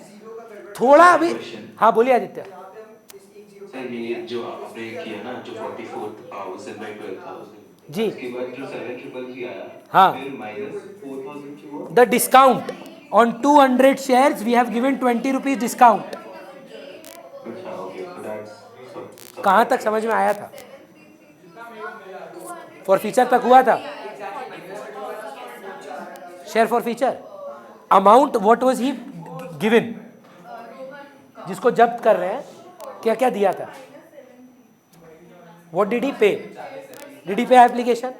थोड़ा अभी, हाँ बोलिए आदित्य। सर ये जो आपने किया ना, जो 44,000 बाई 12,000 जी, उसके बाद जो 7,333 आया, हाँ, फिर माइनस 4,000 की वो the discount on 200 shares we have given 20 rupees discount. अच्छा ओके, सो दैट्स कहाँ तक समझ में आया था? फॉर फीचर तक हुआ था। Share for feature amount what was he given, जिसको जब्त कर रहे हैं, क्या क्या दिया था? व्हाट डिड ही पे? डिड ही पे एप्लीकेशन?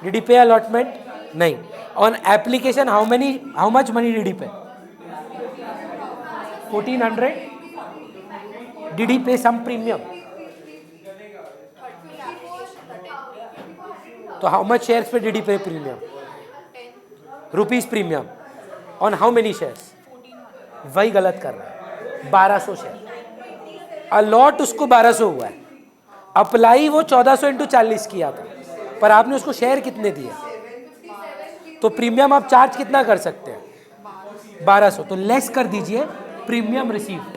डिड ही पे अलॉटमेंट? नहीं। On application how much money did he पे? 1400। डिड ही पे सम प्रीमियम? तो हाउ मच शेयर्स पे डिड ही पे premium? Rupees premium on how many shares? वही गलत कर रहा है, 1200 शेयर। अलॉट उसको 1200 हुआ है, अप्लाई वो 1400 इंटू 40 किया था, पर आपने उसको शेयर कितने दिए? तो प्रीमियम आप चार्ज कितना कर सकते हैं? 1200। तो लेस कर दीजिए प्रीमियम रिसीव्ड।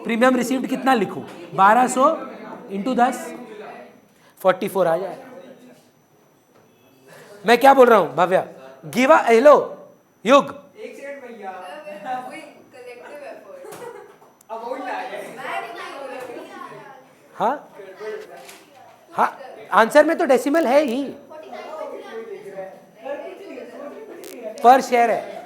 प्रीमियम रिसीव्ड कितना लिखूं? 1200 इंटू 10, 44 आ जाएगा। मैं क्या बोल रहा हूँ भव्या, गिव अ हेलो युग, एक सेकंड भैया, वही collective effort. अमाउंट आ गया। मैं नहीं बोल रही हूँ। हाँ हाँ आंसर में तो डेसिमल है ही, पर शेयर है।